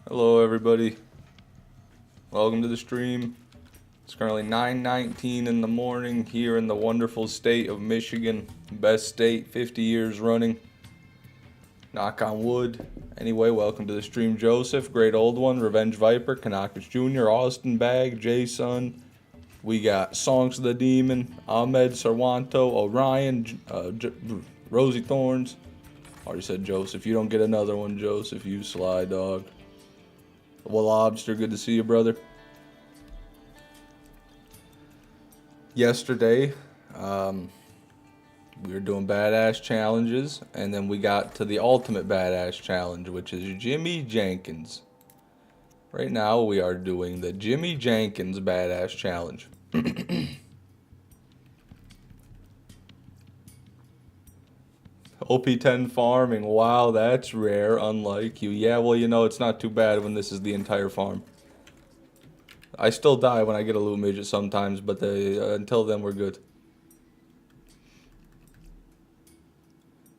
Hello everybody, welcome to the stream. It's currently 9:19 in the morning here in the wonderful state of Michigan. Best state, 50 years running. Knock on wood. Anyway, welcome to the stream, Joseph, Great Old One, Revenge Viper, Kanakis Jr., Austin Bag, Jason. We got Songs of the Demon, Ahmed Sarwanto, Orion, Rosie Thorns. Already said Joseph. You don't get another one, Joseph, you sly dog. Well, Lobster, good to see you, brother. Yesterday, we were doing badass challenges, and then we got to the ultimate badass challenge, which is Jimmy Jenkins. Right now, we are doing the Jimmy Jenkins badass challenge. OP10 farming, wow, that's rare, unlike you. Yeah, well, you know, it's not too bad when this is the entire farm. I still die when I get a loot midget sometimes, but until then, we're good.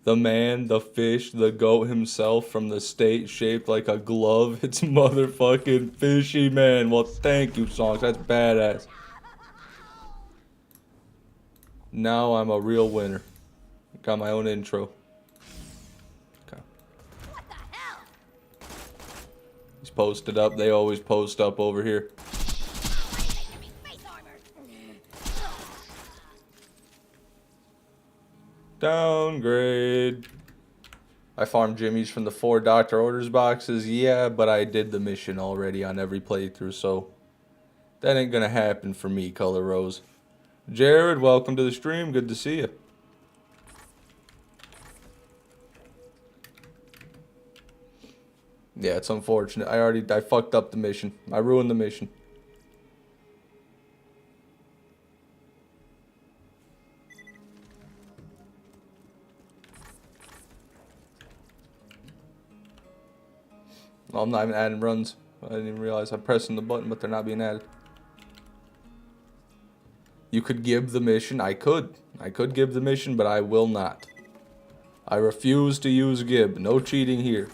The man, the fish, the goat himself from the state shaped like a glove. It's motherfucking fishy, man. Well, thank you, Songs. That's badass. Now I'm a real winner. Got my own intro. Okay. What the hell? He's posted up. They always post up over here. Downgrade. I farmed Jimmy's from the 4 Doctor Orders boxes. Yeah, but I did the mission already on every playthrough, so that ain't gonna happen for me, Color Rose. Jared, welcome to the stream. Good to see you. Yeah, it's unfortunate. I fucked up the mission. I ruined the mission. Well, I'm not even adding runs. I didn't even realize I'm pressing the button, but they're not being added. You could give the mission. I could give the mission, but I will not. I refuse to use Gib. No cheating here.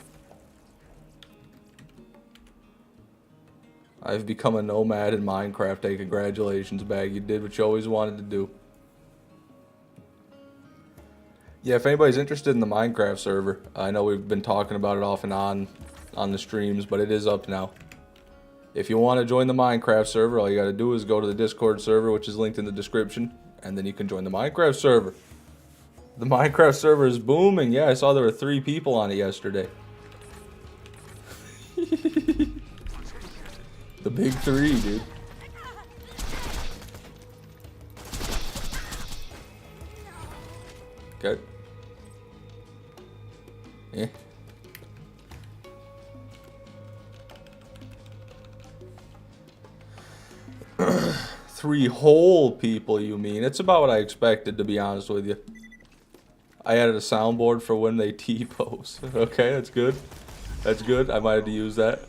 I've become a nomad in Minecraft. Hey, congratulations, Bag. You did what you always wanted to do. Yeah, if anybody's interested in the Minecraft server, I know we've been talking about it off and on the streams, but it is up now. If you want to join the Minecraft server, all you got to do is go to the Discord server, which is linked in the description, and then you can join the Minecraft server. The Minecraft server is booming. Yeah, I saw there were 3 people on it yesterday. The big 3, dude. Okay. Yeah. Three whole people, you mean? It's about what I expected, to be honest with you. I added a soundboard for when they T-pose. Okay, that's good. That's good. I might have to use that.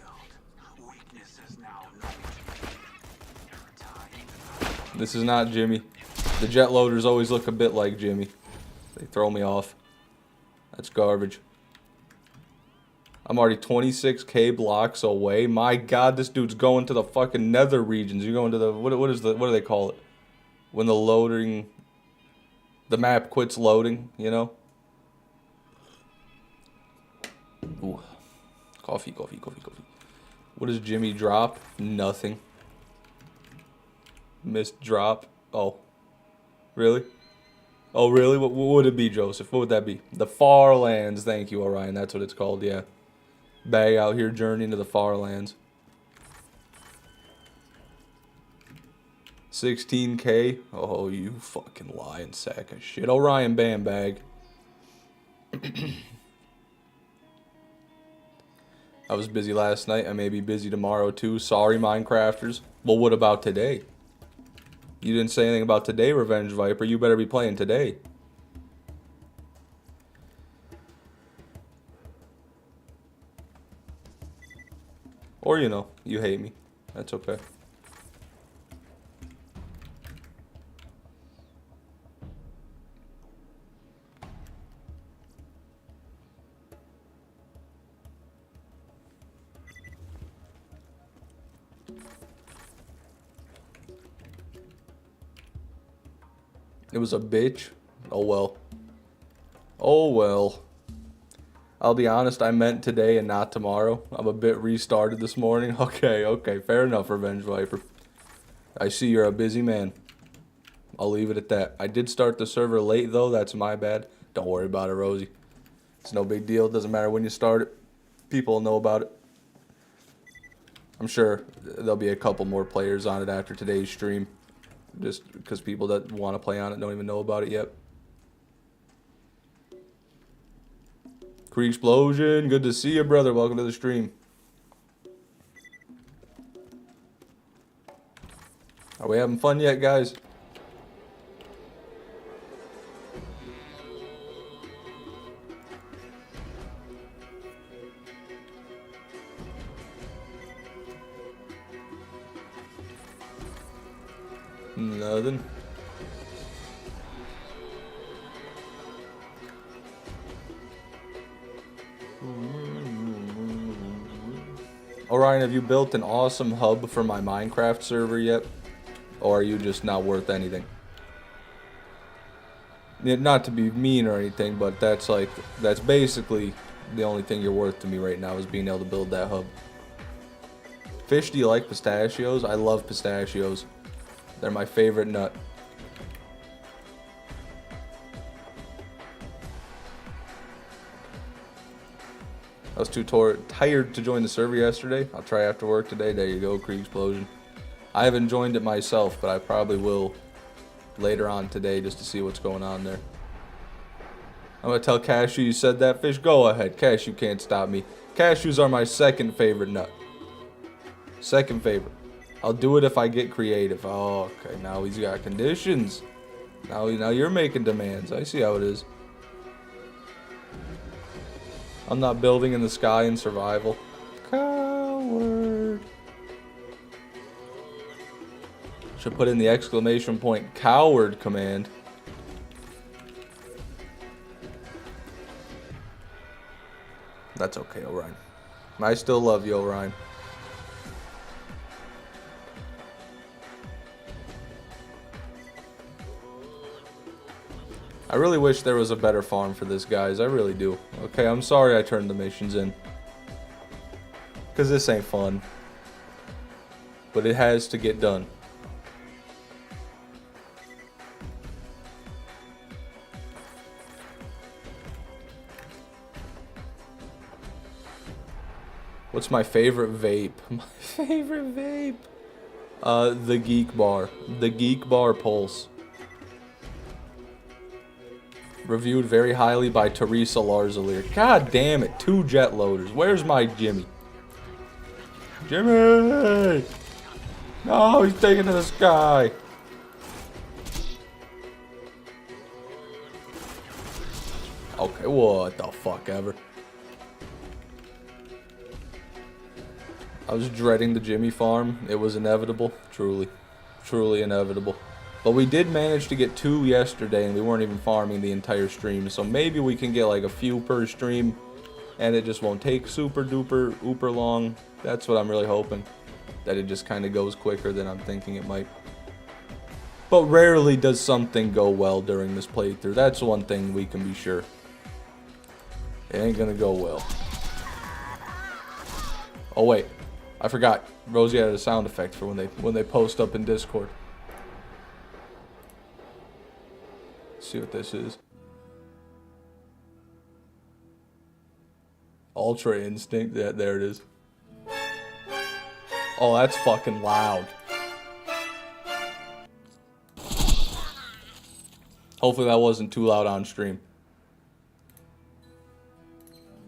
This is not Jimmy. The jet loaders always look a bit like Jimmy. They throw me off. That's garbage. I'm already 26k blocks away. My god, this dude's going to the fucking nether regions. You're going to the what do they call it? When the map quits loading, you know? Ooh. Coffee. What does Jimmy drop? Nothing. Missed drop. Oh. Really? Oh, really? What would it be, Joseph? What would that be? The Far Lands. Thank you, Orion. That's what it's called, yeah. Bag out here journeying to the Far Lands. 16k? Oh, you fucking lying sack of shit. Orion Bam Bag. I was busy last night. I may be busy tomorrow too. Sorry, Minecrafters. Well, what about today? You didn't say anything about today, Revenge Viper. You better be playing today. Or, you know, you hate me. That's okay. It was a bitch. Oh well. Oh well. I'll be honest, I meant today and not tomorrow. I'm a bit restarted this morning. Okay, fair enough, Revenge Viper. I see you're a busy man. I'll leave it at that. I did start the server late though, that's my bad. Don't worry about it, Rosie. It's no big deal, it doesn't matter when you start it. People will know about it. I'm sure there'll be a couple more players on it after today's stream. Just because people that want to play on it don't even know about it yet. Creek Explosion, good to see you, brother. Welcome to the stream. Are we having fun yet, guys? Nothing. Orion, have you built an awesome hub for my Minecraft server yet? Or are you just not worth anything? Yeah, not to be mean or anything, but that's basically the only thing you're worth to me right now is being able to build that hub. Fish, do you like pistachios? I love pistachios. They're my favorite nut. I was too tired to join the server yesterday. I'll try after work today. There you go, Creek Explosion. I haven't joined it myself, but I probably will later on today just to see what's going on there. I'm going to tell Cashew you said that, Fish. Go ahead. Cashew can't stop me. Cashews are my second favorite nut. Second favorite. I'll do it if I get creative. Oh, okay. Now he's got conditions. Now you're making demands. I see how it is. I'm not building in the sky in survival. Coward. Should put in the exclamation point coward command. That's okay, Orion. I still love you, Orion. I really wish there was a better farm for this, guys. I really do. Okay, I'm sorry I turned the missions in. Because this ain't fun. But it has to get done. What's my favorite vape? My favorite vape? The Geek Bar. The Geek Bar Pulse. Reviewed very highly by Teresa Larzalier. God damn it, 2 jet loaders. Where's my Jimmy? Jimmy! No, he's taking to the sky. Okay, what the fuck ever. I was dreading the Jimmy farm. It was inevitable. Truly. Truly inevitable. But we did manage to get 2 yesterday, and we weren't even farming the entire stream. So maybe we can get like a few per stream, and it just won't take super duper ooper long. That's what I'm really hoping. That it just kind of goes quicker than I'm thinking it might. But rarely does something go well during this playthrough. That's one thing we can be sure. It ain't gonna go well. Oh wait, I forgot. Rosie added a sound effect for when they post up in Discord. See what this is. Ultra Instinct. Yeah, there it is. Oh, that's fucking loud. Hopefully that wasn't too loud on stream.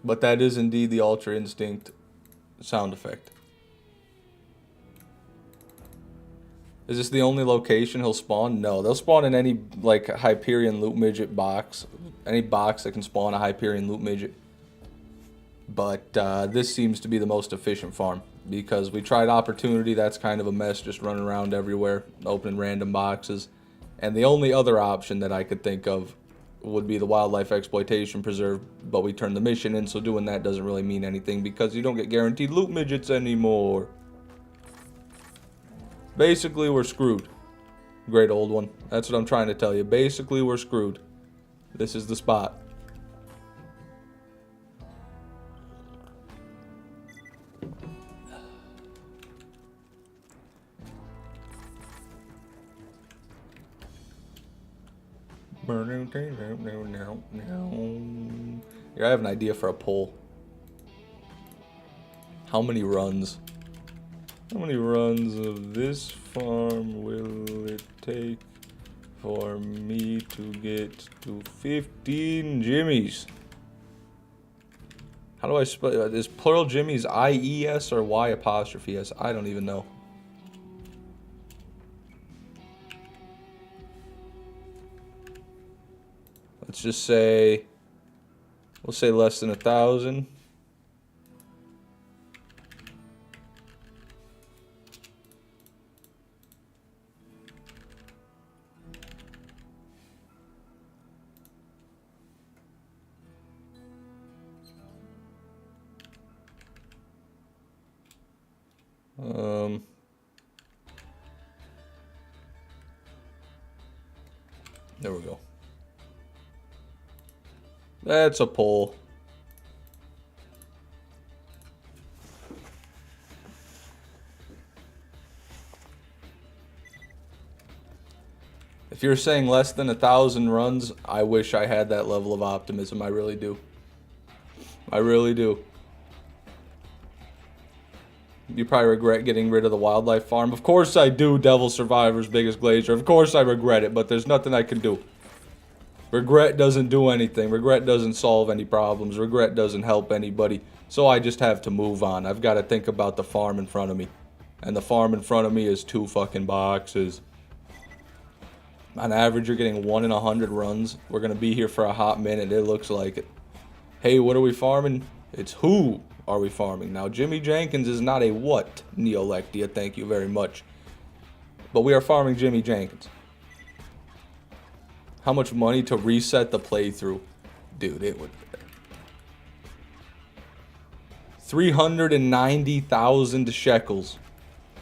But that is indeed the Ultra Instinct sound effect. Is this the only location he'll spawn? No, they'll spawn in any, like, Hyperion Loot Midget box. Any box that can spawn a Hyperion Loot Midget. But this seems to be the most efficient farm. Because we tried Opportunity, that's kind of a mess, just running around everywhere, opening random boxes. And the only other option that I could think of would be the Wildlife Exploitation Preserve, but we turned the mission in, so doing that doesn't really mean anything because you don't get guaranteed loot midgets anymore. Basically, we're screwed. Great old one. That's what I'm trying to tell you. Basically, we're screwed. This is the spot. Here, I have an idea for a poll. How many runs? How many runs of this farm will it take for me to get to 15 Jimmies? How do I spell? Is plural Jimmies I-E-S or Y''S? I don't even know. Let's just say, we'll say less than 1,000. There we go. That's a poll. If you're saying less than 1,000 runs, I wish I had that level of optimism. I really do. I really do. You probably regret getting rid of the wildlife farm. Of course I do, Devil Survivor's biggest glacier. Of course I regret it, but there's nothing I can do. Regret doesn't do anything. Regret doesn't solve any problems. Regret doesn't help anybody. So I just have to move on. I've got to think about the farm in front of me. And the farm in front of me is 2 fucking boxes. On average, you're getting 1 in 100 runs. We're going to be here for a hot minute. It looks like it. Hey, what are we farming? It's who are we farming? Now, Jimmy Jenkins is not a what, Neolectia. Thank you very much. But we are farming Jimmy Jenkins. How much money to reset the playthrough? Dude, it would... 390,000 shekels.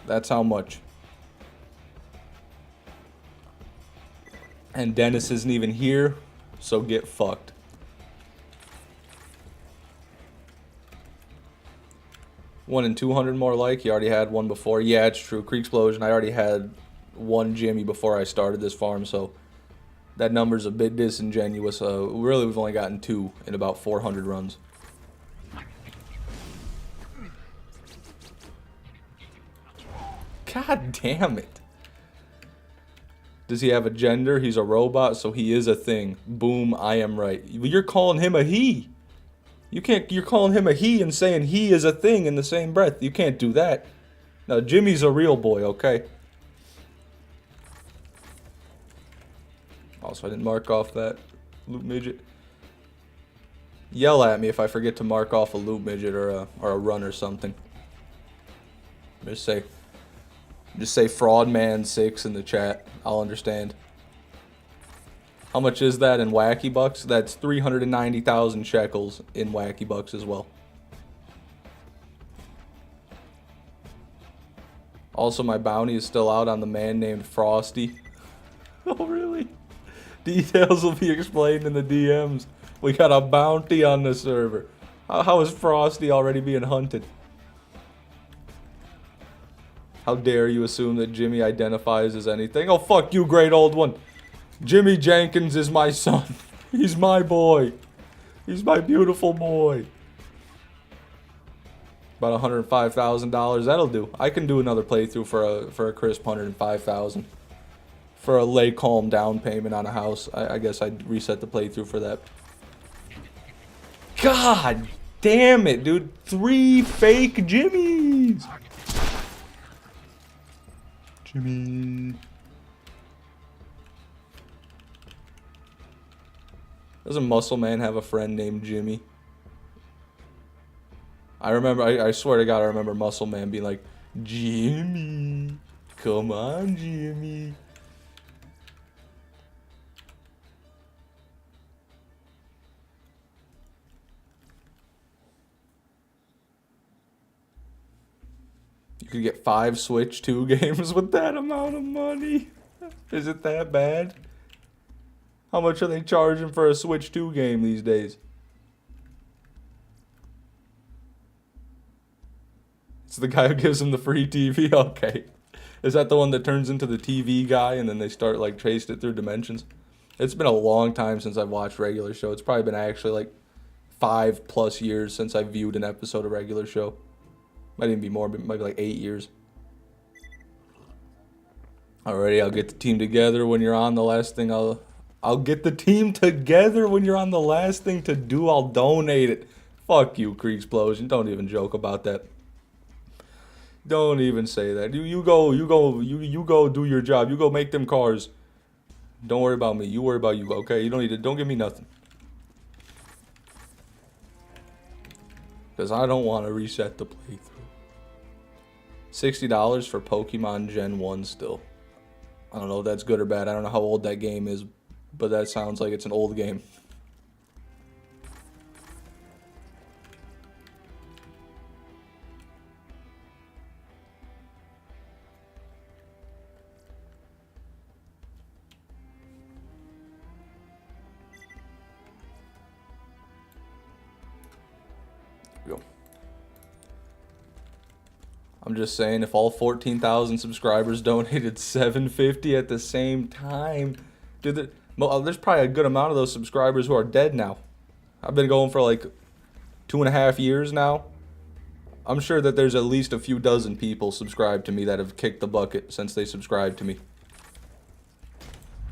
That's how much. And Dennis isn't even here, so get fucked. One in 200 more like? He already had one before. Yeah, it's true. Creek Explosion, I already had one Jimmy before I started this farm, so that number's a bit disingenuous. Really, we've only gotten 2 in about 400 runs. God damn it. Does he have a gender? He's a robot, so he is a thing. Boom, I am right. You're calling him a he. You can't, you're calling him a he and saying he is a thing in the same breath. You can't do that. Now, Jimmy's a real boy, okay? Also, I didn't mark off that loot midget. Yell at me if I forget to mark off a loot midget or a run or something. Just say Fraud Man 6 in the chat. I'll understand. How much is that in Wacky Bucks? That's 390,000 shekels in Wacky Bucks as well. Also, my bounty is still out on the man named Frosty. Oh, really? Details will be explained in the DMs. We got a bounty on the server. How is Frosty already being hunted? How dare you assume that Jimmy identifies as anything? Oh, fuck you, great old one. Jimmy Jenkins is my son. He's my boy. He's my beautiful boy. About $105,000. That'll do. I can do another playthrough for a crisp $105,000. For a lay calm down payment on a house. I guess I'd reset the playthrough for that. God damn it, dude. 3 fake Jimmies. Jimmy. Doesn't Muscle Man have a friend named Jimmy? I remember, I swear to God, I remember Muscle Man being like, Jimmy, come on, Jimmy. You could get 5 Switch 2 games with that amount of money. Is it that bad? How much are they charging for a Switch 2 game these days? It's the guy who gives him the free TV? Okay. Is that the one that turns into the TV guy and then they start like chasing it through dimensions? It's been a long time since I've watched regular show. It's probably been actually like 5+ years since I viewed an episode of regular show. Might even be more, but might be like 8 years. Alrighty, I'll get the team together when you're on. The last thing I'll get the team together when you're on. The last thing to do, I'll donate it. Fuck you, Creeksplosion. Don't even joke about that. Don't even say that. You go do your job. You go make them cars. Don't worry about me. You worry about you, okay? You don't need to, don't give me nothing. Because I don't want to reset the playthrough. $60 for Pokemon Gen 1 still. I don't know if that's good or bad. I don't know how old that game is, but that sounds like it's an old game. Go. I'm just saying, if all 14,000 subscribers donated $750 at the same time, dude, there's probably a good amount of those subscribers who are dead now. I've been going for like 2.5 years now. I'm sure that there's at least a few dozen people subscribed to me that have kicked the bucket since they subscribed to me.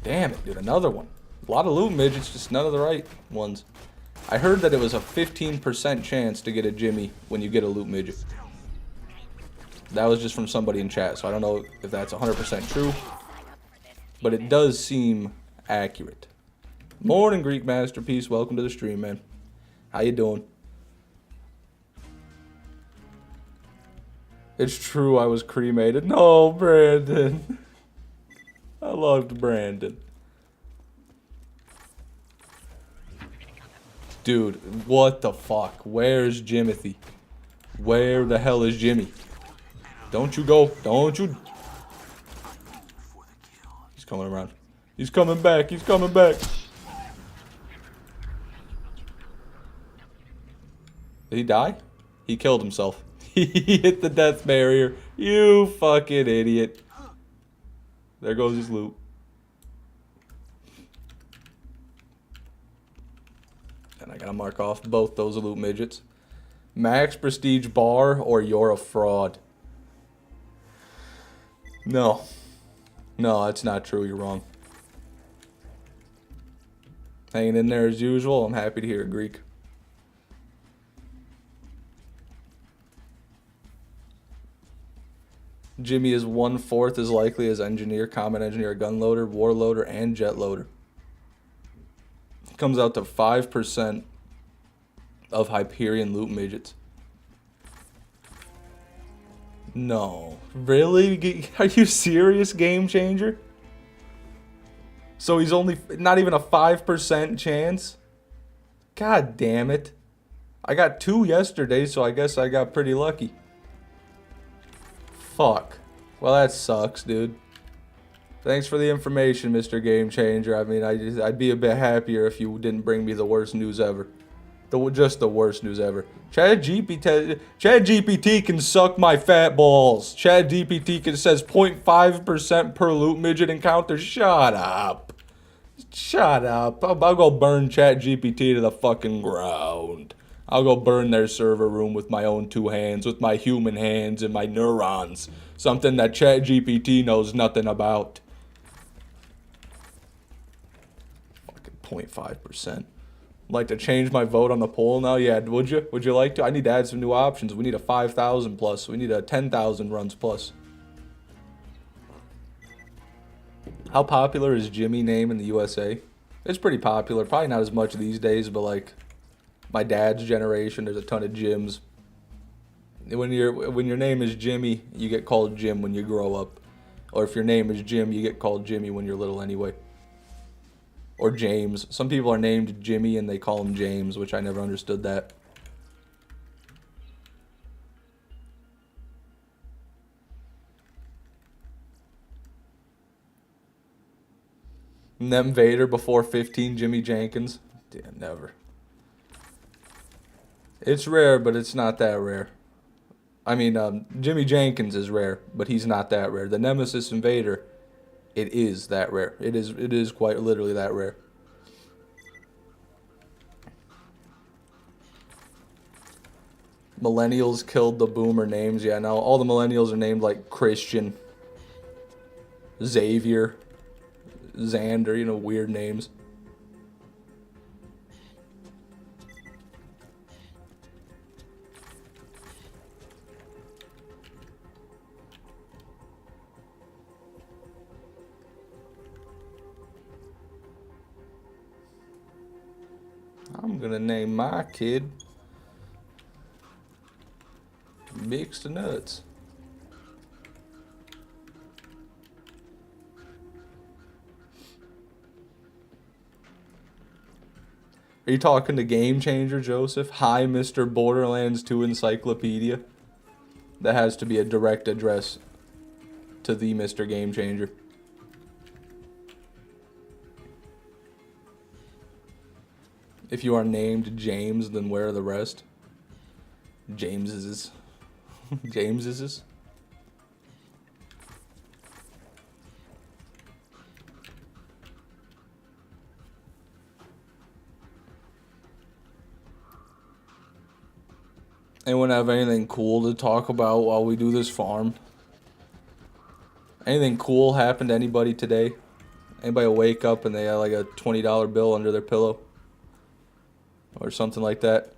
Damn it, dude, another one. A lot of loot midgets, just none of the right ones. I heard that it was a 15% chance to get a Jimmy when you get a loot midget. That was just from somebody in chat, so I don't know if that's 100% true. But it does seem accurate. Morning, Greek Masterpiece. Welcome to the stream, man. How you doing? It's true I was cremated. No, Brandon. I loved Brandon. Dude, what the fuck? Where's Jimothy? Where the hell is Jimmy? Don't you go. Don't you. He's coming around. He's coming back. He's coming back. Did he die? He killed himself. He hit the death barrier. You fucking idiot. There goes his loot. And I gotta mark off both those loot midgets. Max prestige bar or you're a fraud. No. No, that's not true. You're wrong. Hanging in there as usual. I'm happy to hear it, Greek. Jimmy is 1/4 as likely as engineer, common engineer, gun loader, war loader, and jet loader. Comes out to 5% of Hyperion loot midgets. No. Really? Are you serious, Game Changer? So he's only not even a 5% chance? God damn it. I got 2 yesterday, so I guess I got pretty lucky. Fuck. Well, that sucks, dude. Thanks for the information, Mr. Game Changer. I mean, I'd be a bit happier if you didn't bring me the worst news ever. Just the worst news ever. ChatGPT can suck my fat balls. ChatGPT says 0.5% per loot midget encounter. Shut up. Shut up. I'll go burn ChatGPT to the fucking ground. I'll go burn their server room with my own 2 hands, with my human hands and my neurons. Something that ChatGPT knows nothing about. Fucking 0.5%. Like to change my vote on the poll now? Yeah, would you? Would you like to? I need to add some new options. We need a 5,000 plus. We need a 10,000 runs plus. How popular is Jimmy name in the USA? It's pretty popular. Probably not as much these days, but like my dad's generation, there's a ton of Jims. When your name is Jimmy, you get called Jim when you grow up. Or if your name is Jim, you get called Jimmy when you're little anyway. Or James. Some people are named Jimmy and they call him James, which I never understood that. Nem Vader before 15 Jimmy Jenkins. Damn, never. It's rare, but it's not that rare. I mean, Jimmy Jenkins is rare, but he's not that rare. The Nemesis Invader, it is that rare. It is quite literally that rare. Millennials killed the boomer names. Yeah, now all the millennials are named like Christian, Xavier, Xander, you know, weird names. I'm gonna name my kid Mixed Nuts. Are you talking to Game Changer, Joseph? Hi, Mr. Borderlands 2 Encyclopedia. That has to be a direct address to the Mr. Game Changer. If you are named James, then where are the rest? James's. James's. Anyone have anything cool to talk about while we do this farm? Anything cool happened to anybody today? Anybody wake up and they have like a $20 bill under their pillow? Or something like that?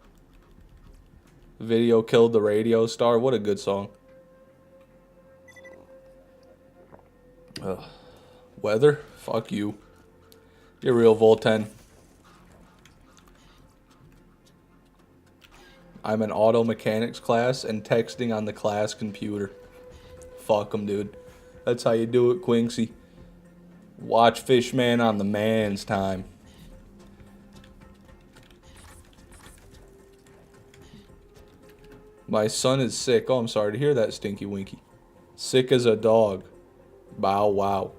Video killed the radio star. What a good song. Ugh. Weather? Fuck you. You're real Volten. I'm in auto mechanics class and texting on the class computer. Fuck 'em, dude. That's how you do it, Quincy. Watch Fishman on the man's time. My son is sick. Oh, I'm sorry to hear that, Stinky Winky. Sick as a dog. Bow wow.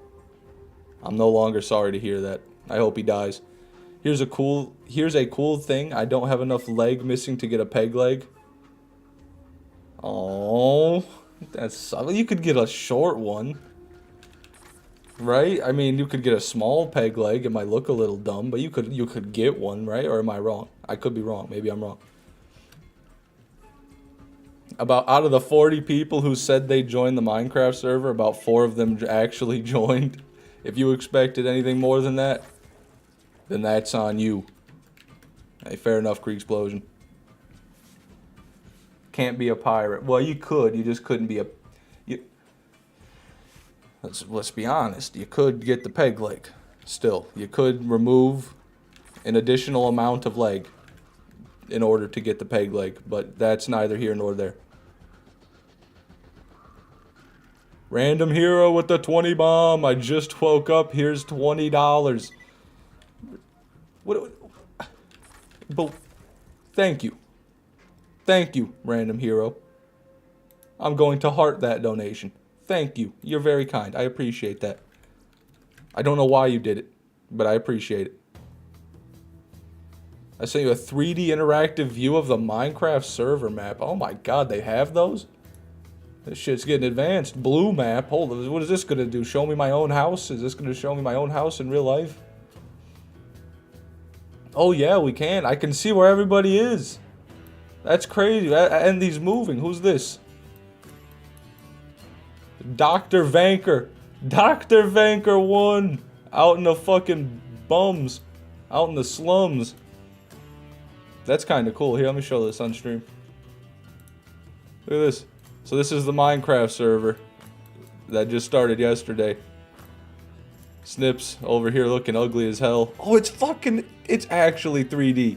I'm no longer sorry to hear that. I hope he dies. Here's a cool thing. I don't have enough leg missing to get a peg leg. Oh, that's you could get a short one. Right? I mean, you could get a small peg leg. It might look a little dumb, but you could get one, right? Or am I wrong? I could be wrong. Maybe I'm wrong. About out of the 40 people who said they joined the Minecraft server, about 4 of them actually joined. If you expected anything more than that, then that's on you. Hey, fair enough, Creek Explosion. Can't be a pirate. Well, you could. You just couldn't be a... Let's be honest. You could get the peg leg. Still, you could remove an additional amount of leg in order to get the peg leg, but that's neither here nor there. Random hero with the 20 bomb. I just woke up. Here's $20. What? But thank you. Thank you, random hero. I'm going to heart that donation. Thank you. You're very kind. I appreciate that. I don't know why you did it, but I appreciate it. I sent you a 3D interactive view of the Minecraft server map. Oh my god, they have those? This shit's getting advanced. Blue map. Hold on. What is this going to do? Show me my own house? Is this going to show me my own house in real life? Oh yeah, we can. I can see where everybody is. That's crazy. And he's moving. Who's this? Dr. Vanker. Dr. Vanker 1. Out in the fucking bums. Out in the slums. That's kind of cool. Here, let me show this on stream. Look at this. So this is the Minecraft server that just started yesterday. Snips over here looking ugly as hell. Oh, it's actually 3D.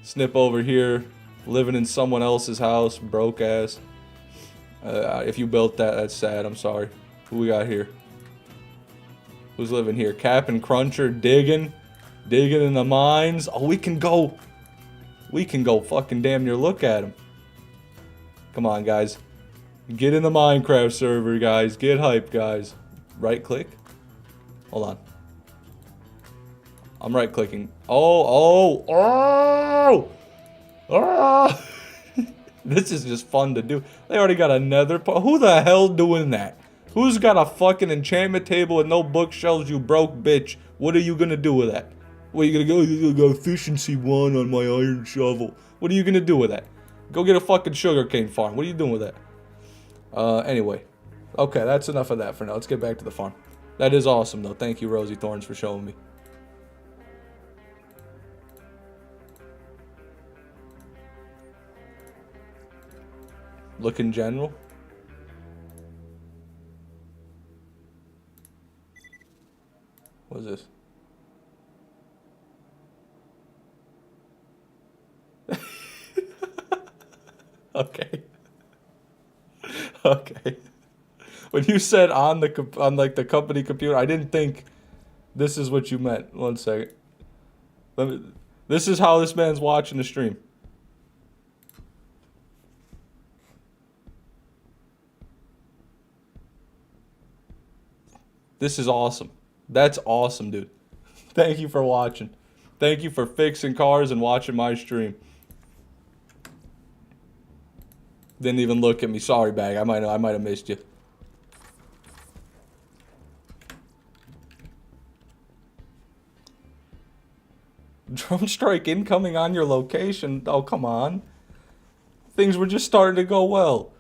Snip over here, living in someone else's house, broke ass. If you built that, that's sad, I'm sorry. Who we got here? Who's living here? Cap'n Cruncher, digging in the mines. Oh, we can go fucking damn near look at him. Come on, guys. Get in the Minecraft server, guys. Get hyped, guys. Right click. Hold on. I'm right clicking. Oh, oh, oh! Oh! This is just fun to do. They already got another. Who the hell doing that? Who's got a fucking enchantment table with no bookshelves, you broke bitch? What are you gonna do with that? What are you gonna go? You gonna go efficiency 1 on my iron shovel. What are you gonna do with that? Go get a fucking sugarcane farm. What are you doing with that? Anyway. Okay, that's enough of that for now. Let's get back to the farm. That is awesome, though. Thank you, Rosie Thorns, for showing me. Look in general. What is this? Okay. Okay. When you said on like the company computer, I didn't think this is what you meant. One second. This is how this man's watching the stream. This is awesome. That's awesome, dude. Thank you for watching. Thank you for fixing cars and watching my stream. Didn't even look at me. Sorry, bag. I might have missed you. Drone strike incoming on your location. Oh, come on. Things were just starting to go well.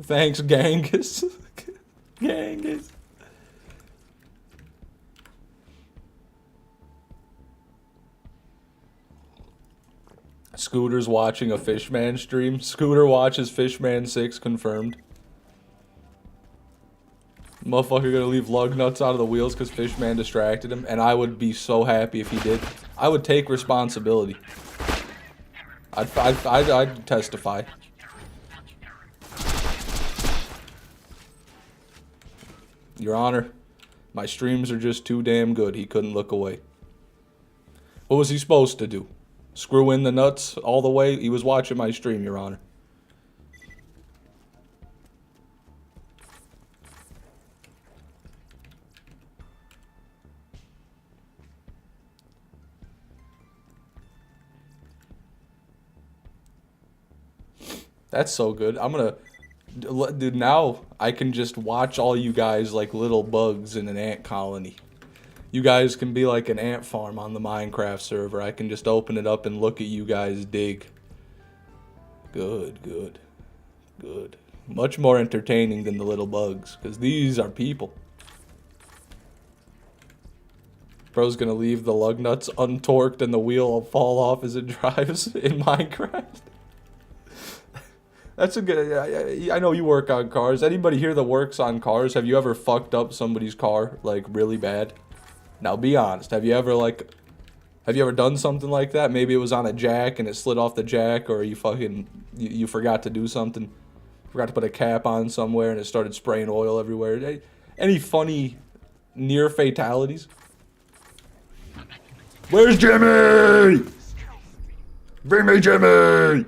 Thanks, Genghis. Genghis. Scooter's watching a Fishman stream. Scooter watches Fishman 6 confirmed. Motherfucker gonna leave lug nuts out of the wheels because Fishman distracted him, and I would be so happy if he did. I would take responsibility. I'd testify. Your Honor, my streams are just too damn good. He couldn't look away. What was he supposed to do? Screw in the nuts all the way? He was watching my stream, Your Honor. That's so good. I'm gonna... Dude, now I can just watch all you guys like little bugs in an ant colony. You guys can be like an ant farm on the Minecraft server. I can just open it up and look at you guys dig. Good, good, good. Much more entertaining than the little bugs, because these are people. Bro's gonna leave the lug nuts untorqued and the wheel will fall off as it drives in Minecraft. That's a good... I know you work on cars. Anybody here that works on cars, have you ever fucked up somebody's car, like, really bad? Now, be honest. Have you ever done something like that? Maybe it was on a jack and it slid off the jack, or you forgot to do something. Forgot to put a cap on somewhere and it started spraying oil everywhere. Any funny near fatalities? Where's Jimmy? Bring me Jimmy!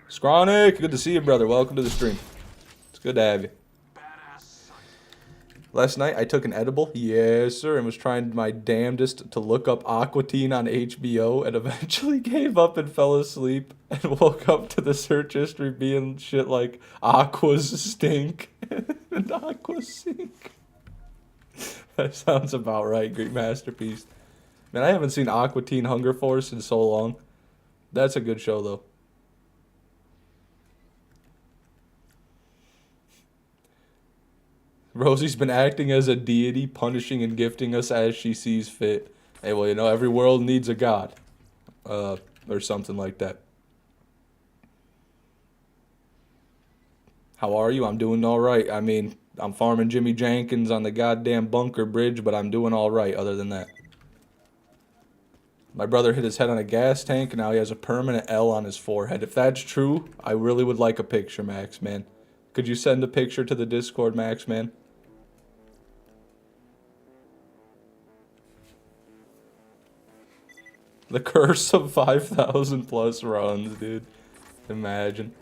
Scronic, good to see you, brother. Welcome to the stream. It's good to have you. Last night, I took an edible, yes, sir, and was trying my damnedest to look up Aqua Teen on HBO, and eventually gave up and fell asleep, and woke up to the search history being shit like Aquas stink and Aqua sink. That sounds about right, great masterpiece. Man, I haven't seen Aqua Teen Hunger Force in so long. That's a good show, though. Rosie's been acting as a deity, punishing and gifting us as she sees fit. Hey, well, you know, every world needs a god. Or something like that. How are you? I'm doing alright. I mean, I'm farming Jimmy Jenkins on the goddamn bunker bridge, but I'm doing alright other than that. My brother hit his head on a gas tank, and now he has a permanent L on his forehead. If that's true, I really would like a picture, Max, man. Could you send a picture to the Discord, Max, man? The curse of 5,000 plus runs, dude. Imagine.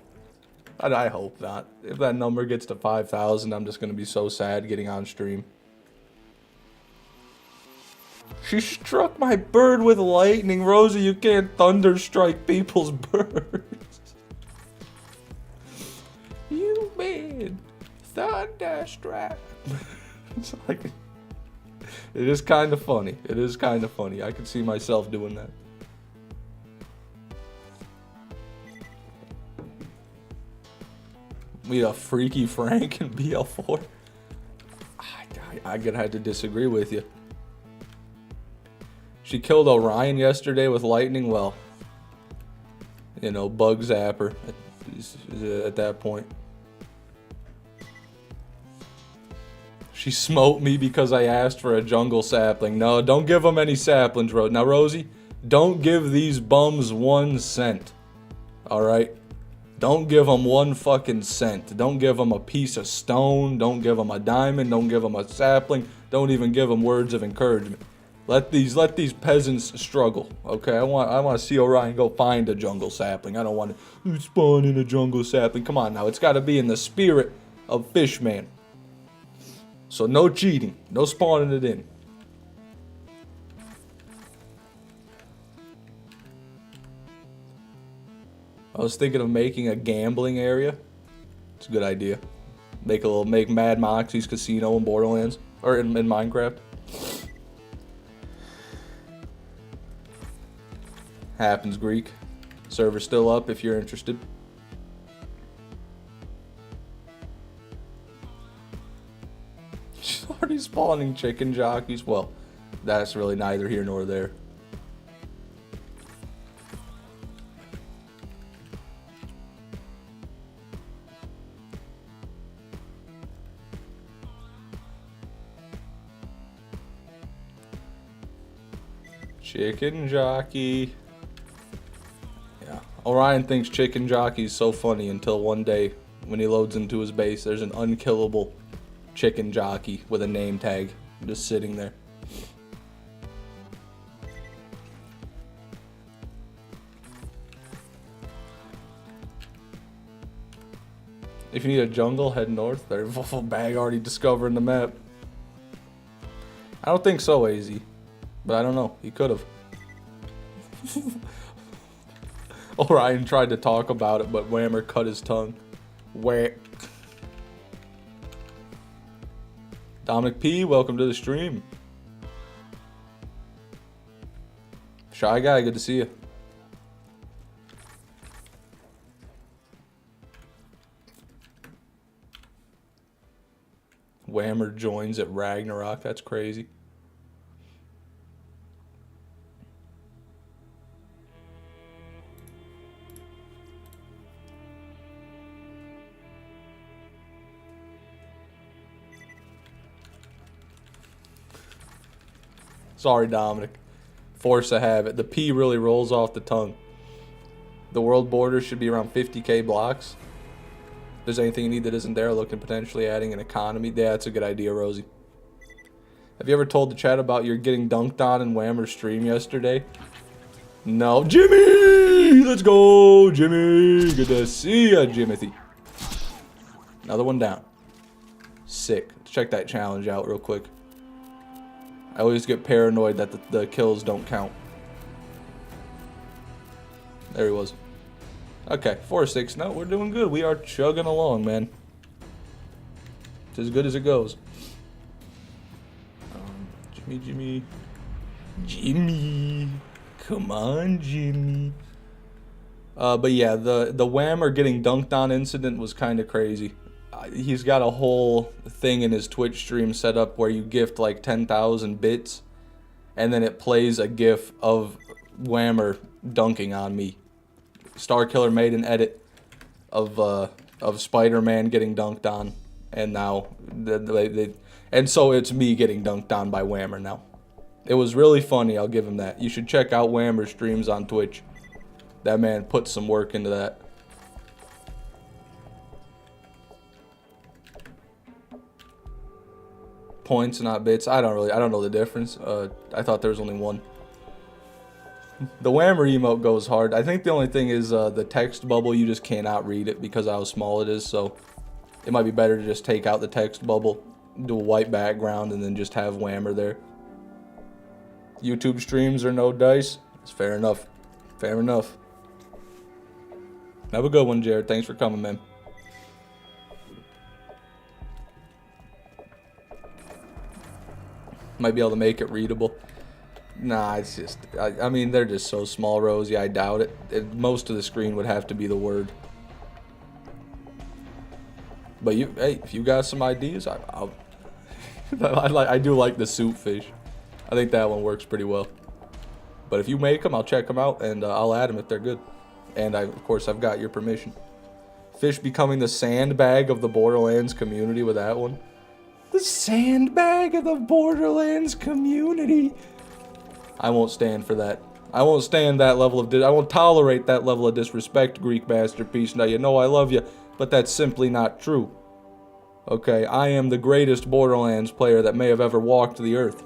I hope not. If that number gets to 5,000, I'm just going to be so sad getting on stream. She struck my bird with lightning. Rosie, you can't thunderstrike people's birds. You man, thunderstrike. It's like, it is kind of funny. It is kind of funny. I could see myself doing that. We a Freaky Frank in BL4. I'm gonna have to disagree with you. She killed Orion yesterday with lightning. Well, you know, bug zapper at that point. She smote me because I asked for a jungle sapling. No, don't give them any saplings, Rosie. Now, Rosie, don't give these bums 1 cent. Alright? Don't give them 1 fucking cent. Don't give them a piece of stone. Don't give them a diamond. Don't give them a sapling. Don't even give them words of encouragement. Let these peasants struggle. Okay, I want to see Orion go find a jungle sapling. I don't want to spawn in a jungle sapling. Come on now, it's got to be in the spirit of Fishman. So no cheating, no spawning it in. I was thinking of making a gambling area. It's a good idea. Make Mad Moxie's casino in Borderlands or in Minecraft. Happens, Greek. Server's still up if you're interested. She's already spawning chicken jockeys. Well, that's really neither here nor there. Chicken jockey. Yeah. Orion thinks chicken jockey's so funny until one day when he loads into his base, there's an unkillable chicken jockey with a name tag just sitting there. If you need a jungle, head north. There's a bag already discovering the map. I don't think so, AZ. But I don't know. He could have. Orion tried to talk about it, but Whammer cut his tongue. Whack. Dominic P, welcome to the stream. Shy Guy, good to see you. Whammer joins at Ragnarok. That's crazy. Sorry, Dominic. Force of habit. The P really rolls off the tongue. The world border should be around 50k blocks. If there's anything you need that isn't there, look at potentially adding an economy. Yeah, that's a good idea, Rosie. Have you ever told the chat about your getting dunked on in Whammer's stream yesterday? No. Jimmy! Let's go, Jimmy! Good to see ya, Jimothy. Another one down. Sick. Let's check that challenge out real quick. I always get paranoid that the kills don't count. There he was. Okay, 4-6. No, we're doing good. We are chugging along, man. It's as good as it goes. Jimmy. Jimmy. Come on, Jimmy. But yeah, the Whammer getting dunked on incident was kind of crazy. He's got a whole thing in his Twitch stream set up where you gift like 10,000 bits and then it plays a gif of Whammer dunking on me. Starkiller made an edit of Spider-Man getting dunked on, and now and so it's me getting dunked on by Whammer now. It was really funny, I'll give him that. You should check out Whammer's streams on Twitch. That man put some work into that. Points, not bits. I don't know the difference. I thought there was only one. The Whammer emote goes hard. I think the only thing is the text bubble, you just cannot read it because of how small it is, so it might be better to just take out the text bubble, do a white background, and then just have Whammer there. YouTube streams are no dice. It's fair enough. Fair enough. Have a good one, Jared. Thanks for coming, man. Might be able to make it readable. Nah, it's just... I mean, they're just so small, Rosie. I doubt it. Most of the screen would have to be the word. But you... Hey, if you got some ideas, I'll... I do like the soup fish. I think that one works pretty well. But if you make them, I'll check them out, and I'll add them if they're good. And, of course, I've got your permission. Fish becoming the sandbag of the Borderlands community with that one. The sandbag of the Borderlands community. I won't stand for that. I won't stand that level of... I won't tolerate that level of disrespect, Greek masterpiece. Now, you know I love you, but that's simply not true. Okay, I am the greatest Borderlands player that may have ever walked the earth.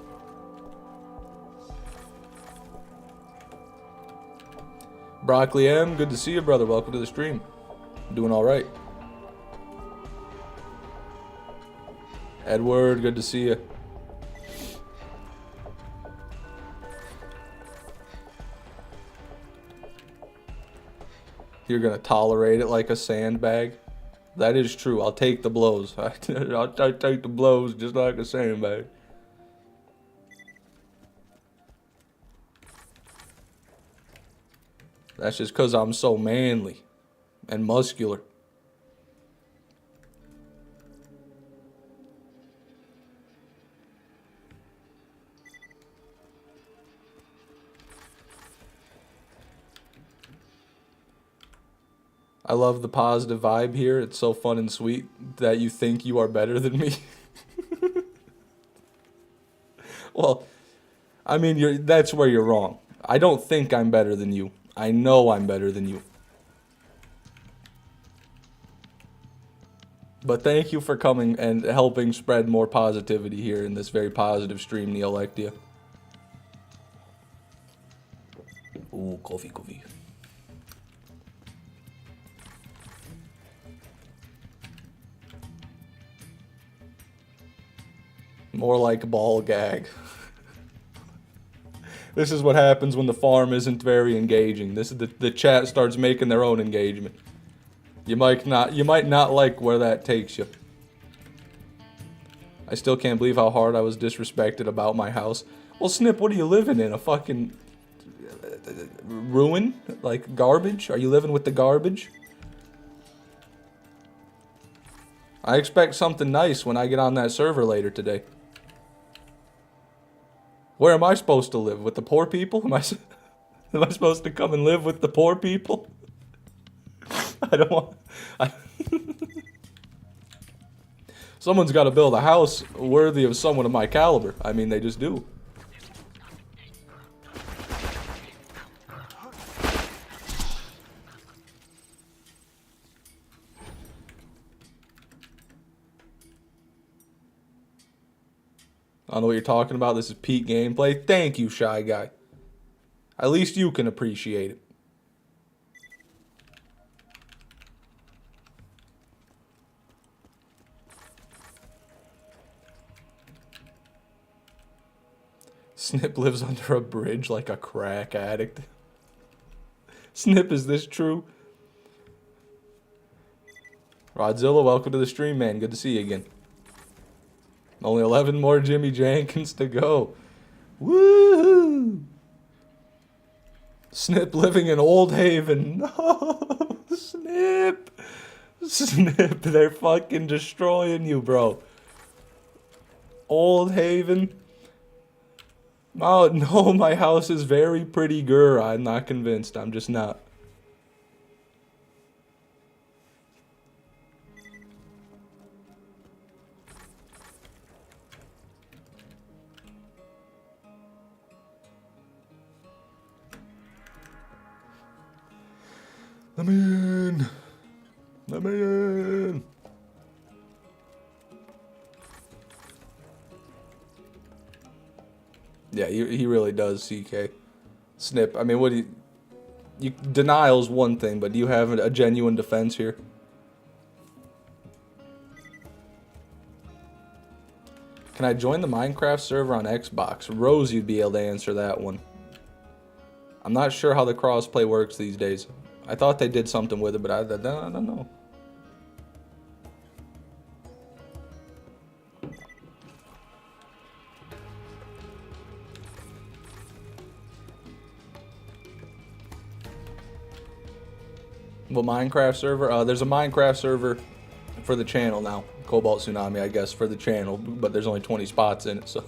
Broccoli M, good to see you, brother. Welcome to the stream. Doing all right. Edward, good to see you. You're gonna tolerate it like a sandbag? That is true. I'll take the blows. I'll take the blows just like a sandbag. That's just because I'm so manly and muscular. I love the positive vibe here. It's so fun and sweet that you think you are better than me. Well, I mean, that's where you're wrong. I don't think I'm better than you. I know I'm better than you. But thank you for coming and helping spread more positivity here in this very positive stream, Neolectia. Ooh, coffee. More like ball gag. This is what happens when the farm isn't very engaging. This is the chat starts making their own engagement. You might not like where that takes you. I still can't believe how hard I was disrespected about my house. Well, Snip, what are you living in? A fucking ruin? Like garbage? Are you living with the garbage? I expect something nice when I get on that server later today. Where am I supposed to live? With the poor people? Am I supposed to come and live with the poor people? I don't want... Someone's got to build a house worthy of someone of my caliber. I mean, they just do. I don't know what you're talking about. This is peak gameplay. Thank you, Shy Guy. At least you can appreciate it. Snip lives under a bridge like a crack addict. Snip, is this true? Rodzilla, welcome to the stream, man. Good to see you again. Only 11 more Jimmy Jenkins to go. Woohoo! Snip living in Old Haven. No, Snip. Snip, they're fucking destroying you, bro. Old Haven. Oh, no, my house is very pretty, girl. I'm not convinced. I'm just not. Let me in. Let me in. Yeah, he really does, CK. Snip, I mean, what do you... Denial's one thing, but do you have a genuine defense here? Can I join the Minecraft server on Xbox? Rose, you'd be able to answer that one. I'm not sure how the crossplay works these days. I thought they did something with it, but I don't know. Well, Minecraft server? There's a Minecraft server for the channel now. Cobalt Tsunami, I guess, for the channel, but there's only 20 spots in it, so.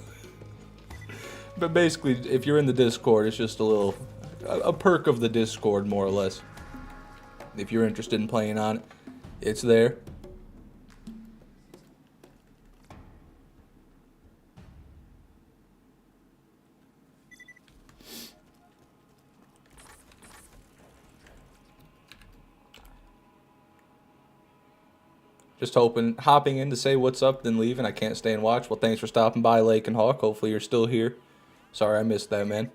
But basically, if you're in the Discord, it's just a perk of the Discord, more or less. If you're interested in playing on it, it's there. Just hopping in to say what's up, then leaving. I can't stay and watch. Well, thanks for stopping by, Lake and Hawk. Hopefully you're still here. Sorry I missed that, man.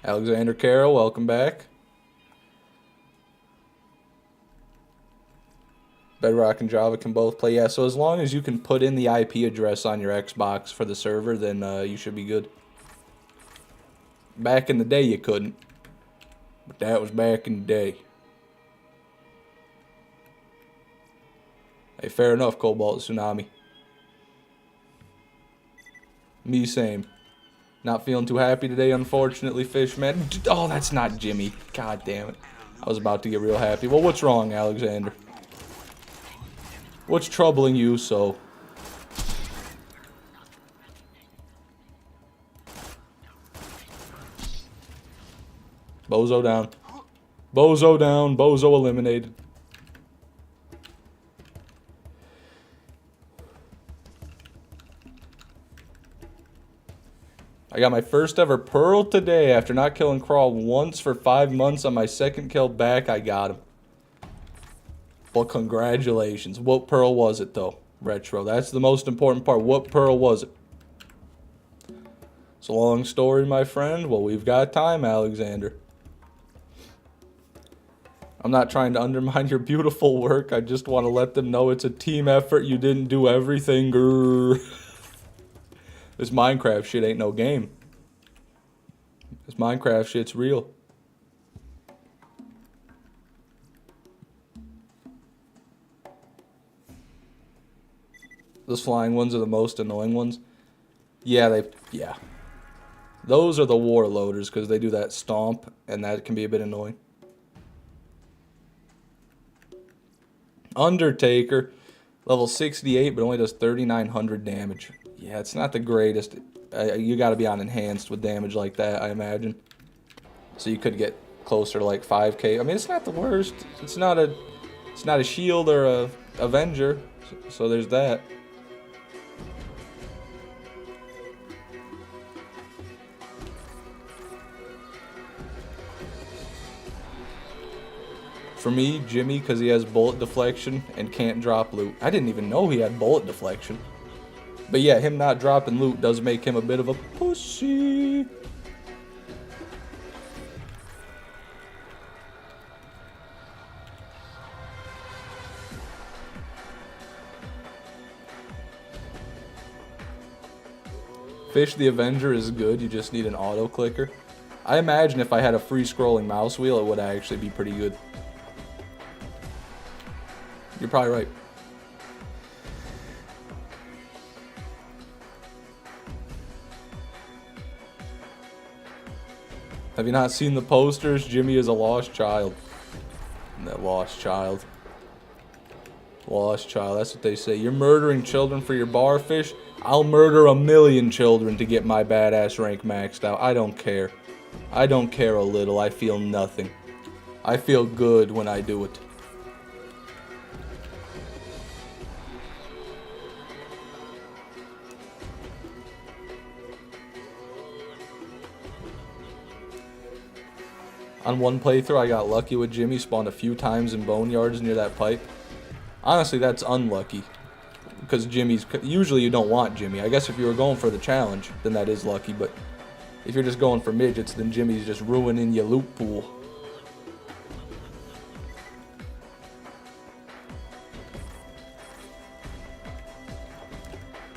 Alexander Carroll, welcome back. Bedrock and Java can both play. Yeah, so as long as you can put in the IP address on your Xbox for the server, then you should be good. Back in the day, you couldn't. But that was back in the day. Hey, fair enough, Cobalt Tsunami. Me same. Not feeling too happy today, unfortunately, Fishman. Oh, that's not Jimmy. God damn it. I was about to get real happy. Well, what's wrong, Alexander? What's troubling you so? Bozo down. Bozo down. Bozo eliminated. I got my first ever pearl today after not killing Crawl once for 5 months. On my second kill back, I got him. Well, congratulations. What pearl was it, though? Retro. That's the most important part. What pearl was it? It's a long story, my friend. Well, we've got time, Alexander. I'm not trying to undermine your beautiful work. I just want to let them know it's a team effort. You didn't do everything. Grrr. This Minecraft shit ain't no game. This Minecraft shit's real. Those flying ones are the most annoying ones. Yeah. Those are the warloaders because they do that stomp, and that can be a bit annoying. Undertaker, level 68, but only does 3,900 damage. Yeah, it's not the greatest. You got to be on enhanced with damage like that, I imagine. So you could get closer to like 5k. I mean, it's not the worst. It's not a shield or a Avenger. So there's that. For me, Jimmy, because he has bullet deflection and can't drop loot. I didn't even know he had bullet deflection. But yeah, him not dropping loot does make him a bit of a pussy. Fish the Avenger is good, you just need an auto clicker. I imagine if I had a free scrolling mouse wheel, it would actually be pretty good. You're probably right. Have you not seen the posters? Jimmy is a lost child. That lost child. Lost child, that's what they say. You're murdering children for your barfish? I'll murder 1,000,000 children to get my badass rank maxed out. I don't care. I don't care a little. I feel nothing. I feel good when I do it. On one playthrough, I got lucky with Jimmy, spawned a few times in boneyards near that pipe. Honestly, that's unlucky. Because usually you don't want Jimmy. I guess if you were going for the challenge, then that is lucky. But if you're just going for midgets, then Jimmy's just ruining your loot pool.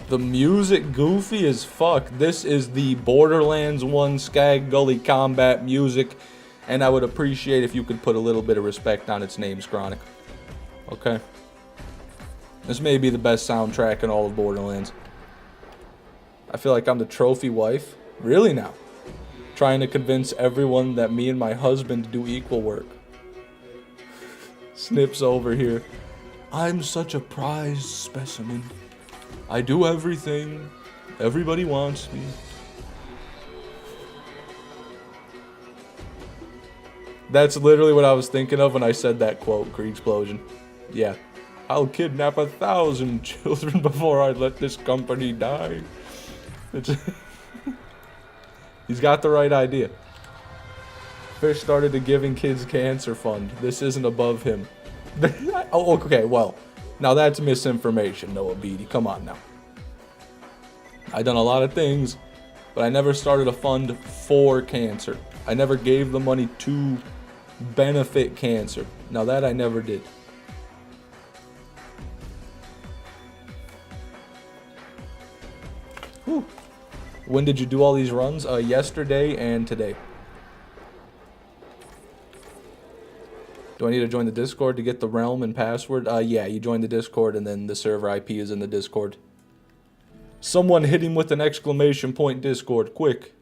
The music goofy as fuck. This is the Borderlands 1 Skag Gully combat music, and I would appreciate if you could put a little bit of respect on its name, Chronic. Okay? This may be the best soundtrack in all of Borderlands. I feel like I'm the trophy wife. Really now? Trying to convince everyone that me and my husband do equal work. Snips over here. I'm such a prized specimen. I do everything. Everybody wants me. That's literally what I was thinking of when I said that quote, Krieg Explosion. Yeah. I'll kidnap 1,000 children before I let this company die. He's got the right idea. Fish started a Giving Kids Cancer Fund. This isn't above him. Oh, okay, well. Now that's misinformation, Noah Beatty. Come on now. I done a lot of things, but I never started a fund for cancer. I never gave the money to benefit cancer. Now that I never did. Whew. When did you do all these runs? Yesterday and today. Do I need to join the Discord to get the realm and password? Yeah, you join the Discord and then the server IP is in the Discord. Someone hit him with an exclamation point Discord, quick.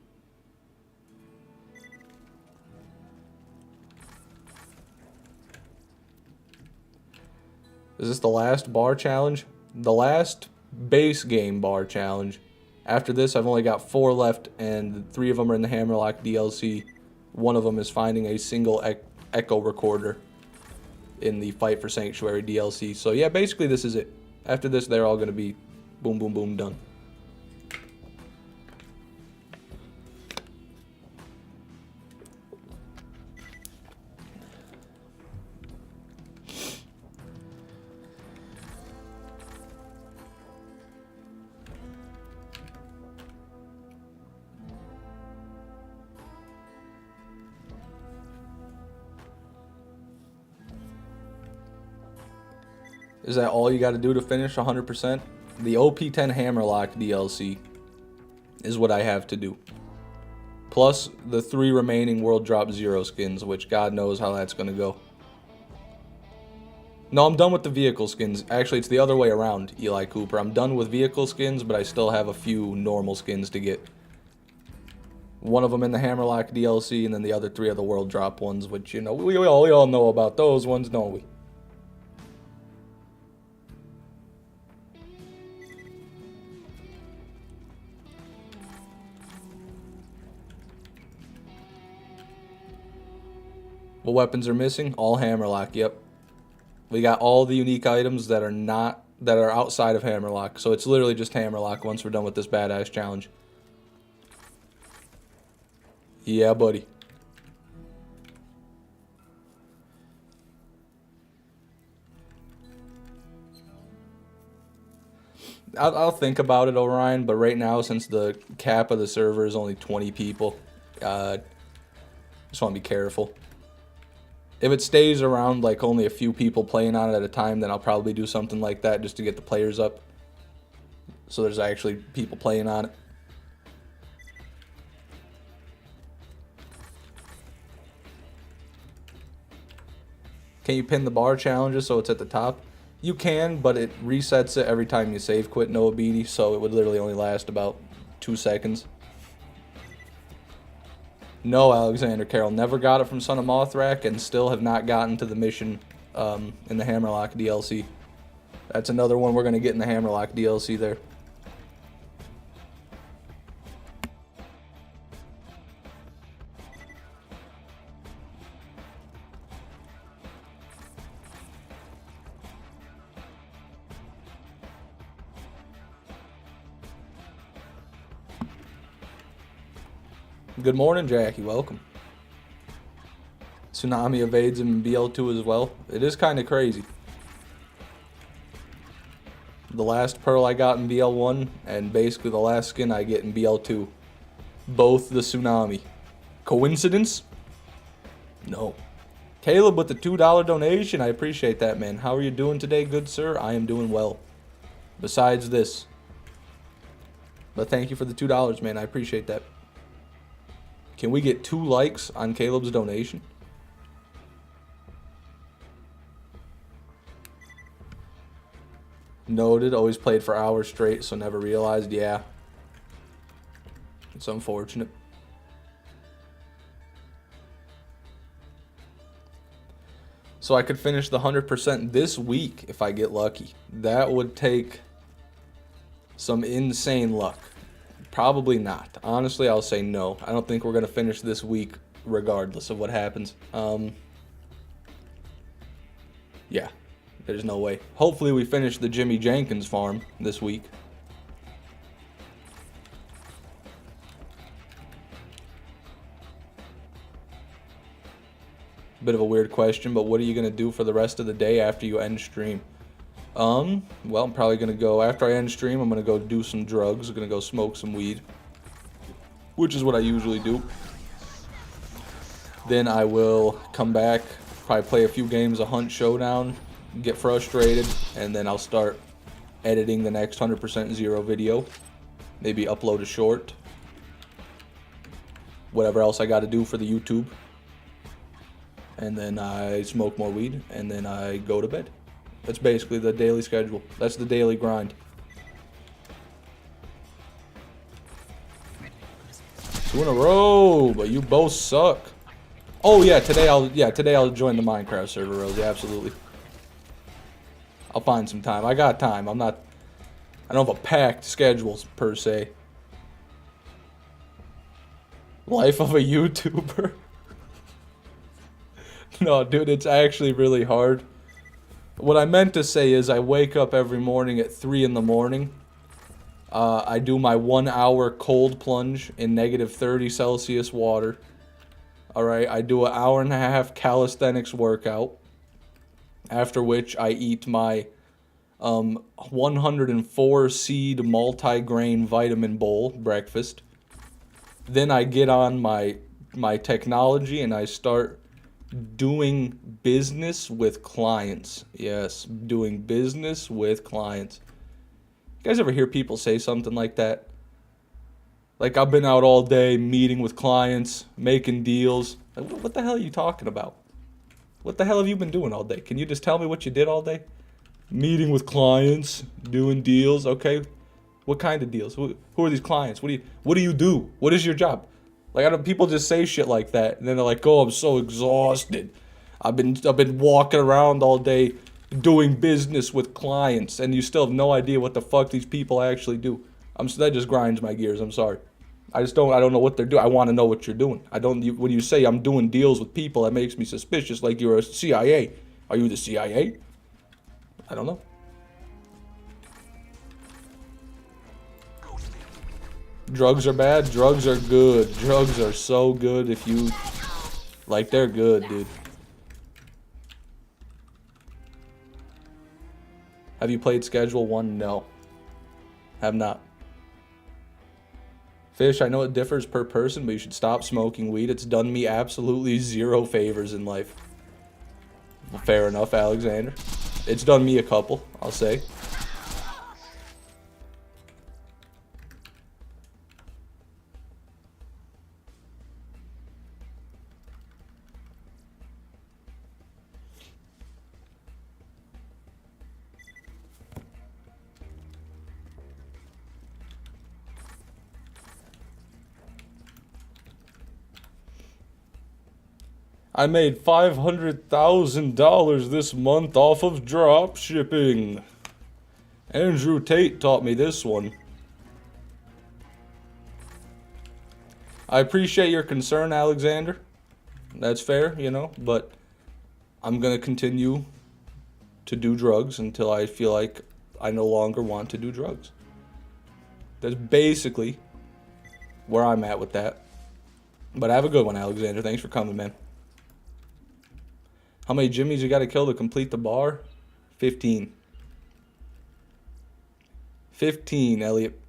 Is this the last bar challenge? The last base game bar challenge. After this, I've only got 4 left, and 3 of them are in the Hammerlock DLC. 1 of them is finding a single echo recorder in the Fight for Sanctuary DLC. So yeah, basically this is it. After this, they're all going to be boom, boom, boom, done. Is that all you got to do to finish 100%? The OP10 Hammerlock DLC is what I have to do. Plus the 3 remaining World Drop Zer0 skins, which God knows how that's going to go. No, I'm done with the vehicle skins. Actually, it's the other way around, Eli Cooper. I'm done with vehicle skins, but I still have a few normal skins to get. 1 of them in the Hammerlock DLC, and then the other 3 are the World Drop ones, which, you know, we all know about those ones, don't we? What weapons are missing? All Hammerlock, yep. We got all the unique items that are outside of Hammerlock. So it's literally just Hammerlock once we're done with this badass challenge. Yeah, buddy. I'll think about it, Orion, but right now, since the cap of the server is only 20 people, just want to be careful. If it stays around like only a few people playing on it at a time, then I'll probably do something like that just to get the players up. So there's actually people playing on it. Can you pin the bar challenges so it's at the top? You can, but it resets it every time you save quit, Noah Beatty, so it would literally only last about 2 seconds. No, Alexander Carroll, never got it from Son of Mothrak and still have not gotten to the mission in the Hammerlock DLC. That's another one we're going to get in the Hammerlock DLC there. Good morning, Jackie. Welcome. Tsunami evades him in BL2 as well. It is kind of crazy. The last pearl I got in BL1 and basically the last skin I get in BL2. Both the Tsunami. Coincidence? No. Caleb with the $2 donation. I appreciate that, man. How are you doing today, good sir? I am doing well. Besides this, But thank you for the $2, man. I appreciate that. Can we get 2 likes on Caleb's donation? Noted. Always played for hours straight, so never realized. Yeah. It's unfortunate. So I could finish the 100% this week if I get lucky. That would take some insane luck. Probably not. Honestly, I'll say no. I don't think we're going to finish this week regardless of what happens. Yeah, there's no way. Hopefully we finish the Jimmy Jenkins farm this week. Bit of a weird question, but what are you going to do for the rest of the day after you end stream? Well, I'm probably going to go, after I end stream, I'm going to go do some drugs. I'm going to go smoke some weed, which is what I usually do. Then I will come back, probably play a few games of Hunt Showdown, get frustrated, and then I'll start editing the next 100% Zero video. Maybe upload a short. Whatever else I got to do for the YouTube. And then I smoke more weed, and then I go to bed. That's basically the daily schedule. That's the daily grind. 2 in a row, but you both suck. Oh yeah, today I'll join the Minecraft server, Rose. Yeah, absolutely. I'll find some time. I got time. I don't have a packed schedule per se. Life of a YouTuber. No, dude, it's actually really hard. What I meant to say is I wake up every morning at 3 in the morning. I do my 1 hour cold plunge in -30 Celsius water. Alright, I do an hour and a half calisthenics workout. After which I eat my 104 seed multi-grain vitamin bowl breakfast. Then I get on my technology and I start doing business with clients. Yes, doing business with clients. You guys ever hear people say something like that? Like, I've been out all day meeting with clients, making deals. Like, what the hell are you talking about? What the hell have you been doing all day? Can you just tell me what you did all day? Meeting with clients, doing deals. Okay, what kind of deals? Who are these clients? What do you do? What is your job? Like, I don't, people just say shit like that, and then they're like, "Oh, I'm so exhausted. I've been walking around all day doing business with clients," and you still have no idea what the fuck these people actually do. That just grinds my gears. I'm sorry. I don't know what they're doing. I want to know what you're doing. When you say I'm doing deals with people, that makes me suspicious, like you're a CIA. Are you the CIA? I don't know. Drugs are bad. Drugs are good. Drugs are so good if you... Like, they're good, dude. Have you played Schedule 1? No. Have not. Fish, I know it differs per person, but you should stop smoking weed. It's done me absolutely 0 favors in life. Well, fair enough, Alexander. It's done me a couple, I'll say. I made $500,000 this month off of drop shipping. Andrew Tate taught me this one. I appreciate your concern, Alexander. That's fair, you know, but I'm going to continue to do drugs until I feel like I no longer want to do drugs. That's basically where I'm at with that. But have a good one, Alexander. Thanks for coming, man. How many Jimmies you got to kill to complete the bar? 15. 15, Elliot.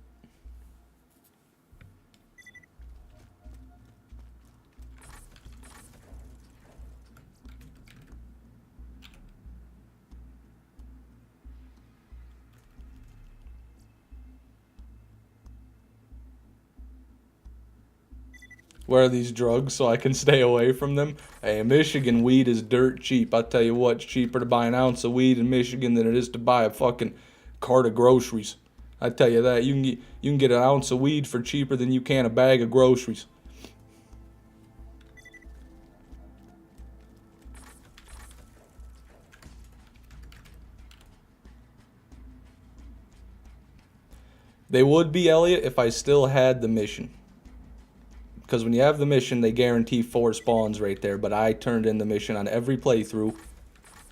Where are these drugs so I can stay away from them? Hey, in Michigan, weed is dirt cheap. I'll tell you what, it's cheaper to buy an ounce of weed in Michigan than it is to buy a fucking cart of groceries. I tell you that. You can get an ounce of weed for cheaper than you can a bag of groceries. They would be, Elliot, if I still had the mission. Because when you have the mission, they guarantee 4 spawns right there. But I turned in the mission on every playthrough.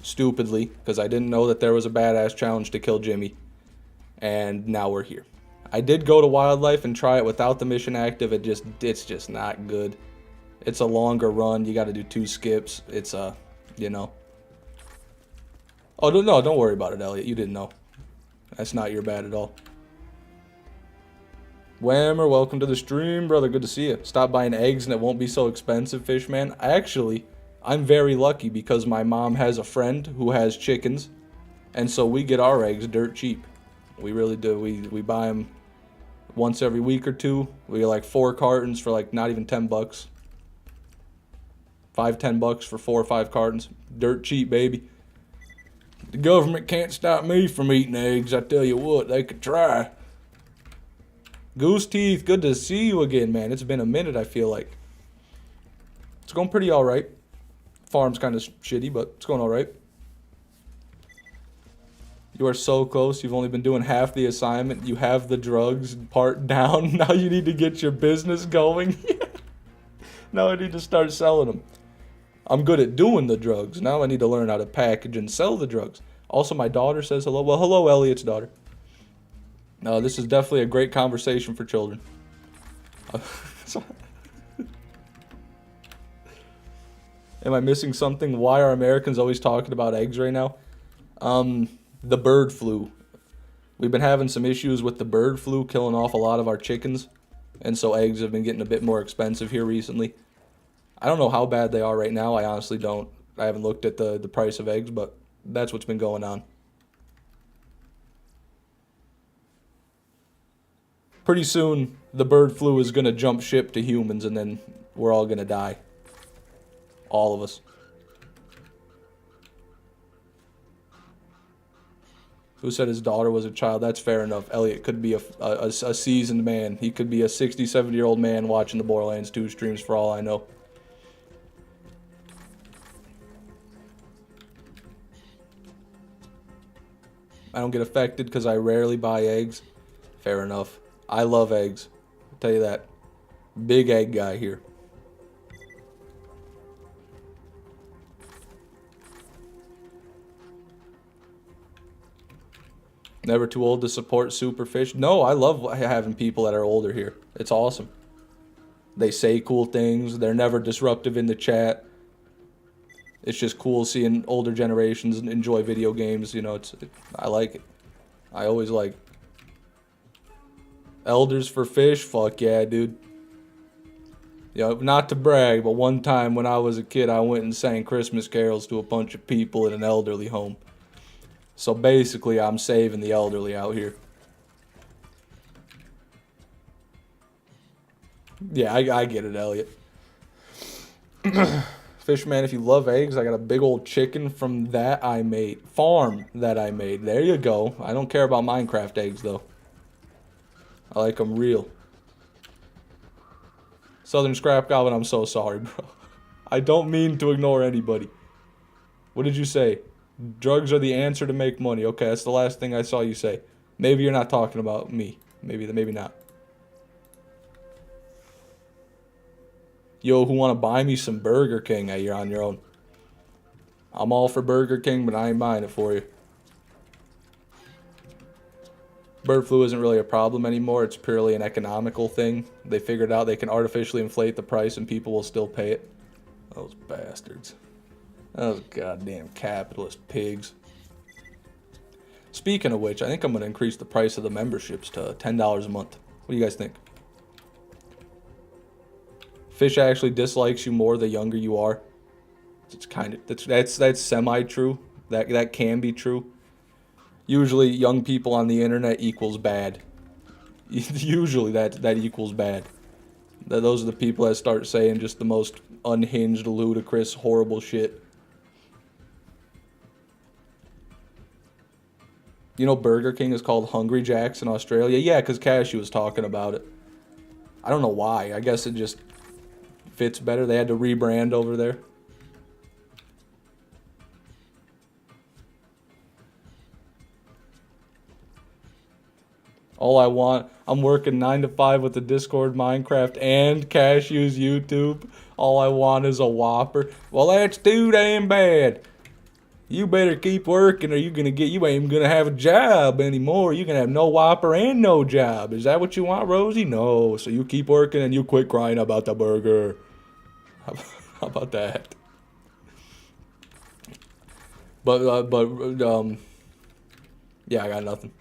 Stupidly. Because I didn't know that there was a badass challenge to kill Jimmy. And now we're here. I did go to Wildlife and try it without the mission active. It's just not good. It's a longer run. You got to do 2 skips. It's, you know. Oh, no, don't worry about it, Elliot. You didn't know. That's not your bad at all. Whammer, welcome to the stream, brother. Good to see you. Stop buying eggs and it won't be so expensive, Fishman. Actually, I'm very lucky because my mom has a friend who has chickens. And so we get our eggs dirt cheap. We really do. We buy them once every week or 2. We get like 4 cartons for like not even 10 bucks. 5-10 bucks for 4 or 5 cartons. Dirt cheap, baby. The government can't stop me from eating eggs. I tell you what, they could try. Goose Teeth, good to see you again, man. It's been a minute, I feel like. It's going pretty alright. Farm's kind of shitty, but it's going alright. You are so close. You've only been doing half the assignment. You have the drugs part down. Now you need to get your business going. Now I need to start selling them. I'm good at doing the drugs. Now I need to learn how to package and sell the drugs. Also, my daughter says hello. Well, hello, Elliot's daughter. This is definitely a great conversation for children. Am I missing something? Why are Americans always talking about eggs right now? The bird flu. We've been having some issues with the bird flu killing off a lot of our chickens. And so eggs have been getting a bit more expensive here recently. I don't know how bad they are right now. I honestly don't. I haven't looked at the price of eggs, but that's what's been going on. Pretty soon, the bird flu is going to jump ship to humans, and then we're all going to die. All of us. Who said his daughter was a child? That's fair enough. Elliot could be a seasoned man. He could be a 60, 70-year-old man watching the Borderlands 2 streams for all I know. I don't get affected because I rarely buy eggs. Fair enough. I love eggs. I'll tell you that. Big egg guy here. Never too old to support Superfish. No, I love having people that are older here. It's awesome. They say cool things. They're never disruptive in the chat. It's just cool seeing older generations enjoy video games. You know, I like it. I always like it. Elders for fish? Fuck yeah, dude. You know, not to brag, but one time when I was a kid, I went and sang Christmas carols to a bunch of people in an elderly home. So basically, I'm saving the elderly out here. Yeah, I get it, Elliot. Fishman, if you love eggs, I got a big old chicken from that I made. Farm that I made. There you go. I don't care about Minecraft eggs, though. I like them real. Southern Scrap Goblin, I'm so sorry, bro. I don't mean to ignore anybody. What did you say? Drugs are the answer to make money. Okay, that's the last thing I saw you say. Maybe you're not talking about me. Maybe not. Yo, who want to buy me some Burger King? You're on your own. I'm all for Burger King, but I ain't buying it for you. Bird flu isn't really a problem anymore. It's purely an economical thing. They figured out they can artificially inflate the price and people will still pay it. Those bastards. Those goddamn capitalist pigs. Speaking of which, I think I'm going to increase the price of the memberships to $10 a month. What do you guys think? Fish actually dislikes you more the younger you are. It's kind of that's semi-true. That can be true. Usually, young people on the internet equals bad. Usually, that equals bad. Those are the people that start saying just the most unhinged, ludicrous, horrible shit. You know Burger King is called Hungry Jack's in Australia? Yeah, because Cashew was talking about it. I don't know why. I guess it just fits better. They had to rebrand over there. All I want, I'm working 9 to 5 with the Discord, Minecraft, and Cashew's YouTube. All I want is a Whopper. Well, that's too damn bad. You better keep working or you ain't even gonna have a job anymore. You gonna have no Whopper and no job. Is that what you want, Rosie? No. So you keep working and you quit crying about the burger. How about that? Yeah, I got nothing.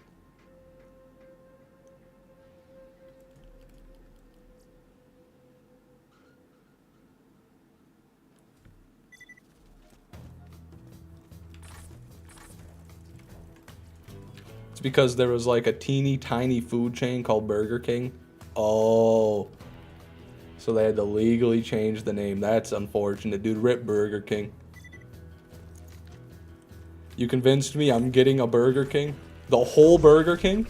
It's because there was like a teeny tiny food chain called Burger King. Oh. So they had to legally change the name. That's unfortunate, dude. Rip Burger King. You convinced me I'm getting a Burger King? The whole Burger King?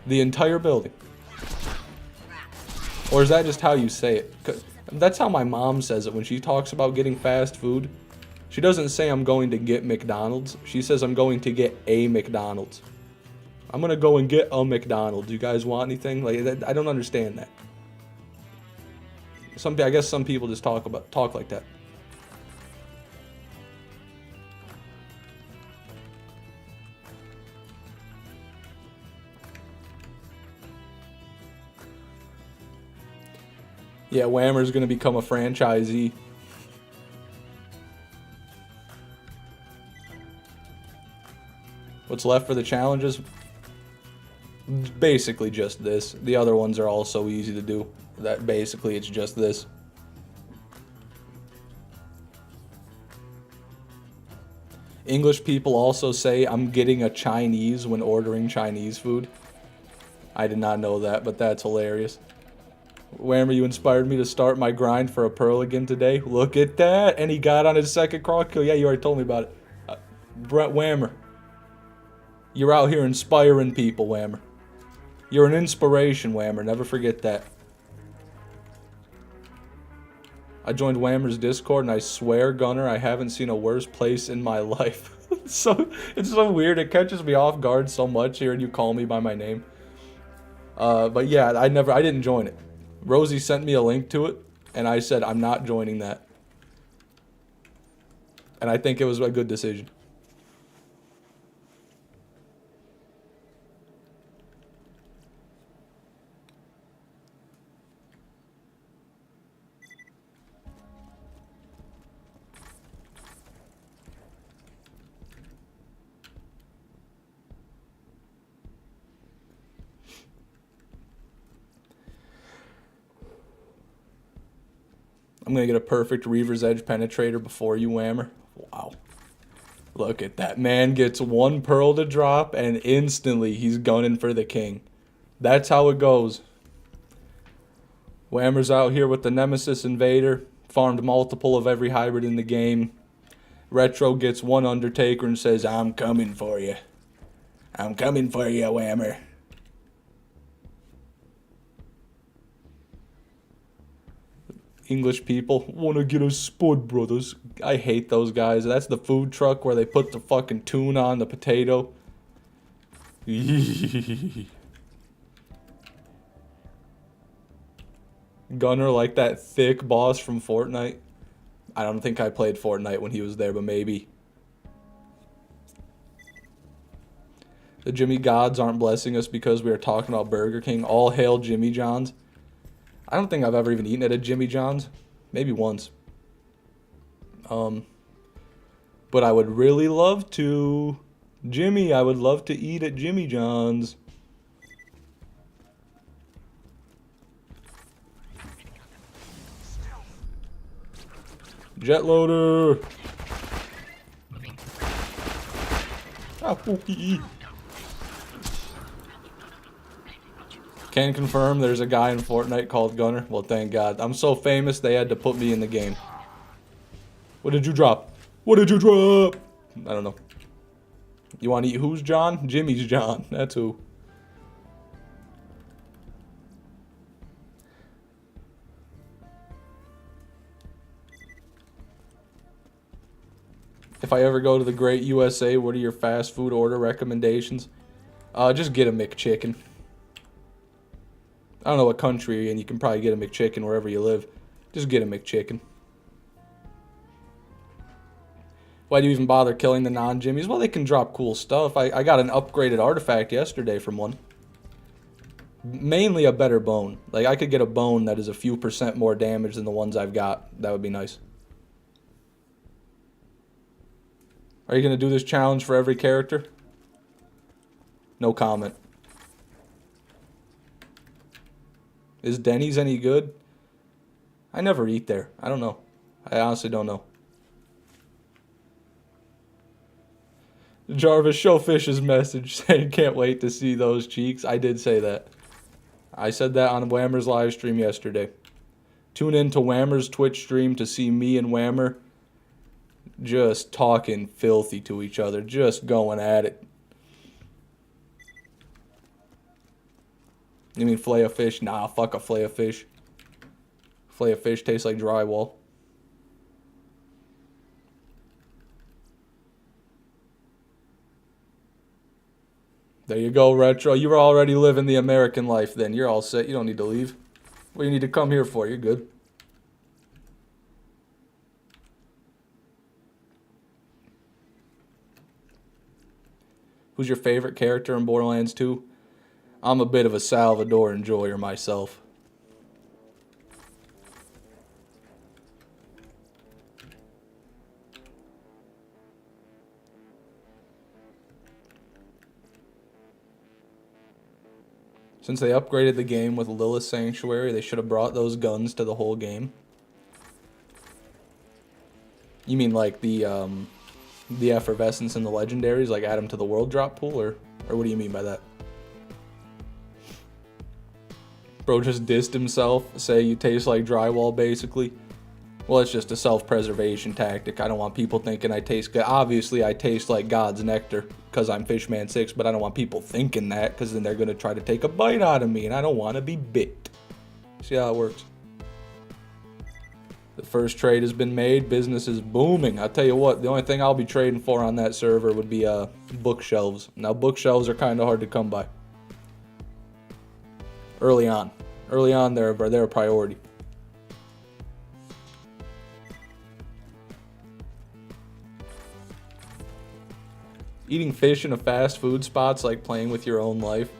The entire building? Or is that just how you say it? That's how my mom says it when she talks about getting fast food. She doesn't say I'm going to get McDonald's. She says I'm going to get a McDonald's. I'm gonna go and get a McDonald's. You guys want anything? Like, I don't understand that. I guess some people just talk like that. Yeah, Whammer's gonna become a franchisee. What's left for the challenges? Basically just this. The other ones are all so easy to do. That basically it's just this. English people also say I'm getting a Chinese when ordering Chinese food. I did not know that, but that's hilarious. Whammer, you inspired me to start my grind for a pearl again today. Look at that. And he got on his second croc kill. Yeah, you already told me about it. Brett Whammer. You're out here inspiring people, Whammer. You're an inspiration, Whammer. Never forget that. I joined Whammer's Discord, and I swear, Gunner, I haven't seen a worse place in my life. It's so weird. It catches me off guard so much hearing you call me by my name. But yeah, I didn't join it. Rosie sent me a link to it, and I said I'm not joining that. And I think it was a good decision. I'm going to get a perfect Reaver's Edge penetrator before you, Whammer. Wow. Look at that. Man gets one pearl to drop, and instantly he's gunning for the king. That's how it goes. Whammer's out here with the Nemesis Invader. Farmed multiple of every hybrid in the game. Retro gets one Undertaker and says, I'm coming for you. I'm coming for you, Whammer. English people want to get a spud, brothers. I hate those guys. That's the food truck where they put the fucking tuna on the potato. Gunner like that thick boss from Fortnite. I don't think I played Fortnite when he was there, but maybe. The Jimmy Gods aren't blessing us because we are talking about Burger King. All hail Jimmy John's. I don't think I've ever even eaten at a Jimmy John's. Maybe once. But I would really love to. Jimmy, I would love to eat at Jimmy John's. Jet loader. Ah, Can confirm there's a guy in Fortnite called Gunner. Well, thank God. I'm so famous they had to put me in the game. What did you drop? What did you drop? I don't know. You want to eat who's John? Jimmy's John. That's who. If I ever go to the great USA, what are your fast food order recommendations? Just get a McChicken. I don't know what country you're in. You can probably get a McChicken wherever you live. Just get a McChicken. Why do you even bother killing the non-Jimmies? Well, they can drop cool stuff. I got an upgraded artifact yesterday from one. Mainly a better bone. Like, I could get a bone that is a few % more damage than the ones I've got. That would be nice. Are you going to do this challenge for every character? No comment. Is Denny's any good? I never eat there. I don't know. I honestly don't know. Jarvis, show Fish's message saying can't wait to see those cheeks. I did say that. I said that on Whammer's live stream yesterday. Tune in to Whammer's Twitch stream to see me and Whammer just talking filthy to each other. Just going at it. You mean fillet of fish? Nah, fuck a fillet of fish. Fillet of fish tastes like drywall. There you go, Retro. You were already living the American life then. You're all set. You don't need to leave. What do you need to come here for? You're good. Who's your favorite character in Borderlands 2? I'm a bit of a Salvador enjoyer myself. Since they upgraded the game with Lilith Sanctuary, they should have brought those guns to the whole game. You mean like the effervescence and the legendaries, like add them to the world drop pool, or what do you mean by that? Bro just dissed himself, say you taste like drywall, basically. Well, it's just a self-preservation tactic. I don't want people thinking I taste good. Obviously, I taste like God's nectar because I'm Fishman 6, but I don't want people thinking that because then they're going to try to take a bite out of me, and I don't want to be bit. See how it works? The first trade has been made. Business is booming. I'll tell you what, the only thing I'll be trading for on that server would be bookshelves. Now, bookshelves are kind of hard to come by. Early on. Early on, they're a priority. Eating fish in a fast food spot's like playing with your own life.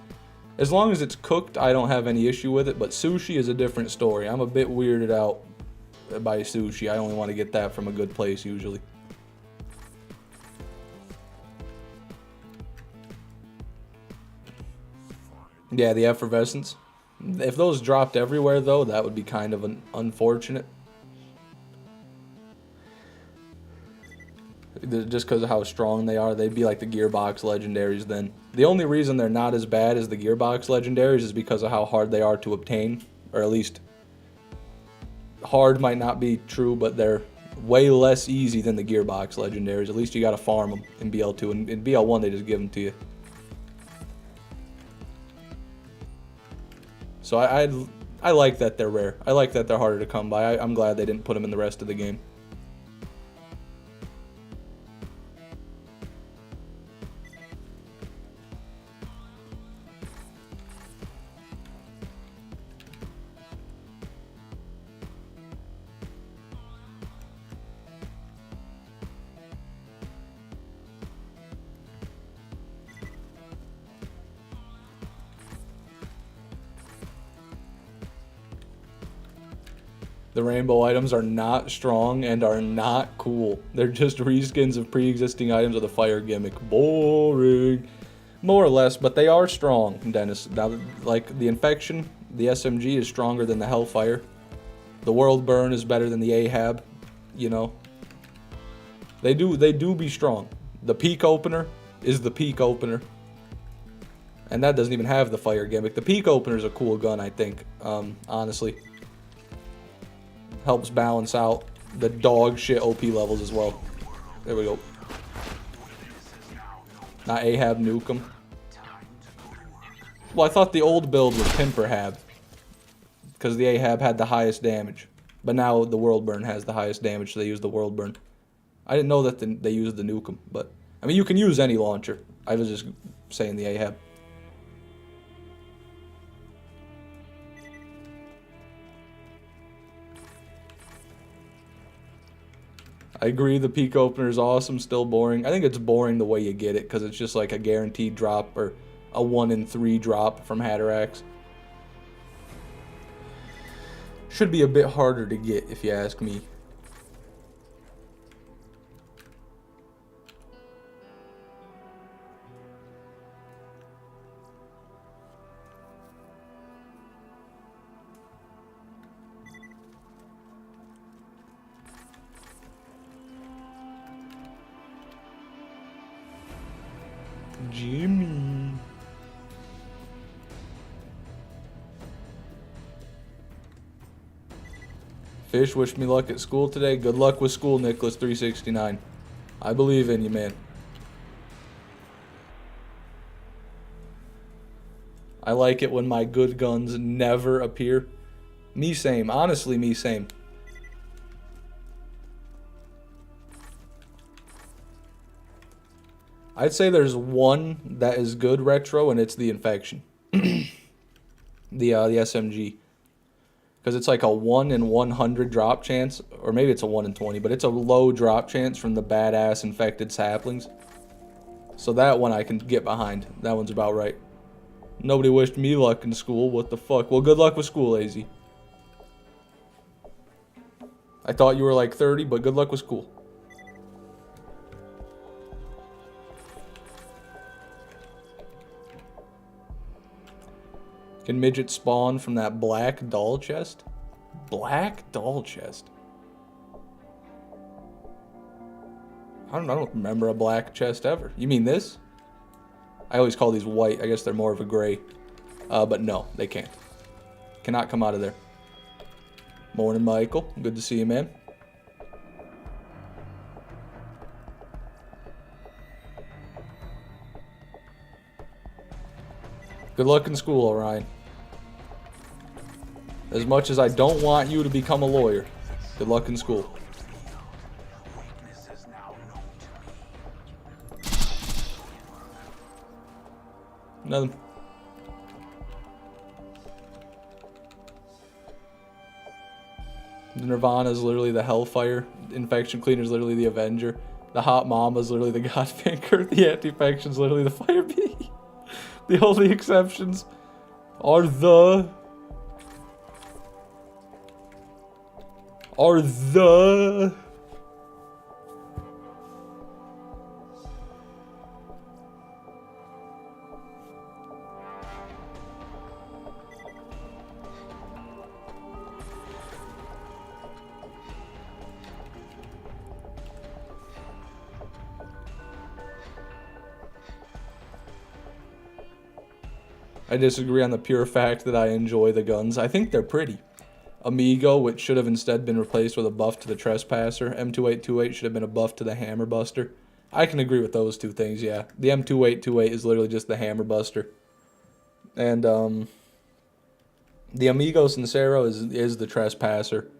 As long as it's cooked, I don't have any issue with it, but sushi is a different story. I'm a bit weirded out by sushi. I only want to get that from a good place usually. Yeah, the effervescence. If those dropped everywhere though, that would be kind of unfortunate. Just because of how strong they are, they'd be like the Gearbox legendaries then. The only reason they're not as bad as the Gearbox legendaries is because of how hard they are to obtain. Or at least, hard might not be true, but they're way less easy than the Gearbox legendaries. At least you gotta farm them in BL2. And in BL1, they just give them to you. So I like that they're rare. I like that they're harder to come by. I'm glad they didn't put them in the rest of the game. The rainbow items are not strong and are not cool. They're just reskins of pre-existing items with a fire gimmick. Boring. More or less, but they are strong, Dennis. Now, like, the infection, the SMG is stronger than the Hellfire. The World Burn is better than the Ahab, you know. They do be strong. The peak opener is the peak opener. And that doesn't even have the fire gimmick. The peak opener is a cool gun, I think, honestly. Helps balance out the dog shit OP levels as well. There we go. Not Ahab nuke him. Well, I thought the old build was Pimperhab, because the Ahab had the highest damage. But now the World Burn has the highest damage, so they use the World Burn. I didn't know that they used the Nukem, but... I mean, you can use any launcher. I was just saying the Ahab. I agree, the peak opener is awesome, still boring. I think it's boring the way you get it, because it's just like a guaranteed drop, or a 1 in 3 drop from Hatterax. Should be a bit harder to get, if you ask me. Jimmy. Fish, wish me luck at school today. Good luck with school, Nicholas 369. I believe in you, man. I like it when my good guns never appear. Me same. Honestly, me same. I'd say there's one that is good retro, and it's the Infection. the SMG. Because it's like a 1 in 100 drop chance, or maybe it's a 1 in 20, but it's a low drop chance from the badass infected saplings. So that one I can get behind. That one's about right. Nobody wished me luck in school. What the fuck? Well, good luck with school, AZ. I thought you were like 30, but good luck with school. Can midget spawn from that black doll chest? Black doll chest? I don't remember a black chest ever. You mean this? I always call these white. I guess they're more of a gray. But no, they can't. Cannot come out of there. Morning, Michael. Good to see you, man. Good luck in school, Orion. As much as I don't want you to become a lawyer, good luck in school. Nothing. The Nirvana is literally the Hellfire. Infection Cleaner is literally the Avenger. The Hot Mama is literally the Godfinger. The Anti-Infection is literally the Fire Bee. The only exceptions are the I disagree on the pure fact that I enjoy the guns. I think they're pretty. Amigo, which should have instead been replaced with a buff to the Trespasser. M2828 should have been a buff to the Hammer Buster. I can agree with those two things, yeah. The M2828 is literally just the Hammer Buster. And, the Amigo Sincero is the Trespasser,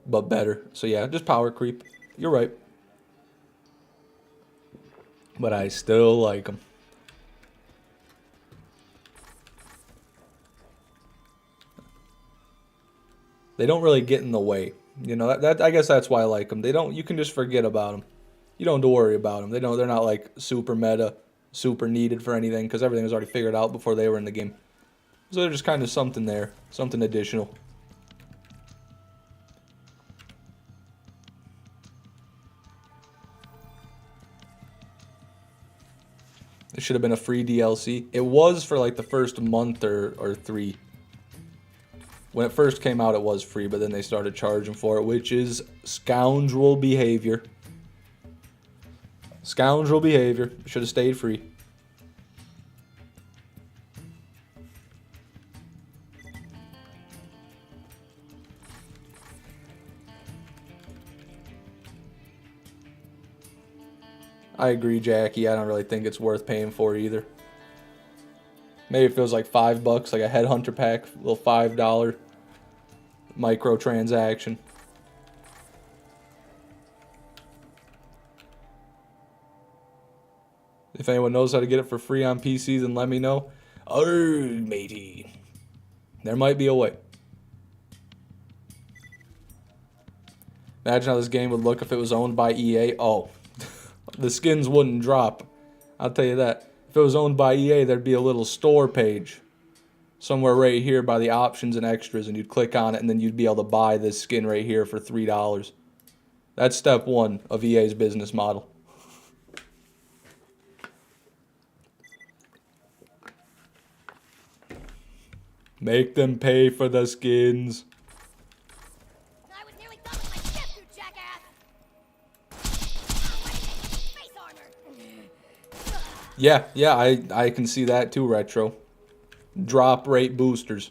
but better. So yeah, just power creep. You're right. But I still like them. They don't really get in the way. You know, that I guess that's why I like them. They don't. You can just forget about them. You don't have to worry about them. They're not like super meta, super needed for anything, because everything was already figured out before they were in the game. So they're just kind of something there, something additional. It should have been a free DLC. It was for like the first month or 3. When it first came out, it was free, but then they started charging for it, which is scoundrel behavior. Scoundrel behavior. Should have stayed free. I agree, Jackie. I don't really think it's worth paying for either. Maybe if it was like $5, like a Headhunter pack, a little $5 microtransaction. If anyone knows how to get it for free on PC, then let me know. Arrgh, matey. There might be a way. Imagine how this game would look if it was owned by EA. Oh, the skins wouldn't drop. I'll tell you that. If it was owned by EA, there'd be a little store page somewhere right here by the options and extras, and you'd click on it, and then you'd be able to buy this skin right here for $3. That's step one of EA's business model. Make them pay for the skins. I was nearly done with my shift, you jackass! Face armor! Yeah, I can see that too, Retro. Drop rate boosters.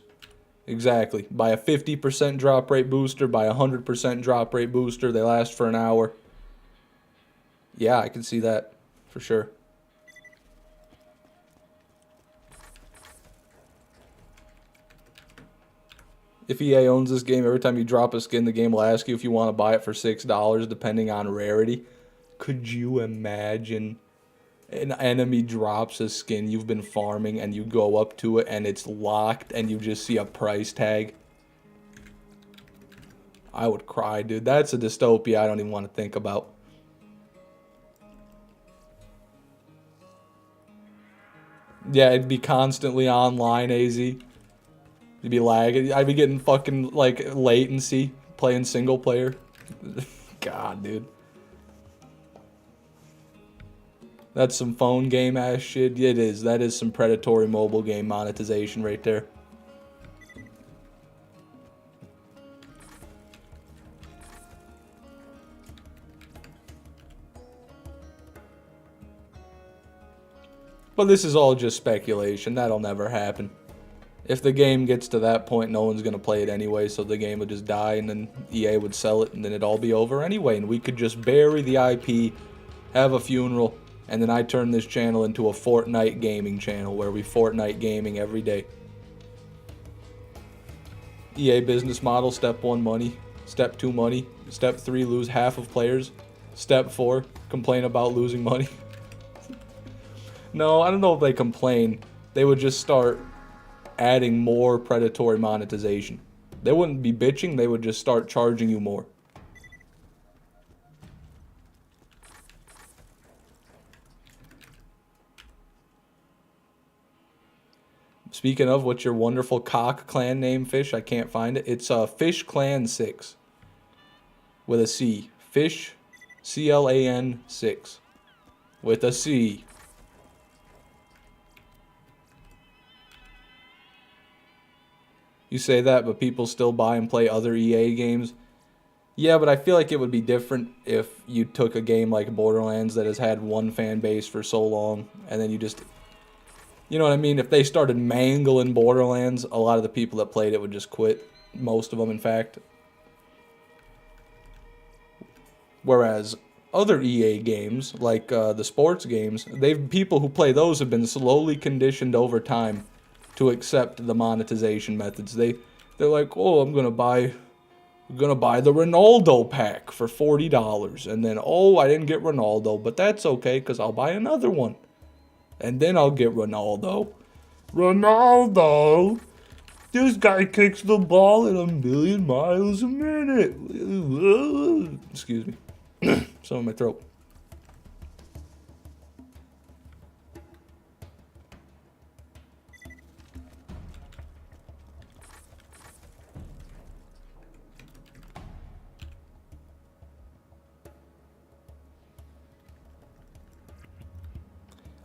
Exactly. Buy a 50% drop rate booster, buy a 100% drop rate booster. They last for an hour. Yeah, I can see that for sure. If EA owns this game, every time you drop a skin, the game will ask you if you want to buy it for $6, depending on rarity. Could you imagine an enemy drops a skin you've been farming and you go up to it and it's locked and you just see a price tag? I would cry, dude. That's a dystopia I don't even want to think about. Yeah, it'd be constantly online, AZ. You'd be lagging. I'd be getting fucking, like, latency playing single player. God, dude. That's some phone game ass shit. It is. That is some predatory mobile game monetization right there. But this is all just speculation. That'll never happen. If the game gets to that point, no one's going to play it anyway, so the game would just die, and then EA would sell it, and then it'd all be over anyway, and we could just bury the IP, have a funeral, and then I turn this channel into a Fortnite gaming channel, where we Fortnite gaming every day. EA business model, step 1, money. Step 2, money. Step 3, lose half of players. Step 4, complain about losing money. No, I don't know if they complain. They would just start adding more predatory monetization. They wouldn't be bitching, they would just start charging you more. Speaking of, what's your wonderful cock clan name, Fish? I can't find it. It's Fish Clan 6 with a C. Fish, CLAN 6 with a C. You say that, but people still buy and play other EA games. Yeah, but I feel like it would be different if you took a game like Borderlands that has had one fan base for so long, and then you just... You know what I mean? If they started mangling Borderlands, a lot of the people that played it would just quit. Most of them, in fact. Whereas other EA games, like the sports games, people who play those have been slowly conditioned over time to accept the monetization methods. They're like, oh, I'm gonna buy the Ronaldo pack for $40, and then, oh, I didn't get Ronaldo, but that's okay because I'll buy another one, and then I'll get Ronaldo. Ronaldo, this guy kicks the ball at 1,000,000 miles a minute. Excuse me, something in my throat.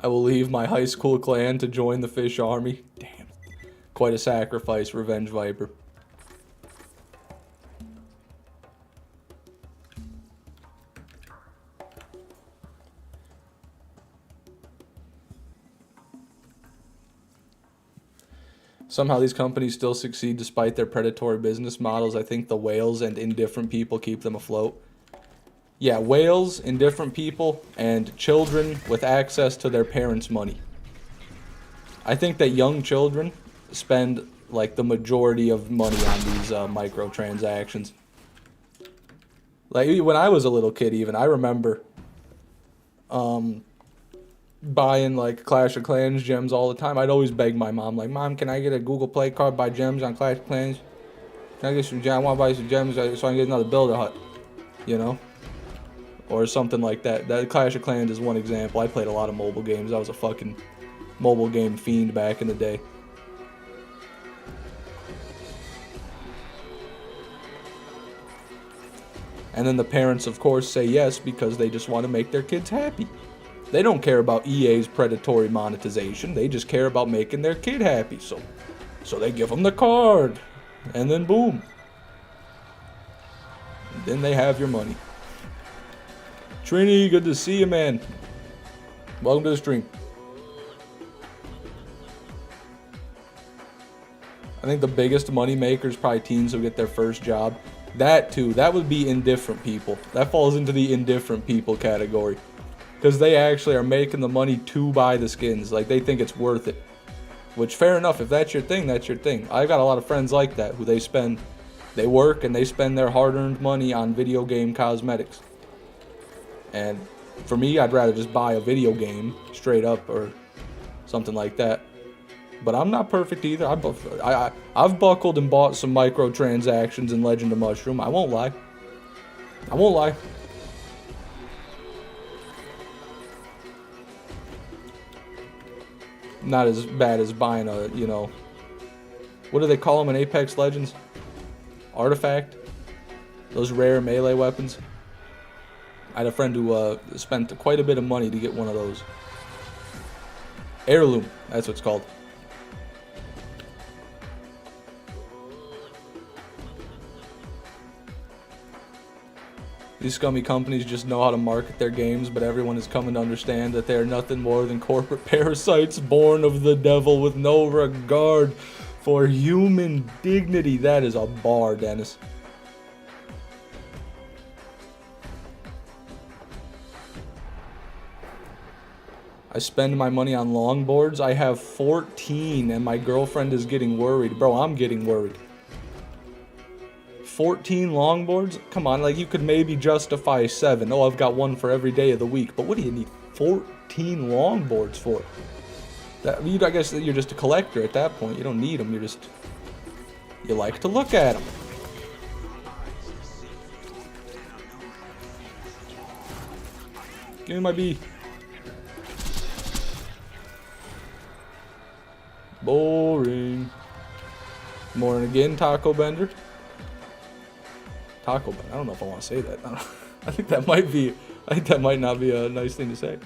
I will leave my high school clan to join the Fish Army. Damn. Quite a sacrifice, Revenge Viper. Somehow these companies still succeed despite their predatory business models. I think the whales and indifferent people keep them afloat. Yeah, whales, indifferent people, and children with access to their parents' money. I think that young children spend like the majority of money on these microtransactions. Like when I was a little kid, even I remember buying like Clash of Clans gems all the time. I'd always beg my mom, like, "Mom, can I get a Google Play card, buy gems on Clash of Clans? Can I get some gems? I want to buy some gems so I can get another builder hut, you know, or something like that." That Clash of Clans is one example. I played a lot of mobile games. I was a fucking mobile game fiend back in the day. And then the parents, of course, say yes because they just want to make their kids happy. They don't care about EA's predatory monetization. They just care about making their kid happy. So they give them the card. And then boom. Then they have your money. Trini, good to see you, man. Welcome to the stream. I think the biggest money maker is probably teens who get their first job. That too, that would be indifferent people. That falls into the indifferent people category. Because they actually are making the money to buy the skins. Like, they think it's worth it. Which, fair enough, if that's your thing, that's your thing. I've got a lot of friends like that, who they work and they spend their hard-earned money on video game cosmetics. And for me, I'd rather just buy a video game, straight up, or something like that. But I'm not perfect either. I've buckled and bought some microtransactions in Legend of Mushroom. I won't lie. I won't lie. Not as bad as buying a, you know, what do they call them in Apex Legends? Artifact? Those rare melee weapons? I had a friend who spent quite a bit of money to get one of those. Heirloom, that's what it's called. These scummy companies just know how to market their games, but everyone is coming to understand that they are nothing more than corporate parasites born of the devil with no regard for human dignity. That is a bar, Dennis. I spend my money on longboards. I have 14 and my girlfriend is getting worried. Bro, I'm getting worried. 14 longboards? Come on, like you could maybe justify 7. Oh, I've got one for every day of the week. But what do you need 14 longboards for? I guess you're just a collector at that point. You don't need them. You like to look at them. Give me my bee. Boring. Morning again, Taco Bender. Taco Bell. I don't know if I want to say that. I think that might not be a nice thing to say.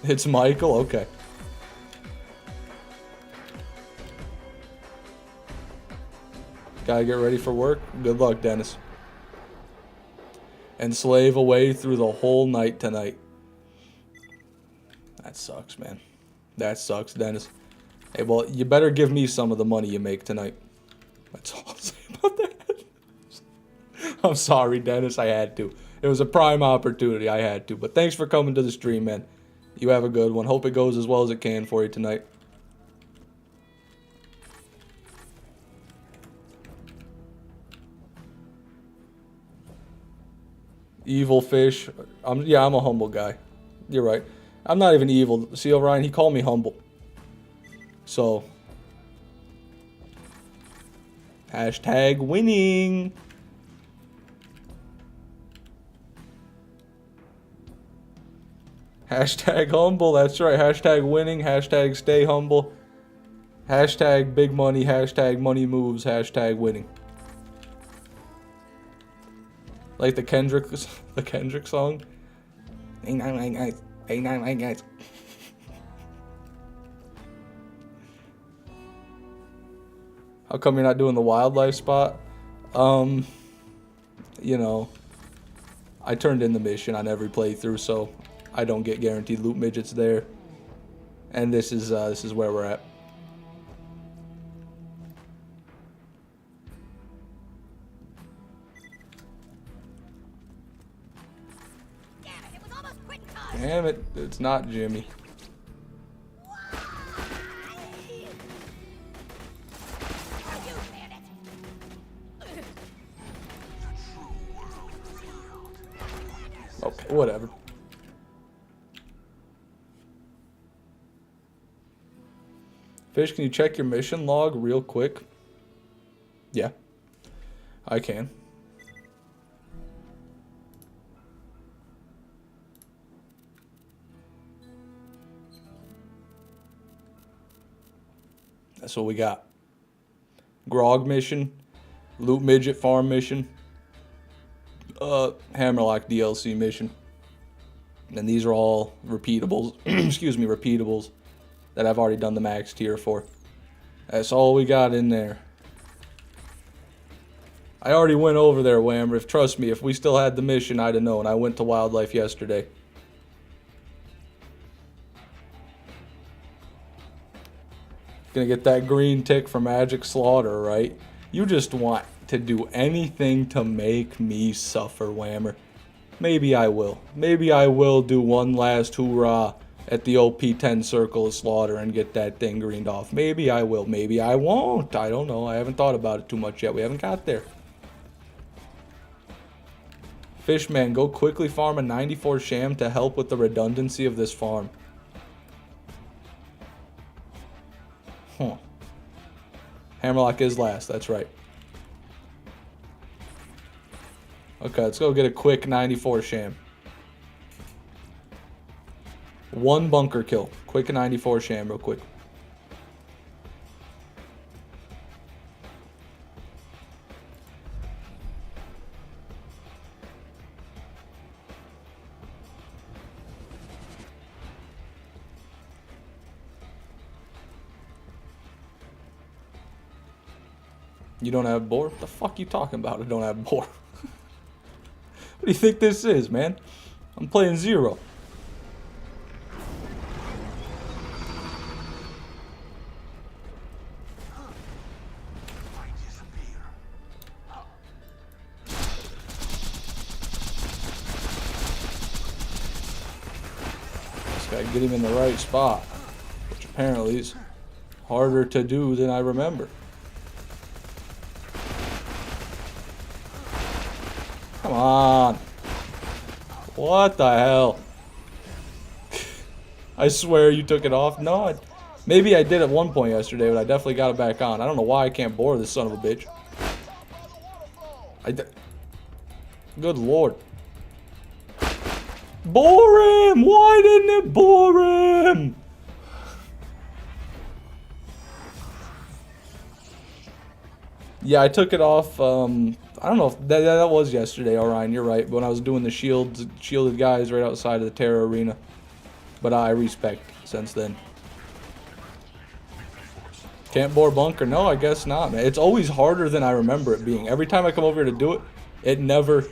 It's Michael? Okay. Gotta get ready for work. Good luck, Dennis. And slave away through the whole night tonight. That sucks, man. That sucks, Dennis. Hey, well, you better give me some of the money you make tonight. That's all I'll say about that. I'm sorry, Dennis. I had to. It was a prime opportunity. I had to. But thanks for coming to the stream, man. You have a good one. Hope it goes as well as it can for you tonight. Evil fish. Yeah, I'm a humble guy. You're right. I'm not even evil. See, Orion, he called me humble. So. Hashtag winning. Hashtag humble. That's right. Hashtag winning. Hashtag stay humble. Hashtag big money. Hashtag money moves. Hashtag winning. Like the Kendrick song. Hey, guys. How come you're not doing the wildlife spot? You know, I turned in the mission on every playthrough, so I don't get guaranteed loot midgets there. And this is where we're at. Damn it, it was almost quitting time. Damn it, it's not Jimmy. You bandit. Okay, whatever. Fish, can you check your mission log real quick? Yeah, I can. That's what we got. Grog mission, Loot Midget farm mission, Hammerlock DLC mission. And these are all repeatables, excuse me, repeatables that I've already done the max tier for. That's all we got in there. I already went over there, Whammer. Trust me, if we still had the mission, I'd have known. I went to Wildlife yesterday. Gonna get that green tick for Magic Slaughter, right? You just want to do anything to make me suffer, Whammer. Maybe I will. Maybe I will do one last hoorah at the OP10 Circle of Slaughter and get that thing greened off. Maybe I will. Maybe I won't. I don't know. I haven't thought about it too much yet. We haven't got there. Fishman, go quickly farm a 94 sham to help with the redundancy of this farm. Huh. Hammerlock is last. That's right. Okay, let's go get a quick 94 sham. One bunker kill. Quick 94 sham real quick. You don't have boar? What the fuck you talking about? I don't have boar. What do you think this is, man? I'm playing Zer0. Just gotta get him in the right spot, which apparently is harder to do than I remember. Come on. What the hell? I swear you took it off. No, maybe I did at one point yesterday, but I definitely got it back on. I don't know why I can't bore this son of a bitch. Good lord. Bore him! Why didn't it bore him? Yeah, I took it off. I don't know if that was yesterday, Orion. You're right. But when I was doing the shielded guys right outside of the Terra Arena, but I respect since then. Can't bore bunker? No, I guess not, man. It's always harder than I remember it being. Every time I come over here to do it, it never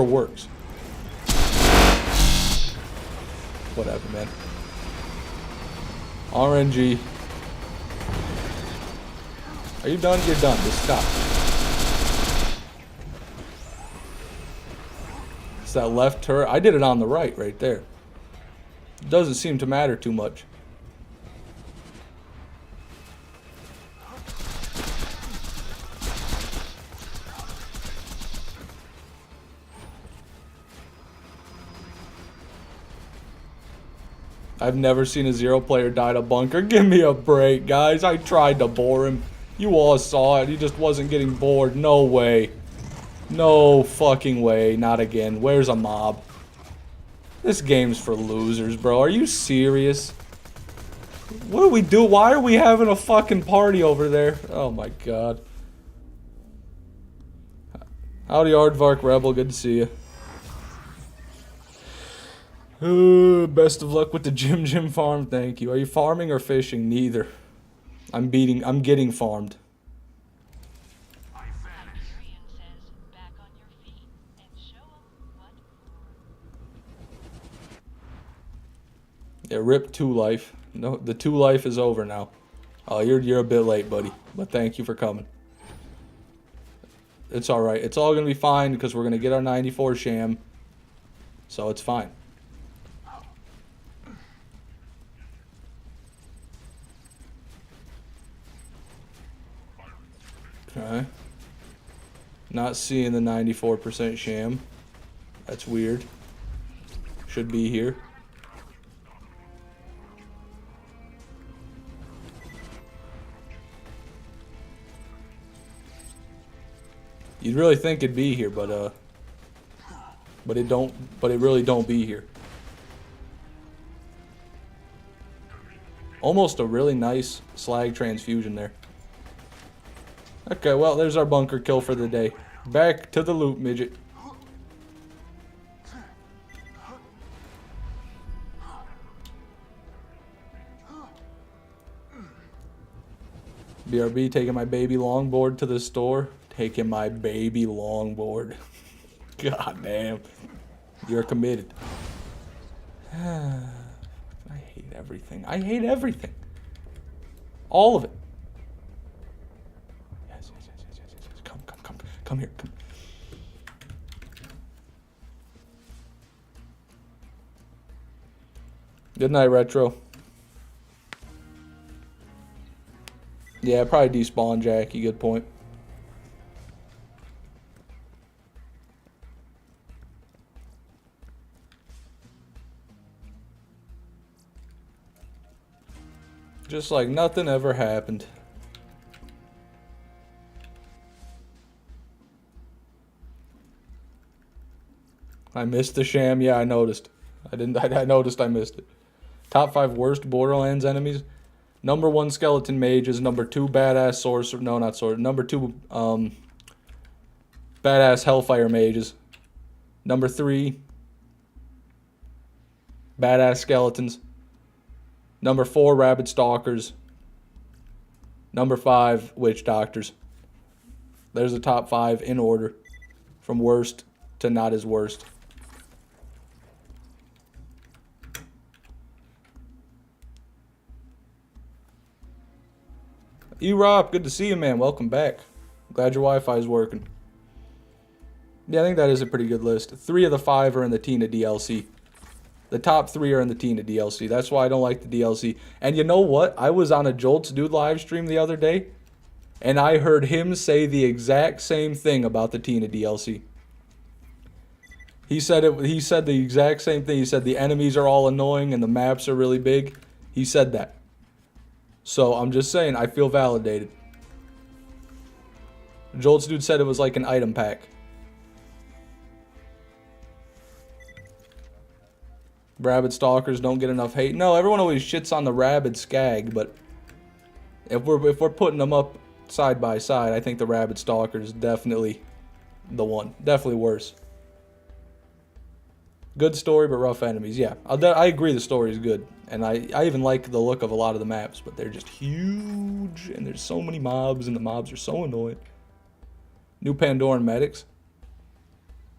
works. Whatever, man. RNG. Are you done? You're done. Just stop. It's that left turret. I did it on the right there. It doesn't seem to matter too much. I've never seen a Zer0 player die to bunker. Give me a break, guys. I tried to bore him. You all saw it. He just wasn't getting bored. No way. No fucking way. Not again. Where's a mob? This game's for losers, bro. Are you serious? What do we do? Why are we having a fucking party over there? Oh my god. Howdy, Aardvark Rebel. Good to see you. Best of luck with the Jim farm. Thank you. Are you farming or fishing? Neither. I'm getting farmed. Yeah, rip 2 life. No, the 2 life is over now. Oh, you're a bit late, buddy. But thank you for coming. It's alright. It's all going to be fine because we're going to get our 94 sham. So it's fine. Okay. Not seeing the 94% sham. That's weird. Should be here. You'd really think it'd be here, but it don't. But it really don't be here. Almost a really nice slag transfusion there. Okay, well, there's our bunker kill for the day. Back to the loot, midget. BRB taking my baby longboard to the store. Taking my baby longboard. God damn. You're committed. I hate everything. I hate everything. All of it. Yes. Come here. Come. Good night, Retro. Yeah, probably despawn Jackie. Good point. Just like nothing ever happened. I missed the sham. Yeah, I noticed. I noticed I missed it. Top 5 worst Borderlands enemies. Number 1 skeleton mages. Number 2 badass sorcerer. No, not sorcerer. Number 2 badass hellfire mages. Number 3 badass skeletons. Number 4 rabid stalkers. Number 5 witch doctors. There's the top 5 in order, from worst to not as worst. E-Rob, good to see you, man. Welcome back. Glad your Wi-Fi is working. Yeah, I think that is a pretty good list. 3 of the 5 are in the Tina DLC. The top 3 are in the Tina DLC. That's why I don't like the DLC. And you know what? I was on a Jolts Dude live stream the other day, and I heard him say the exact same thing about the Tina DLC. He said the exact same thing. He said the enemies are all annoying and the maps are really big. He said that. So I'm just saying, I feel validated. Jolts Dude said it was like an item pack. Rabid stalkers don't get enough hate. No, everyone always shits on the rabid skag, but if we're putting them up side by side, I think the rabid stalker is definitely the one. Definitely worse. Good story, but rough enemies. Yeah, I agree the story is good. And I even like the look of a lot of the maps, but they're just huge, and there's so many mobs, and the mobs are so annoying. New Pandoran medics.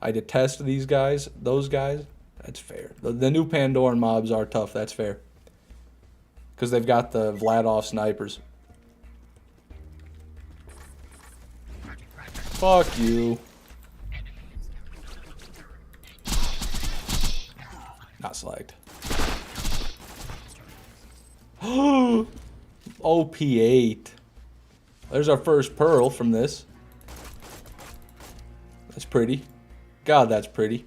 I detest these guys, those guys. That's fair. The new Pandoran mobs are tough, that's fair. Because they've got the Vladov snipers. Fuck you. Not slagged. OP8. There's our first pearl from this. That's pretty. God, that's pretty.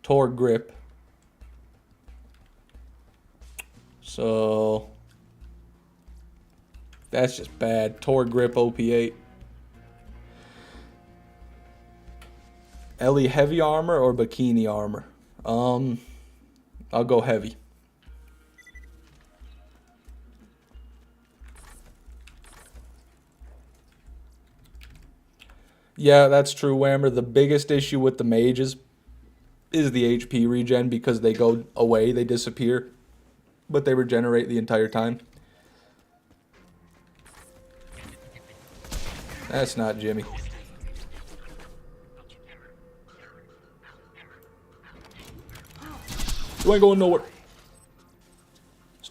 Tor grip. So that's just bad. Tor grip OP8. Ellie heavy armor or bikini armor? I'll go heavy. Yeah, that's true, Whammer. The biggest issue with the mages is the HP regen because they go away, they disappear, but they regenerate the entire time. That's not Jimmy. You ain't going nowhere.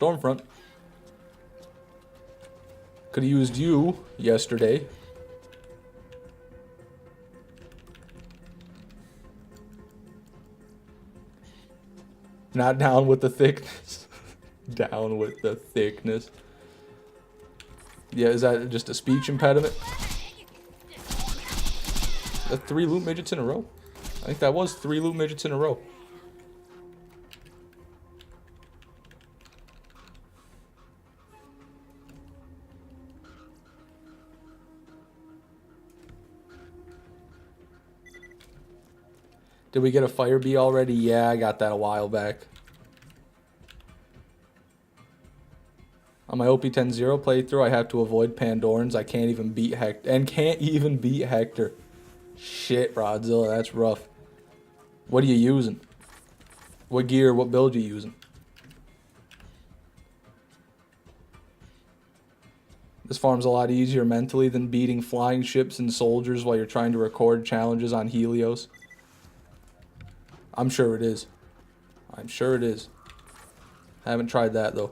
Stormfront. Could have used you yesterday. Not down with the thickness. Down with the thickness. Yeah, is that just a speech impediment? That's 3 loot midgets in a row? I think that was 3 loot midgets in a row. Did we get a fire bee already? Yeah, I got that a while back. On my OP10-0 playthrough, I have to avoid Pandorans. I can't even beat Hector. And can't even beat Hector. Shit, Rodzilla, that's rough. What are you using? What gear, what build you using? This farm's a lot easier mentally than beating flying ships and soldiers while you're trying to record challenges on Helios. I'm sure it is. I'm sure it is. I haven't tried that though.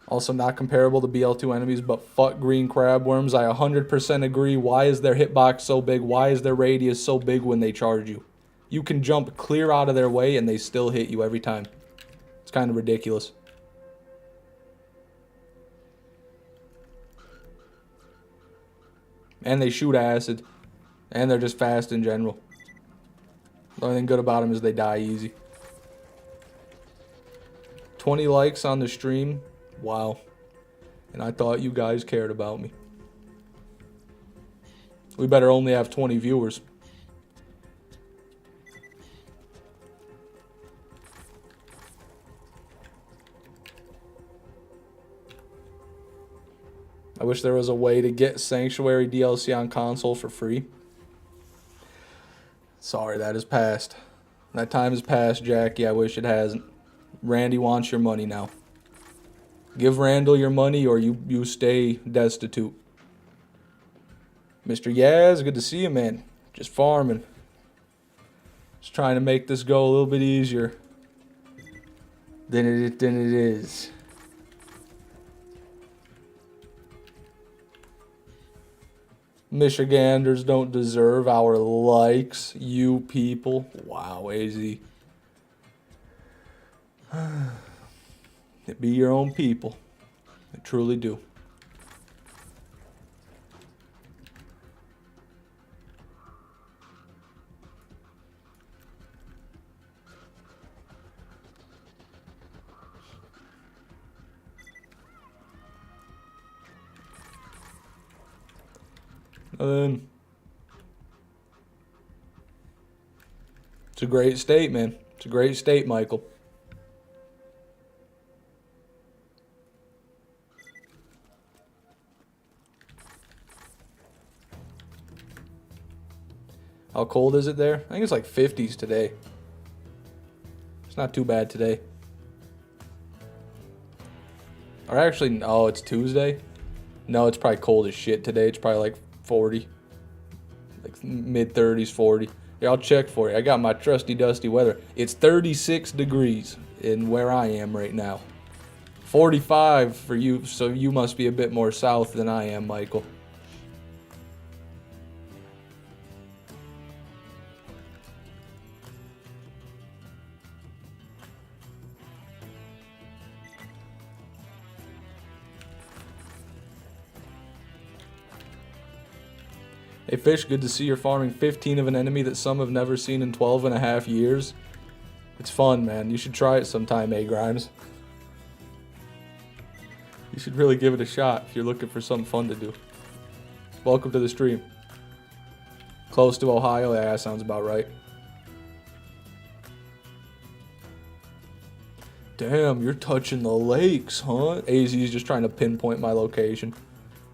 Also not comparable to BL2 enemies, but fuck green crabworms. I 100% agree. Why is their hitbox so big? Why is their radius so big when they charge you? You can jump clear out of their way and they still hit you every time. It's kind of ridiculous. And they shoot acid. And they're just fast in general. The only thing good about them is they die easy. 20 likes on the stream. Wow. And I thought you guys cared about me. We better only have 20 viewers. I wish there was a way to get Sanctuary DLC on console for free. Sorry, that has passed. That time has passed, Jackie. I wish it hasn't. Randy wants your money now. Give Randall your money or you stay destitute. Mr. Yaz, good to see you, man. Just farming. Just trying to make this go a little bit easier than it is. Michiganders don't deserve our likes, you people. Wow, AZ. Be your own people. I truly do. It's a great state, man. It's a great state, Michael. How cold is it there? I think it's like 50s today. It's not too bad today. Or actually, no, it's Tuesday. No, it's probably cold as shit today. It's probably like 40. Like mid-30s, 40. Yeah, I'll check for you. I got my trusty dusty weather. It's 36 degrees in where I am right now. 45 for you, so you must be a bit more south than I am, Michael. Hey Fish, good to see you're farming 15 of an enemy that some have never seen in 12 and a half years. It's fun, man. You should try it sometime, Grimes. You should really give it a shot if you're looking for something fun to do. Welcome to the stream. Close to Ohio? Yeah, that sounds about right. Damn, you're touching the lakes, huh? AZ is just trying to pinpoint my location.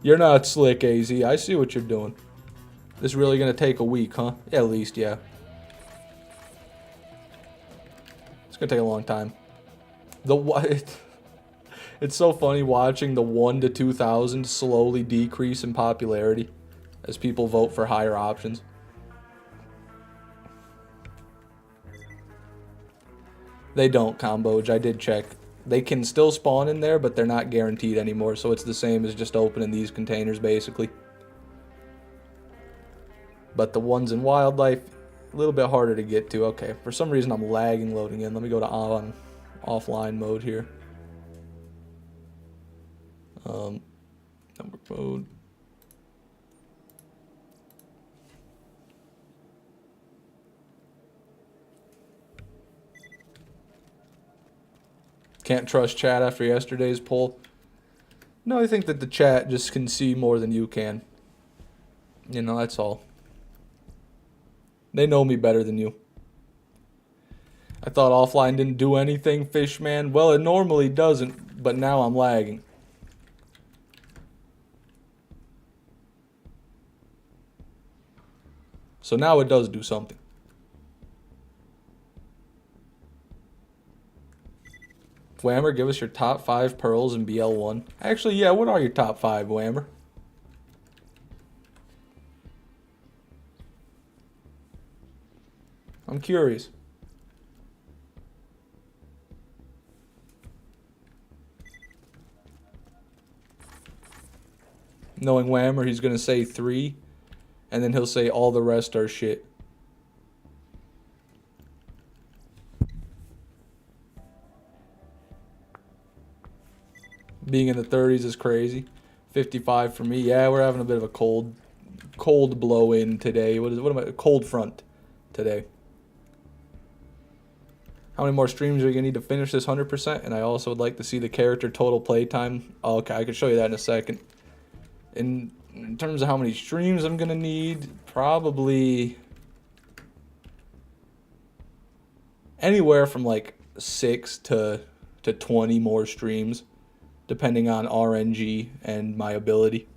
You're not slick, AZ. I see what you're doing. This is really going to take a week, huh? Yeah, at least, yeah. It's going to take a long time. It's so funny watching the 1 to 2,000 slowly decrease in popularity as people vote for higher options. They don't, Comboj. I did check. They can still spawn in there, but they're not guaranteed anymore. So it's the same as just opening these containers, basically. But the ones in wildlife, a little bit harder to get to. Okay, for some reason I'm lagging loading in. Let me go to offline mode here. Network mode. Can't trust chat after yesterday's poll. No, I think that the chat just can see more than you can. You know, that's all. They know me better than you. I thought offline didn't do anything, Fishman. Well, it normally doesn't, but now I'm lagging. So now it does do something. Whammer, give us your top 5 pearls in BL1. Actually, yeah, what are your top 5, Whammer? I'm curious. Knowing Whammer, he's going to say 3, and then he'll say all the rest are shit. Being in the 30s is crazy. 55 for me. Yeah, we're having a bit of a cold blow in today. What am I? Cold front today. How many more streams are you gonna need to finish this 100%? And I also would like to see the character total playtime. Oh, okay, I can show you that in a second. In terms of how many streams I'm gonna need, probably anywhere from like 6 to 20 more streams, depending on RNG and my ability.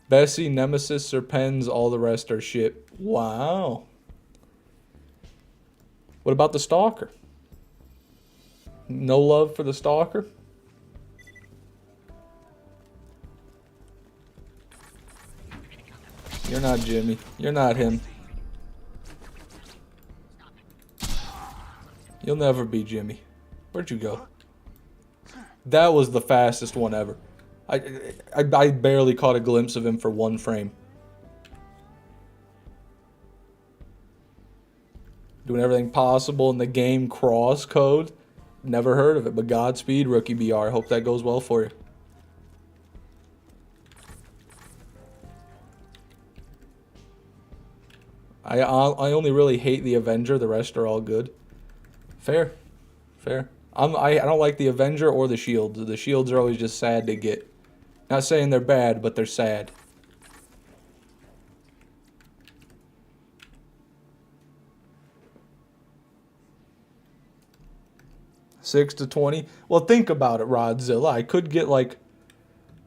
Bessie, Nemesis, Serpens, all the rest are shit. Wow. What about the Stalker? No love for the Stalker? You're not Jimmy. You're not him. You'll never be Jimmy. Where'd you go? That was the fastest one ever. I barely caught a glimpse of him for 1 frame. Doing everything possible in the game cross code. Never heard of it, but Godspeed, Rookie BR. Hope that goes well for you. I only really hate the Avenger. The rest are all good. Fair. Fair. I don't like the Avenger or the Shields. The Shields are always just sad to get. Not saying they're bad, but they're sad. $6 to 20. Well, think about it, Rodzilla. I could get like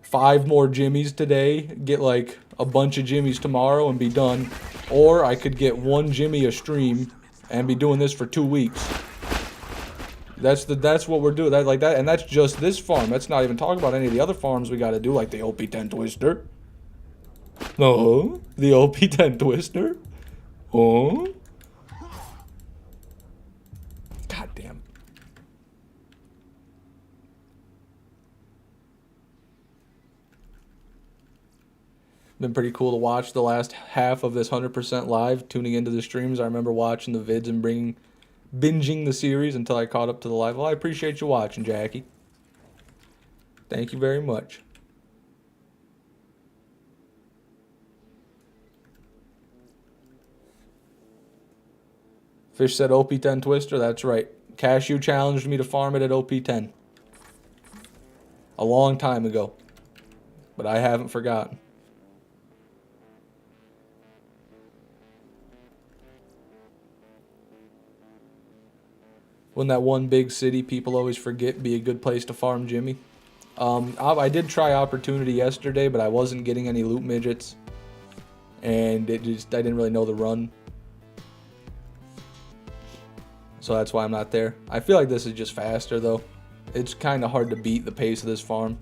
5 more Jimmies today, get like a bunch of Jimmies tomorrow and be done. Or I could get 1 Jimmy a stream and be doing this for 2 weeks. That's what we're doing. Like that, and that's just this farm. That's not even talking about any of the other farms we got to do, like the OP10 Twister. No, the OP10 Twister. Oh, god damn. Been pretty cool to watch the last half of this 100% live, tuning into the streams. I remember watching the vids and binging the series until I caught up to the live. Well, I appreciate you watching, Jackie. Thank you very much. Fish said OP10 Twister. That's right. Cashew challenged me to farm it at OP10. A long time ago. But I haven't forgotten. When that one big city people always forget be a good place to farm Jimmy. I did try Opportunity yesterday, but I wasn't getting any loot midgets. And I didn't really know the run. So that's why I'm not there. I feel like this is just faster though. It's kind of hard to beat the pace of this farm.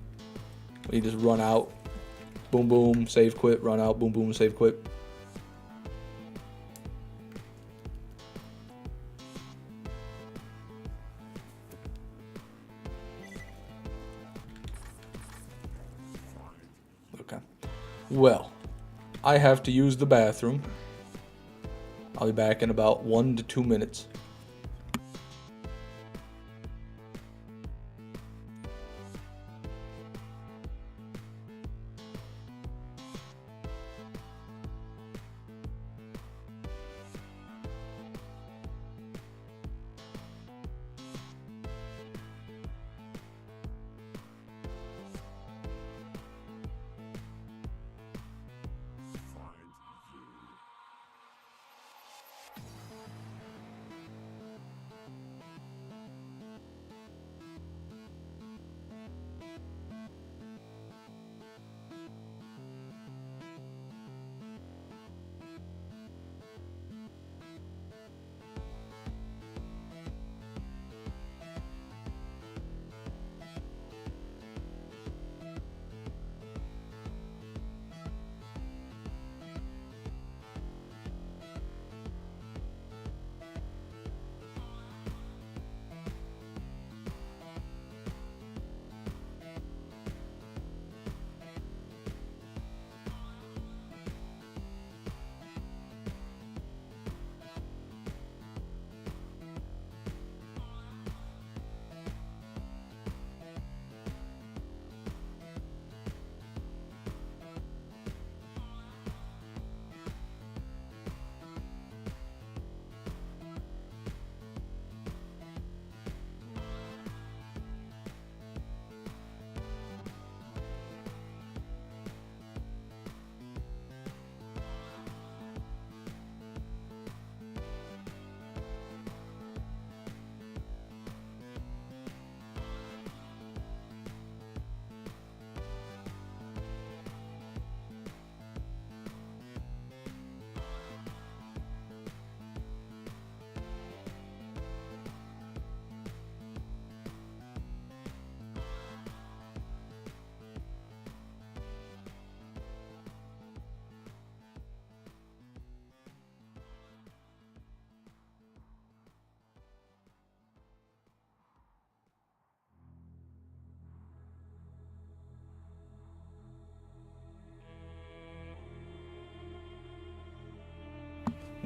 You just run out, boom boom, save quit, run out, boom boom, save quit. Well, I have to use the bathroom. I'll be back in about 1 to 2 minutes.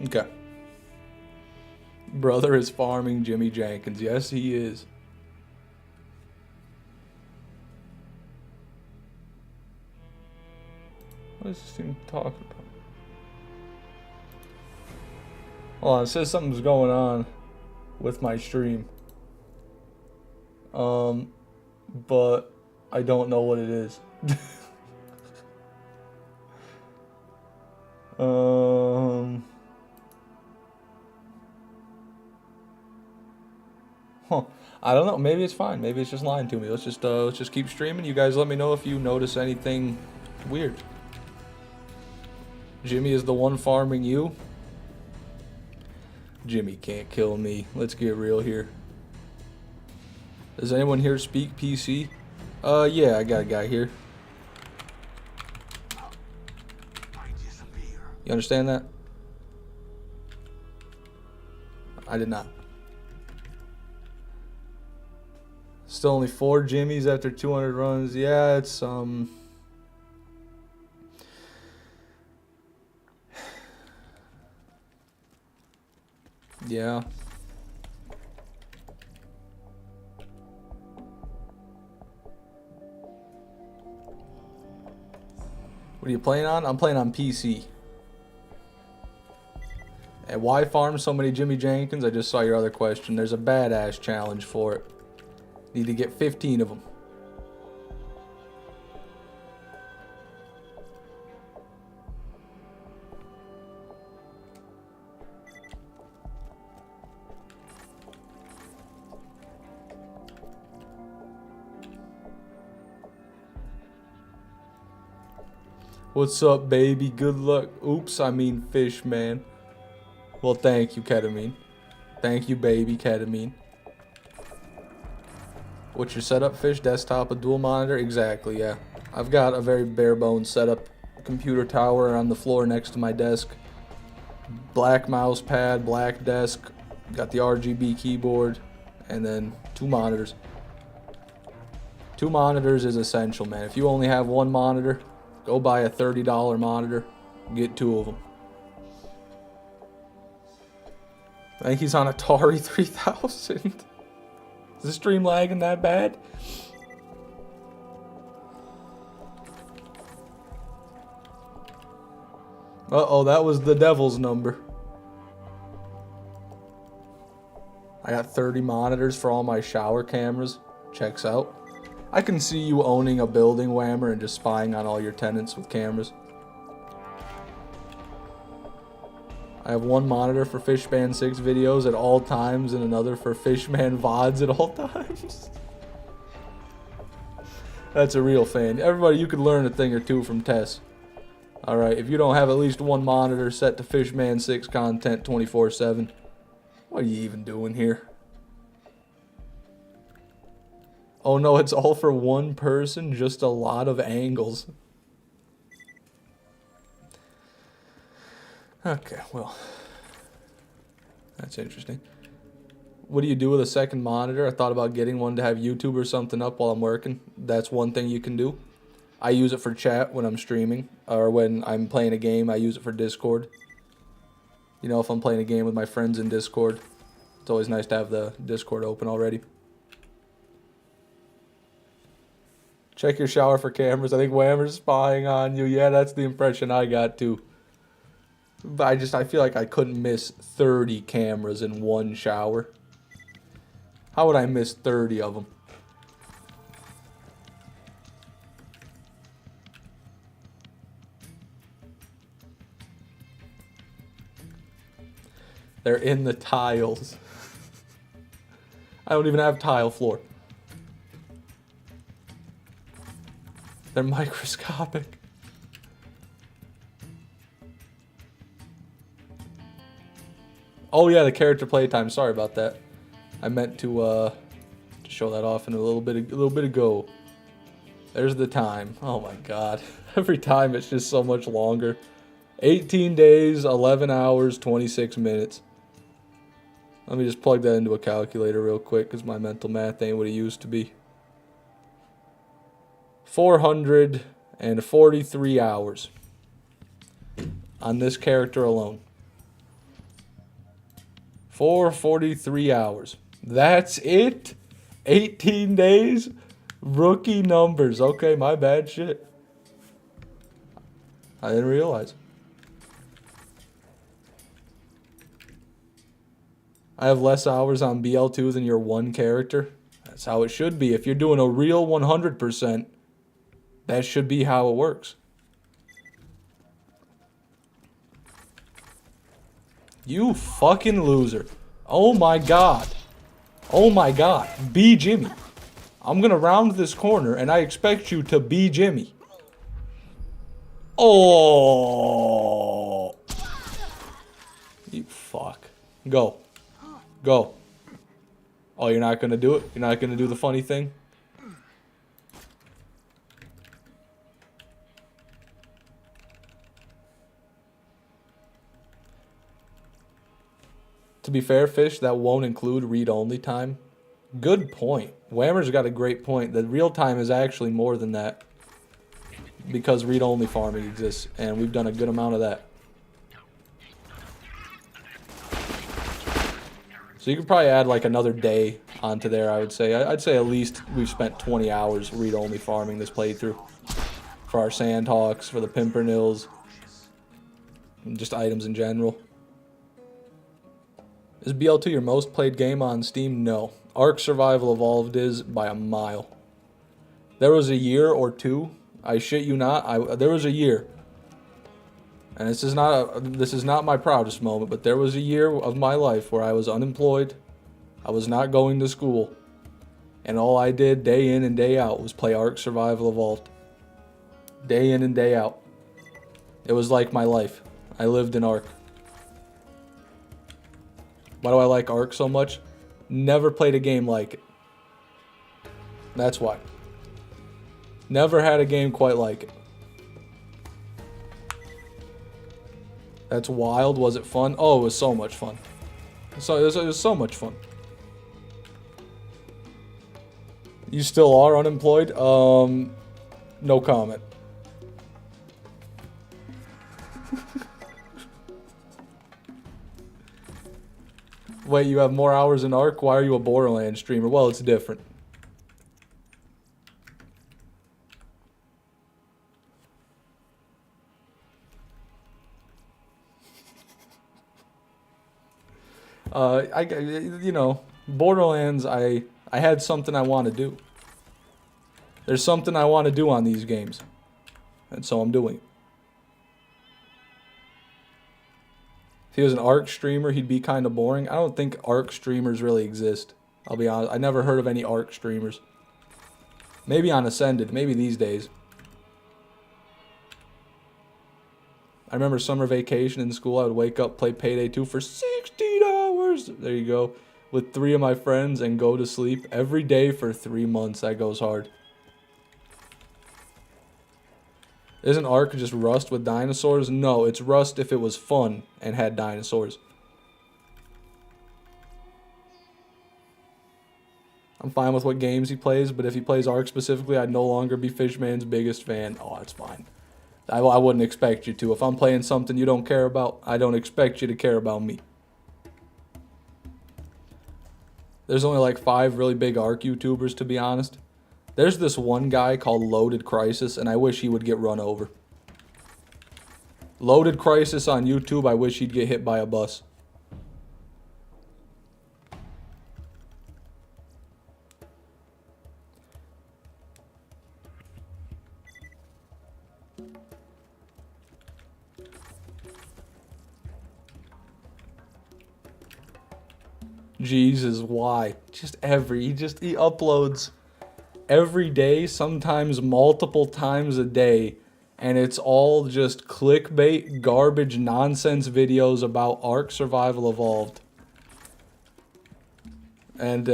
Okay. Brother is farming Jimmy Jenkins. Yes, he is. What is this thing talking about? Hold on, it says something's going on with my stream. But I don't know what it is. I don't know. Maybe it's fine. Maybe it's just lying to me. Let's just keep streaming. You guys let me know if you notice anything weird. Jimmy is the one farming you. Jimmy can't kill me. Let's get real here. Does anyone here speak PC? Yeah, I got a guy here. You understand that? I did not. Still only 4 Jimmys after 200 runs. Yeah, it's yeah. What are you playing on? I'm playing on PC. And why farm so many Jimmy Jenkins? I just saw your other question. There's a badass challenge for it. Need to get 15 of them. What's up, baby? Good luck. Oops, I mean fish, man. Well, thank you, ketamine. Thank you, baby, ketamine. What's your setup, fish? Desktop, a dual monitor? Exactly, yeah. I've got a very bare bones setup. Computer tower on the floor next to my desk. Black mouse pad, black desk. Got the RGB keyboard. And then 2 monitors. 2 monitors is essential, man. If you only have 1 monitor, Go buy a $30 monitor. Get 2 of them. I think he's on Atari 3000. Is the stream lagging that bad? Uh-oh, that was the devil's number. I got 30 monitors for all my shower cameras. Checks out. I can see you owning a building, Whammer, and just spying on all your tenants with cameras. I have 1 monitor for Fishman 6 videos at all times and another for Fishman VODs at all times. That's a real fan. Everybody, you could learn a thing or two from Tess. Alright, if you don't have at least 1 monitor set to Fishman 6 content 24/7, what are you even doing here? Oh no, it's all for 1 person? Just a lot of angles. Okay, well. That's interesting. What do you do with a second monitor? I thought about getting one to have YouTube or something up while I'm working. That's one thing you can do. I use it for chat when I'm streaming, or when I'm playing a game, I use it for Discord. You know, if I'm playing a game with my friends in Discord, it's always nice to have the Discord open already. Check your shower for cameras. I think Whammer's spying on you. Yeah, that's the impression I got too. But I feel like I couldn't miss 30 cameras in 1 shower. How would I miss 30 of them? They're in the tiles. I don't even have tile floor. They're microscopic. Oh yeah, the character playtime. Sorry about that. I meant to show that off in a little bit ago. There's the time. Oh my god. Every time it's just so much longer. 18 days, 11 hours, 26 minutes. Let me just plug that into a calculator real quick because my mental math ain't what it used to be. 443 hours on this character alone. 443 hours. That's it? 18 days? Rookie numbers. Okay, my bad shit. I didn't realize. I have less hours on BL2 than your 1 character. That's how it should be. If you're doing a real 100%, that should be how it works. You fucking loser. Oh my god. Oh my god. Be Jimmy. I'm gonna round this corner and I expect you to be Jimmy. Oh. You fuck. Go. Go. Oh, you're not gonna do it? You're not gonna do the funny thing? To be fair, Fish, that won't include read-only time. Good point. Whammer's got a great point. The real time is actually more than that. Because read-only farming exists, and we've done a good amount of that. So you could probably add like another day onto there, I would say. I'd say at least we've spent 20 hours read-only farming this playthrough. For our Sandhawks, for the Pimpernels, and just items in general. Is BL2 your most played game on Steam? No. Ark Survival Evolved is by a mile. There was a year or 2, I shit you not, there was a year. And this is not my proudest moment, but there was a year of my life where I was unemployed. I was not going to school. And all I did day in and day out was play Ark Survival Evolved. Day in and day out. It was like my life. I lived in Ark. Why do I like Ark so much? Never played a game like it. That's why. Never had a game quite like it. That's wild. Was it fun? Oh, it was so much fun. So it was so much fun. You still are unemployed? No comment. Wait, you have more hours in Ark? Why are you a Borderlands streamer? Well, it's different. You know, Borderlands, I had something I want to do. There's something I want to do on these games. And so I'm doing it. If he was an Ark streamer, he'd be kind of boring. I don't think Ark streamers really exist. I'll be honest. I never heard of any Ark streamers. Maybe on Ascended. Maybe these days. I remember summer vacation in school. I would wake up, play Payday 2 for 16 hours. There you go. With 3 of my friends and go to sleep every day for 3 months. That goes hard. Isn't Ark just Rust with dinosaurs? No, it's Rust if it was fun and had dinosaurs. I'm fine with what games he plays, but if he plays Ark specifically, I'd no longer be Fishman's biggest fan. Oh, that's fine. I wouldn't expect you to. If I'm playing something you don't care about, I don't expect you to care about me. There's only like 5 really big Ark YouTubers, to be honest. There's this one guy called Loaded Crisis, and I wish he would get run over. Loaded Crisis on YouTube, I wish he'd get hit by a bus. Jesus, why? He uploads every day, sometimes multiple times a day, and it's all just clickbait, garbage, nonsense videos about Ark Survival Evolved. And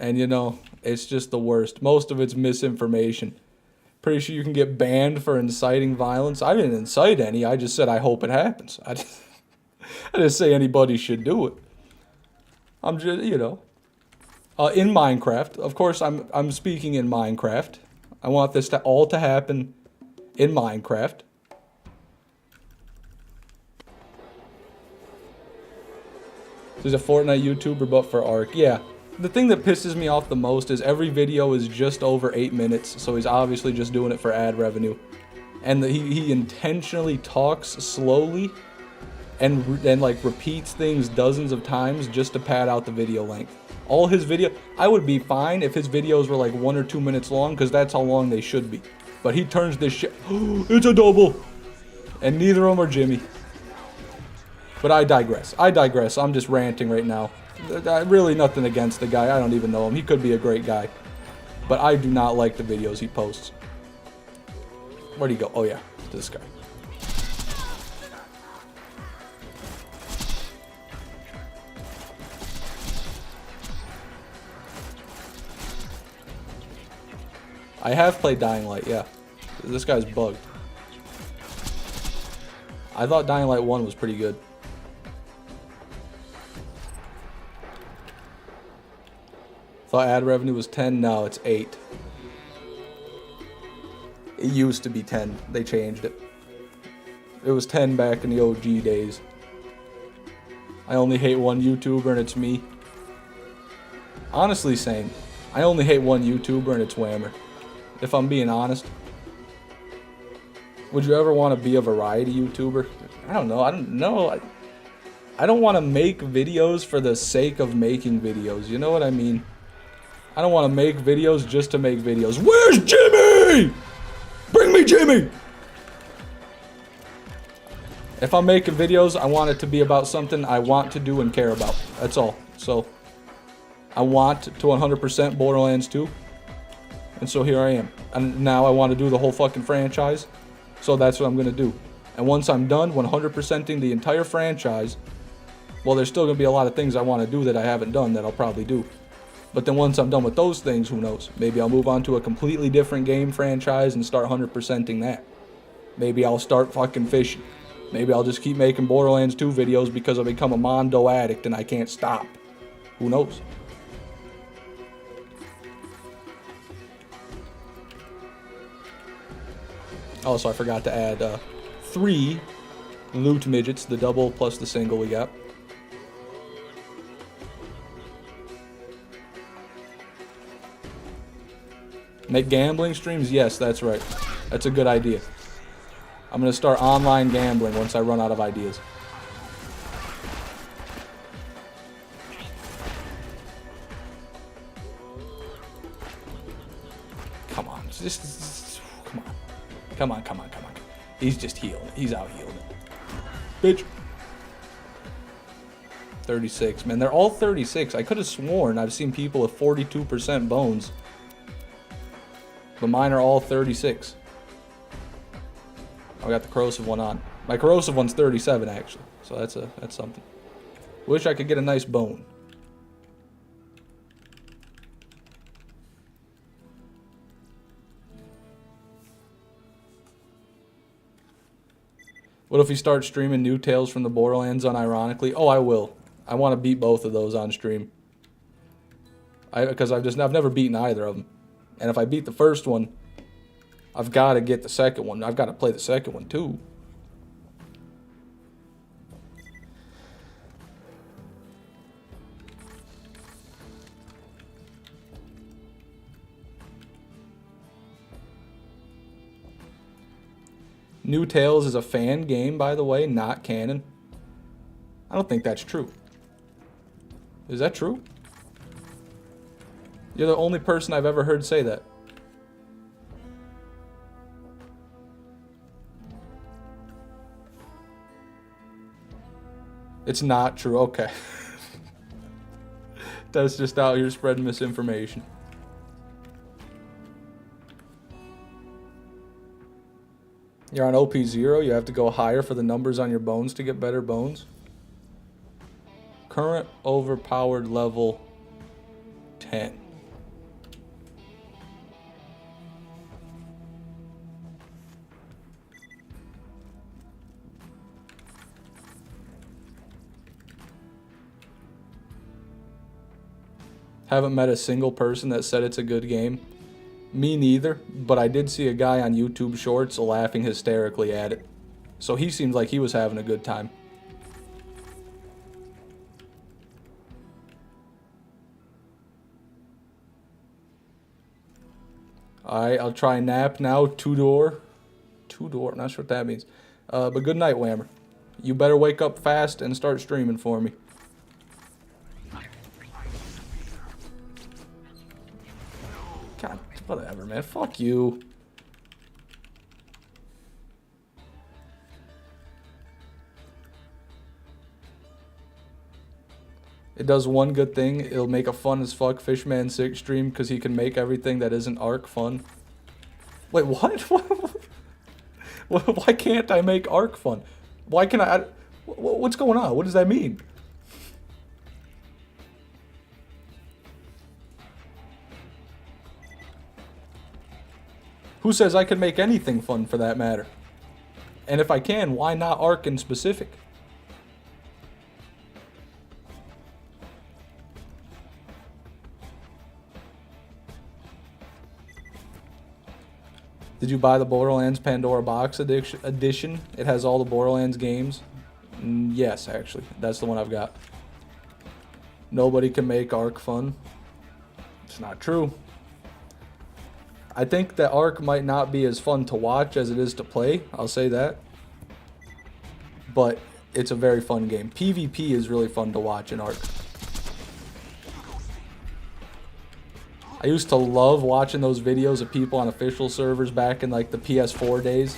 you know, it's just the worst. Most of it's misinformation. Pretty sure you can get banned for inciting violence. I didn't incite any, I just said I hope it happens. I didn't say anybody should do it. I'm just, you know. In Minecraft, of course, I'm speaking in Minecraft. I want this to all to happen in Minecraft. He's a Fortnite YouTuber, but for Ark. Yeah. The thing that pisses me off the most is every video is just over 8 minutes, so he's obviously just doing it for ad revenue. And he intentionally talks slowly and like repeats things dozens of times just to pad out the video length. All his video, I would be fine if his videos were like 1 or 2 minutes long, because that's how long they should be. But he turns this shit, it's a double! And neither of them are Jimmy. But I digress. I'm just ranting right now. Really nothing against the guy, I don't even know him. He could be a great guy. But I do not like the videos he posts. Where'd he go? Oh yeah, this guy. I have played Dying Light, yeah. This guy's bugged. I thought Dying Light 1 was pretty good. Thought ad revenue was 10, now it's 8. It used to be 10, they changed it. It was 10 back in the OG days. I only hate one YouTuber and it's me. Honestly, same. I only hate one YouTuber and it's Whammer. If I'm being honest. Would you ever want to be a variety YouTuber? I don't know. I don't want to make videos for the sake of making videos. You know what I mean? I don't want to make videos just to make videos. Where's Jimmy? Bring me Jimmy! If I'm making videos, I want it to be about something I want to do and care about. That's all. So, I want to 100% Borderlands 2. And so here I am. And now I want to do the whole fucking franchise. So that's what I'm going to do. And once I'm done 100%ing the entire franchise, well, there's still going to be a lot of things I want to do that I haven't done that I'll probably do. But then once I'm done with those things, who knows? Maybe I'll move on to a completely different game franchise and start 100%ing that. Maybe I'll start fucking fishing. Maybe I'll just keep making Borderlands 2 videos because I've become a Mondo addict and I can't stop. Who knows? Also, I forgot to add 3 Loot midgets, the double plus the single we got. Make gambling streams? Yes, that's right. That's a good idea. I'm going to start online gambling once I run out of ideas. Come on. Come on. Come on, come on, come on. He's just healing it. He's out healing it. Bitch. 36. Man, they're all 36. I could have sworn I've seen people with 42% bones. But mine are all 36. I got the corrosive one on. My corrosive one's 37 actually. So that's something. Wish I could get a nice bone. What if we start streaming new tales from the Borderlands unironically? Oh, I will. I want to beat both of those on stream. Because I've never beaten either of them. And if I beat the first one, I've got to get the second one. I've got to play the second one too. New Tales is a fan game, by the way, not canon. I don't think that's true. Is that true? You're the only person I've ever heard say that. It's not true. Okay. That's just out here spreading misinformation. You're on OP0. You have to go higher for the numbers on your bones to get better bones. Current overpowered level 10. Haven't met a single person that said it's a good game. Me neither, but I did see a guy on YouTube Shorts laughing hysterically at it. So he seemed like he was having a good time. Alright, I'll try nap now. Two-door. Two-door, not sure what that means. But good night, Whammer. You better wake up fast and start streaming for me. God, whatever, man. Fuck you. It does one good thing. It'll make a fun as fuck Fishman 6 stream because he can make everything that isn't Ark fun. Wait, what? Why can't I make Ark fun? Why can I... What's going on? What does that mean? Who says I can make anything fun for that matter? And if I can, why not Ark in specific? Did you buy the Borderlands Pandora Box edition? It has all the Borderlands games. Yes, actually. That's the one I've got. Nobody can make Ark fun. It's not true. I think that Ark might not be as fun to watch as it is to play. I'll say that. But it's a very fun game. PvP is really fun to watch in Ark. I used to love watching those videos of people on official servers back in like the PS4 days.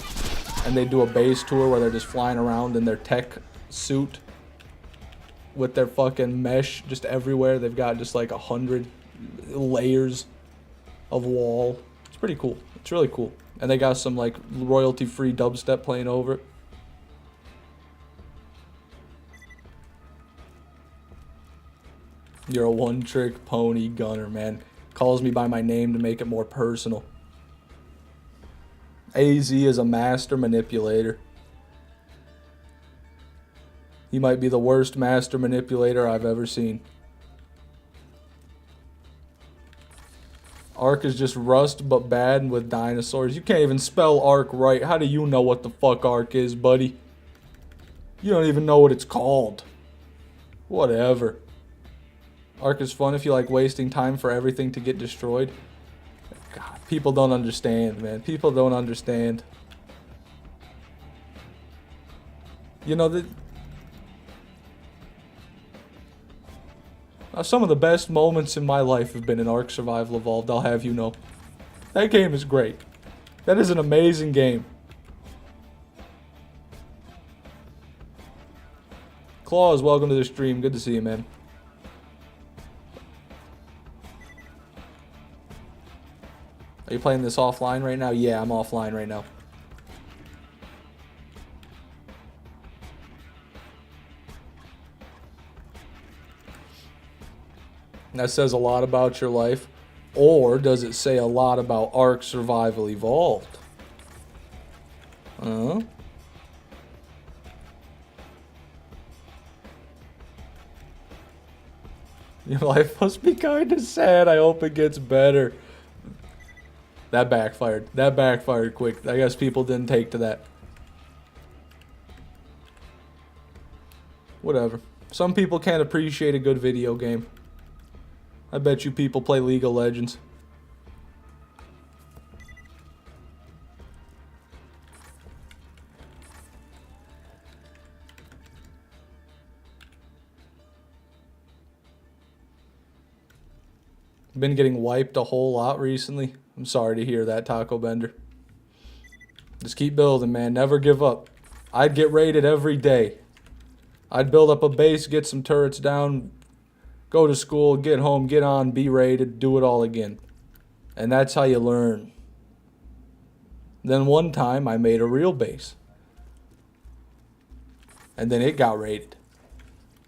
And they do a base tour where they're just flying around in their tech suit with their fucking mesh just everywhere. They've got just like 100 layers of wall. It's pretty cool. It's really cool. And they got some like royalty-free dubstep playing over it. You're a one-trick pony gunner, man. Calls me by my name to make it more personal. AZ is a master manipulator. He might be the worst master manipulator I've ever seen. Ark is just Rust, but bad with dinosaurs. You can't even spell Ark right. How do you know what the fuck Ark is, buddy? You don't even know what it's called. Whatever. Ark is fun if you like wasting time for everything to get destroyed. God, people don't understand, man. People don't understand. You know, some of the best moments in my life have been in Ark Survival Evolved, I'll have you know. That game is great. That is an amazing game. Claus, welcome to the stream. Good to see you, man. Are you playing this offline right now? Yeah, I'm offline right now. That says a lot about your life. Or does it say a lot about Ark Survival Evolved? Huh? Your life must be kind of sad. I hope it gets better. That backfired. That backfired quick. I guess people didn't take to that. Whatever. Some people can't appreciate a good video game. I bet you people play League of Legends. Been getting wiped a whole lot recently. I'm sorry to hear that, Taco Bender. Just keep building, man. Never give up. I'd get raided every day. I'd build up a base, get some turrets down, go to school, get home, get on, be raided, do it all again. And that's how you learn. Then one time I made a real base. And then it got raided.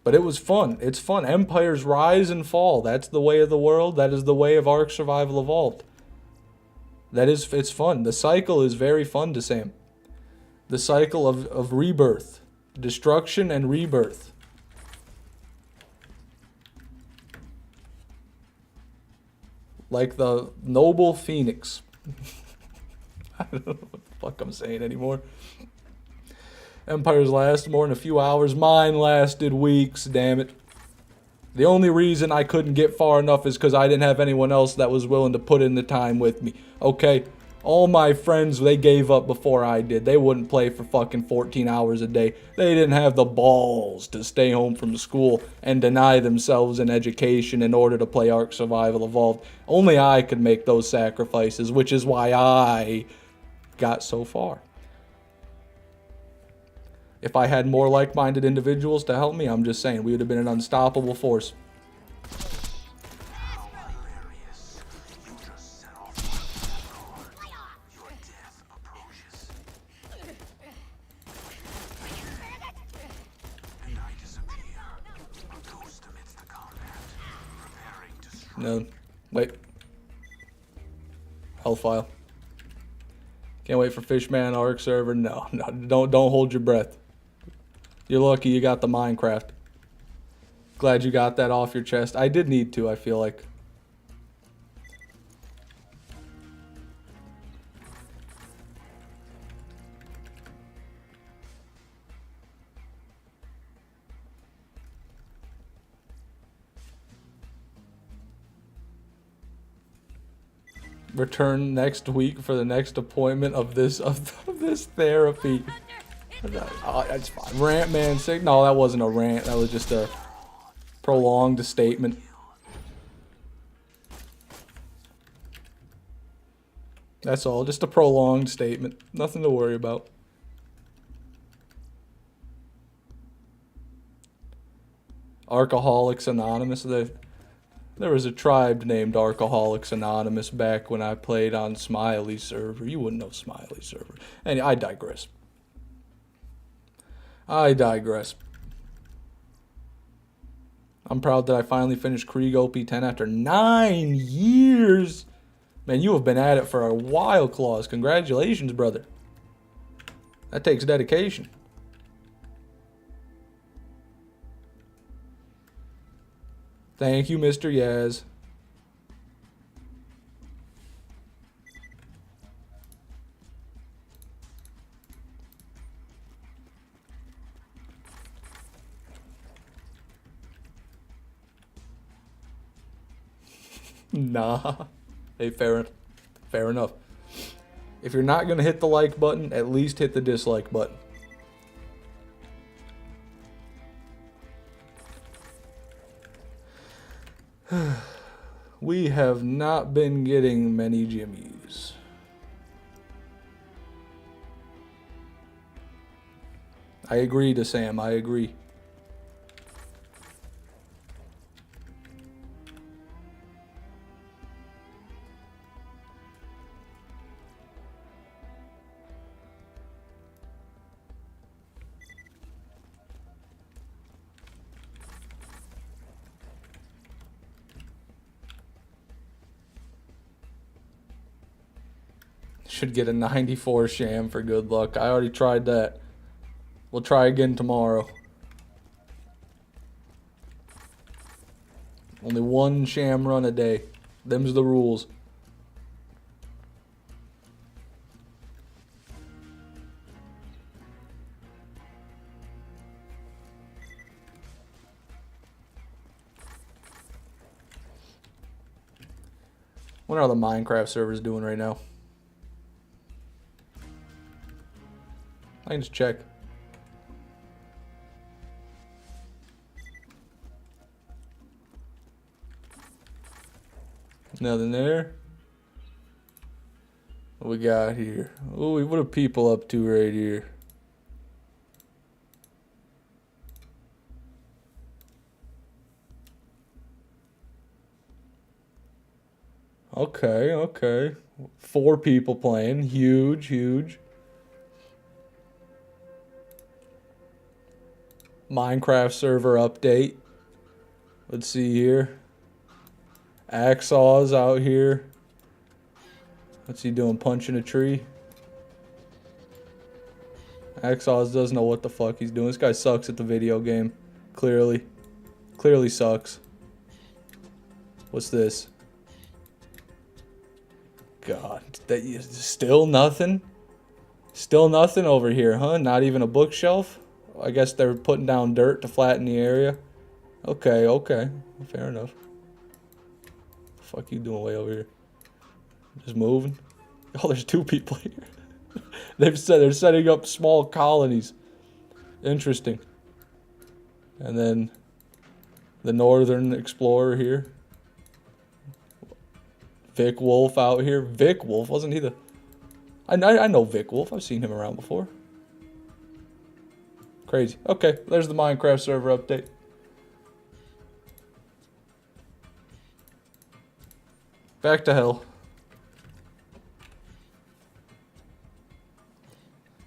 But it was fun. It's fun. Empires rise and fall. That's the way of the world. That is the way of Ark Survival Evolved. It's fun. The cycle is very fun to Sam. The cycle of rebirth. Destruction and rebirth. Like the noble phoenix. I don't know what the fuck I'm saying anymore. Empires last more than a few hours. Mine lasted weeks, damn it. The only reason I couldn't get far enough is because I didn't have anyone else that was willing to put in the time with me. Okay? All my friends, they gave up before I did. They wouldn't play for fucking 14 hours a day. They didn't have the balls to stay home from school and deny themselves an education in order to play Ark Survival Evolved. Only I could make those sacrifices, which is why I got so far. If I had more like-minded individuals to help me, I'm just saying, we would have been an unstoppable force. No, wait. Hellfile. Can't wait for Fishman Ark server. No, don't hold your breath. You're lucky you got the Minecraft. Glad you got that off your chest. I did need to, I feel like. Return next week for the next appointment of this therapy. Oh, that's fine. Rant man sick. No, that wasn't a rant. That was just a prolonged statement. That's all. Just a prolonged statement. Nothing to worry about. Alcoholics Anonymous. There was a tribe named Alcoholics Anonymous back when I played on Smiley server. You wouldn't know Smiley server. Anyway, I digress. I'm proud that I finally finished Krieg OP10 after 9 years. Man, you have been at it for a while, Claus. Congratulations, brother. That takes dedication. Thank you, Mr. Yaz. Nah. Hey, fair enough. If you're not gonna hit the like button, at least hit the dislike button. We have not been getting many jimmies. I agree to Sam, I agree. Should get a 94 sham for good luck. I already tried that. We'll try again tomorrow. Only one sham run a day. Them's the rules. What are the Minecraft servers doing right now? I can just check. Nothing there. What we got here? Oh, what are people up to right here? Okay, okay. 4 people playing. Huge, huge. Minecraft server update. Let's see here. Axaw's out here. What's he doing? Punching a tree? Axaws doesn't know what the fuck he's doing. This guy sucks at the video game. Clearly. Clearly sucks. What's this? God. Still nothing? Still nothing over here, huh? Not even a bookshelf? I guess they're putting down dirt to flatten the area. Okay, okay. Fair enough. The fuck you doing way over here? Just moving? Oh, there's 2 people here. They're setting up small colonies. Interesting. And then the Northern Explorer here. Vic Wolf out here. Vic Wolf, wasn't he the... I know Vic Wolf. I've seen him around before. Crazy. Okay, there's the Minecraft server update. Back to hell.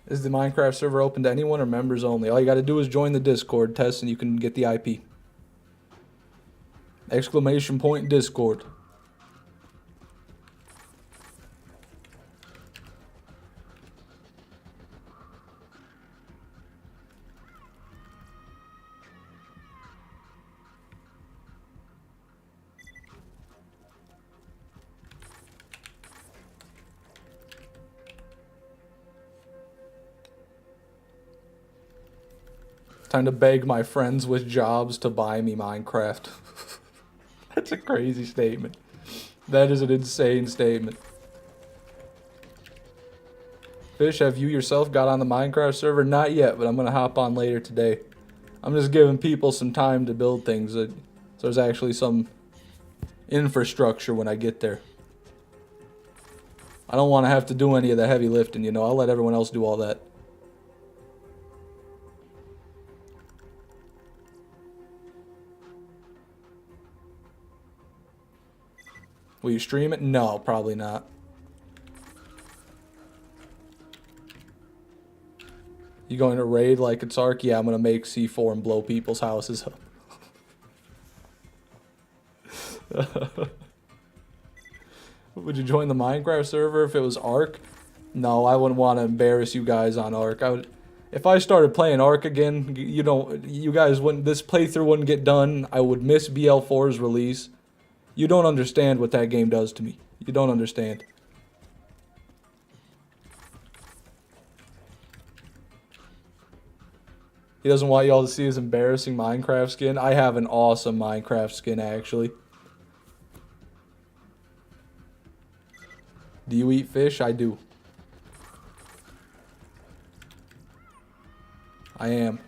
Is the Minecraft server open to anyone or members only? All you gotta do is join the Discord test and you can get the IP. Exclamation point Discord. Time to beg my friends with jobs to buy me Minecraft. That's a crazy statement. That is an insane statement. Fish, have you yourself got on the Minecraft server? Not yet, but I'm going to hop on later today. I'm just giving people some time to build things. So there's actually some infrastructure when I get there. I don't want to have to do any of the heavy lifting, you know. I'll let everyone else do all that. Will you stream it? No, probably not. You going to raid like it's Ark? Yeah, I'm going to make C4 and blow people's houses up. Would you join the Minecraft server if it was Ark? No, I wouldn't want to embarrass you guys on Ark. If I started playing Ark again, you guys wouldn't, this playthrough wouldn't get done. I would miss BL4's release. You don't understand what that game does to me. You don't understand. He doesn't want y'all to see his embarrassing Minecraft skin. I have an awesome Minecraft skin, actually. Do you eat fish? I do. I am.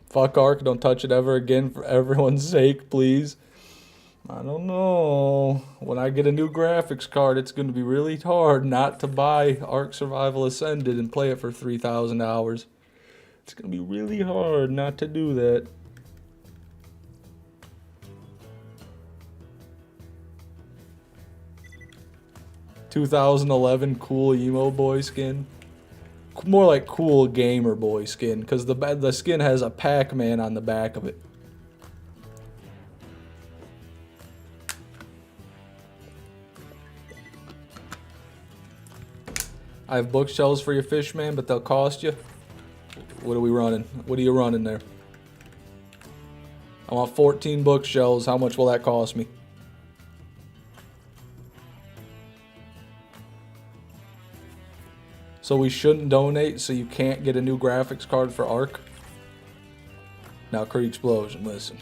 Fuck Ark, don't touch it ever again for everyone's sake, please. I don't know. When I get a new graphics card, it's going to be really hard not to buy Ark Survival Ascended and play it for 3,000 hours. It's going to be really hard not to do that. "2011 cool emo boy skin." More like cool gamer boy skin, because the skin has a Pac-Man on the back of it. I have bookshelves for your fish, man, but they'll cost you. What are we running? What are you running there? I want 14 bookshelves. How much will that cost me? So we shouldn't donate, so you can't get a new graphics card for Ark? Now, Creek Explosion, listen.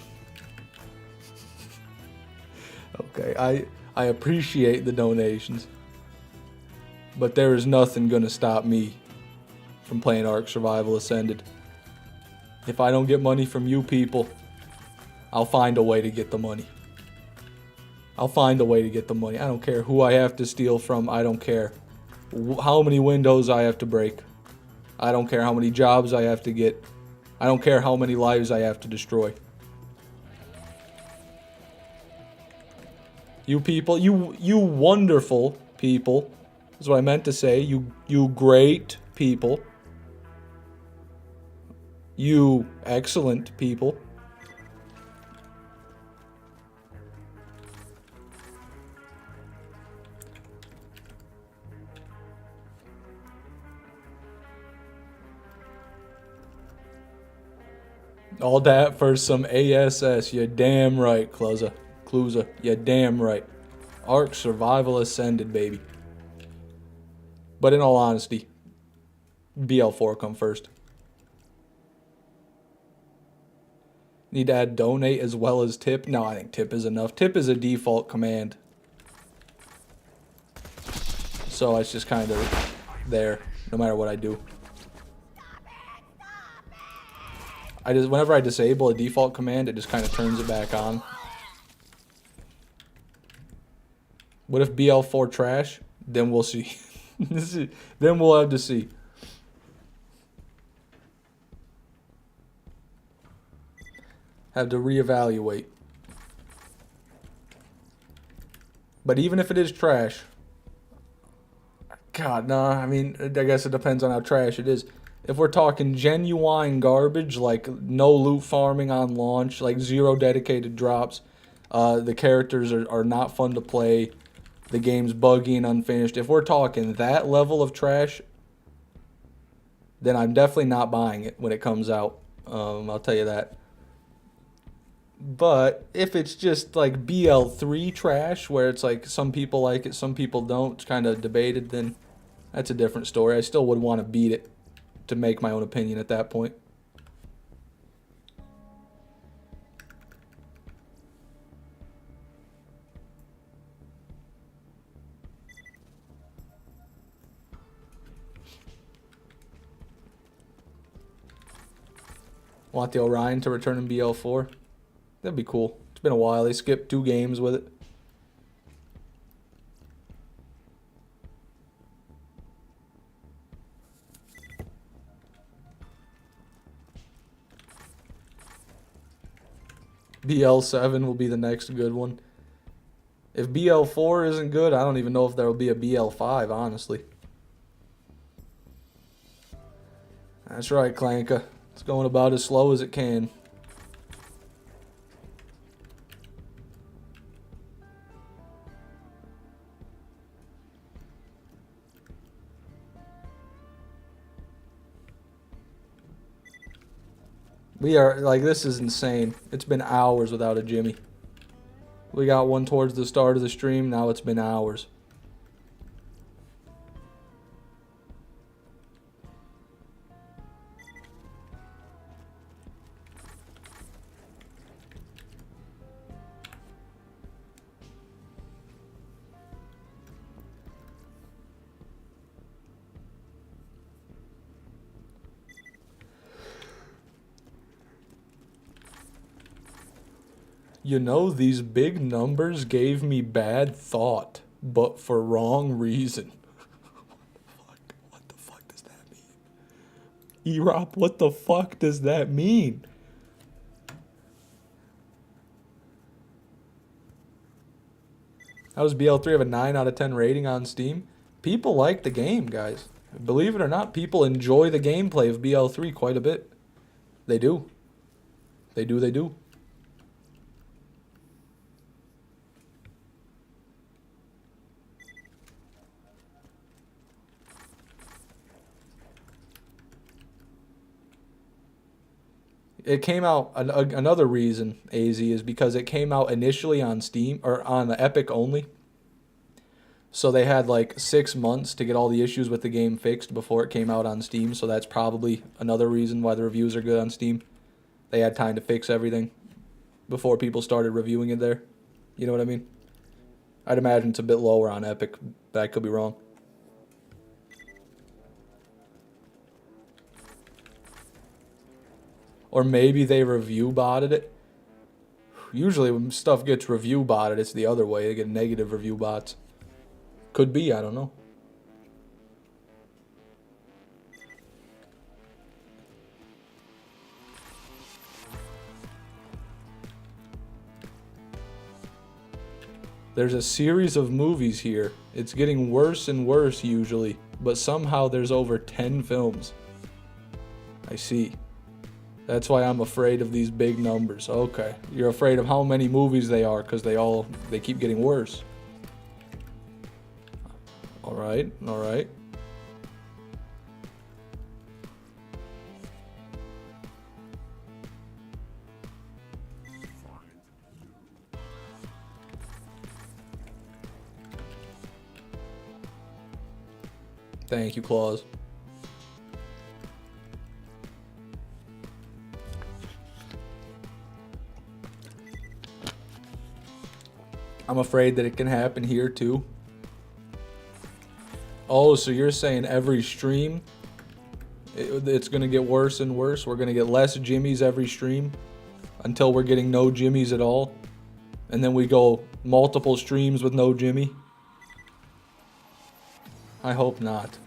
Okay, I appreciate the donations. But there is nothing gonna stop me from playing Ark Survival Ascended. If I don't get money from you people, I'll find a way to get the money. I'll find a way to get the money. I don't care who I have to steal from. I don't care how many windows I have to break. I don't care how many jobs I have to get. I don't care how many lives I have to destroy. You people, you wonderful people. That's what I meant to say. You great people. You excellent people. All that for some ASS. You're damn right, Cluza. You're damn right. Ark Survival Ascended, baby. But in all honesty, BL4 come first. Need to add donate as well as tip? No, I think tip is enough. Tip is a default command. So it's just kind of there, no matter what I do. Whenever I disable a default command, it just kind of turns it back on. What if BL4 trash? Then we'll see. Then we'll have to see. Have to reevaluate. But even if it is trash, God, nah, I mean, I guess it depends on how trash it is. If we're talking genuine garbage, like no loot farming on launch, like 0 dedicated drops, the characters are not fun to play, the game's buggy and unfinished. If we're talking that level of trash, then I'm definitely not buying it when it comes out. I'll tell you that. But if it's just like BL3 trash, where it's like some people like it, some people don't, it's kind of debated, then that's a different story. I still would want to beat it to make my own opinion at that point. Want the Orion to return in BL4? That'd be cool. It's been a while. They skipped 2 games with it. BL7 will be the next good one. If BL4 isn't good, I don't even know if there will be a BL5, honestly. That's right, Clanka. It's going about as slow as it can. We are, like, this is insane. It's been hours without a Jimmy. We got one towards the start of the stream, now it's been hours. You know, these big numbers gave me bad thought, but for wrong reason. What the fuck does that mean? Erop, what the fuck does that mean? How does BL3 have a 9 out of 10 rating on Steam? People like the game, guys. Believe it or not, people enjoy the gameplay of BL3 quite a bit. They do. They do, they do. It came out, another reason, AZ, is because it came out initially on Steam, or on the Epic only. So they had like 6 months to get all the issues with the game fixed before it came out on Steam. So that's probably another reason why the reviews are good on Steam. They had time to fix everything before people started reviewing it there. You know what I mean? I'd imagine it's a bit lower on Epic, but I could be wrong. Or maybe they review botted it. Usually when stuff gets review botted, it's the other way. They get negative review bots. Could be, I don't know. There's a series of movies here. It's getting worse and worse usually, but somehow there's over 10 films. I see. That's why I'm afraid of these big numbers. Okay. You're afraid of how many movies they are because they keep getting worse. Alright, alright. Thank you, Claus. I'm afraid that it can happen here too. Oh, so you're saying every stream, it's going to get worse and worse? We're going to get less Jimmies every stream until we're getting no Jimmies at all? And then we go multiple streams with no Jimmy? I hope not.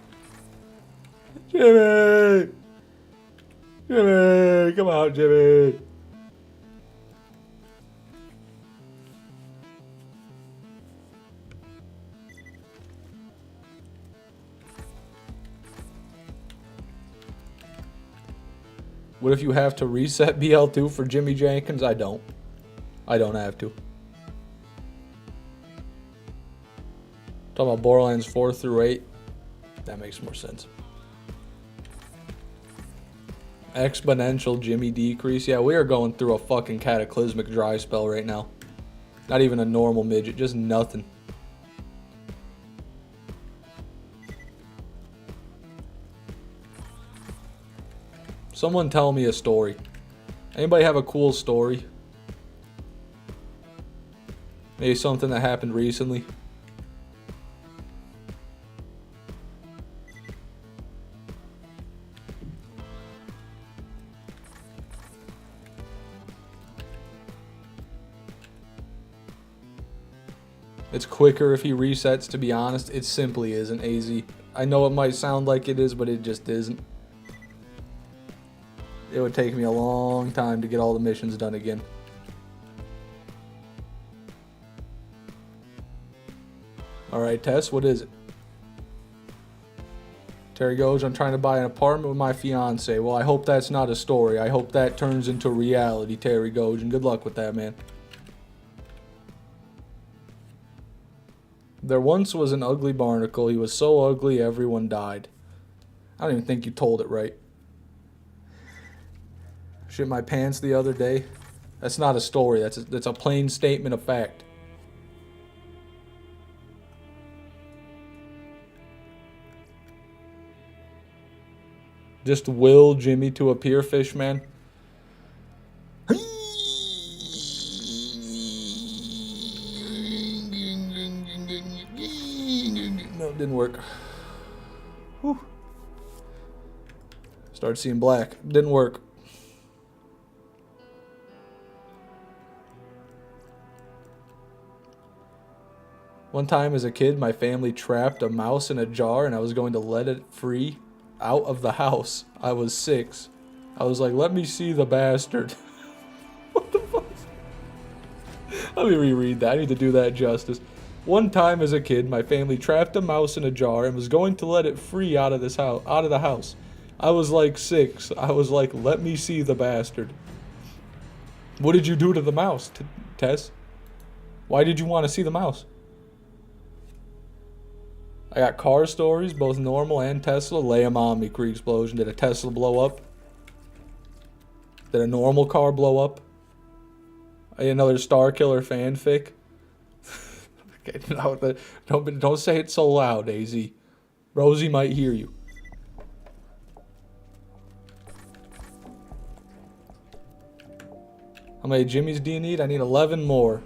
Jimmy! Jimmy! Come on, Jimmy! What if you have to reset BL2 for Jimmy Jenkins? I don't. I don't have to. Talking about Borderlands 4 through 8. That makes more sense. Exponential Jimmy decrease. Yeah, we are going through a fucking cataclysmic dry spell right now. Not even a normal midget, just nothing. Someone tell me a story. Anybody have a cool story? Maybe something that happened recently. It's quicker if he resets, to be honest. It simply isn't, AZ. I know it might sound like it is, but it just isn't. It would take me a long time to get all the missions done again. Alright, Tess, what is it? Terry goes, I'm trying to buy an apartment with my fiance. Well, I hope that's not a story. I hope that turns into reality, Terry goes, and good luck with that, man. There once was an ugly barnacle. He was so ugly everyone died. I don't even think you told it right. Shit my pants the other day. That's not a story. That's a plain statement of fact. Just will Jimmy to appear, Fishman. No, it didn't work. Whew. Started seeing black. Didn't work. One time as a kid, my family trapped a mouse in a jar and I was going to let it free out of the house. I was 6. I was like, let me see the bastard. What the fuck? Let me reread that. I need to do that justice. One time as a kid, my family trapped a mouse in a jar and was going to let it free out of the house. I was like 6. I was like, let me see the bastard. What did you do to the mouse, Tess? Why did you want to see the mouse? I got car stories, both normal and Tesla. Lay 'em on me, Kree Explosion. Did a Tesla blow up? Did a normal car blow up? Another Star Killer fanfic? Okay, no, don't say it so loud, AZ. Rosie might hear you. How many Jimmys do you need? I need 11 more.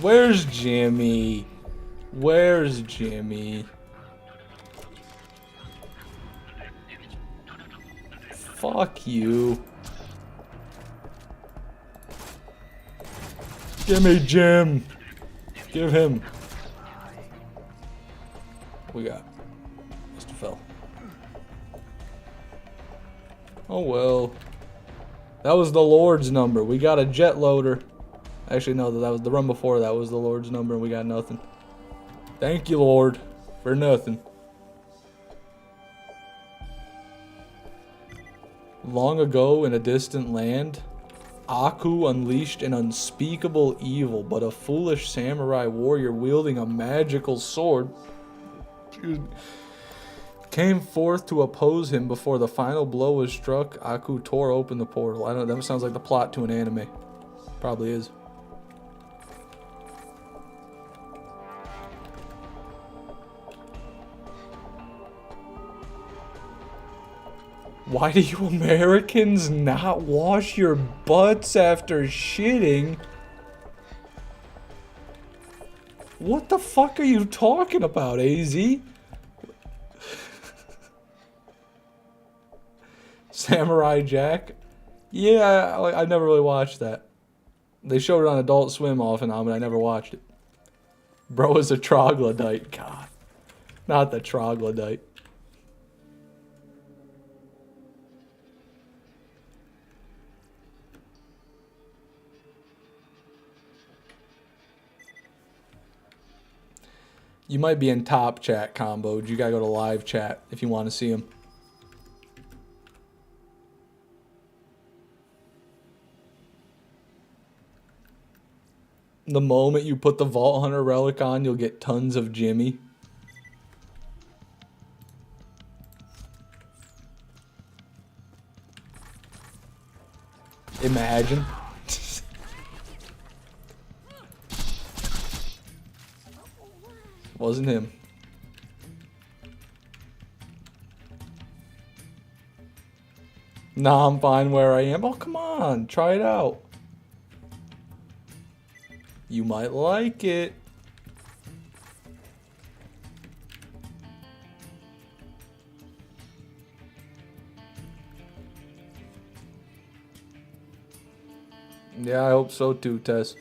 Where's Jimmy? Where's Jimmy? Fuck you. Give me Jim. Give him. What we got? Must have fell. Oh well. That was the Lord's number. We got a jet loader. Actually, no, that was the run before that was the Lord's number and we got nothing. Thank you, Lord, for nothing. Long ago in a distant land, Aku unleashed an unspeakable evil, but a foolish samurai warrior wielding a magical sword came forth to oppose him. Before the final blow was struck, Aku tore open the portal. I don't know, that sounds like the plot to an anime. Probably is. Why do you Americans not wash your butts after shitting? What the fuck are you talking about, AZ? Samurai Jack? Yeah, I never really watched that. They showed it on Adult Swim off and on, but I never watched it. Bro is a troglodyte. God. Not the troglodyte. You might be in top chat combo. You gotta go to live chat if you want to see him. The moment you put the Vault Hunter relic on, you'll get tons of Jimmy. Imagine. Wasn't him. Nah, I'm fine where I am. Oh, come on. Try it out. You might like it. Yeah, I hope so too, Tess.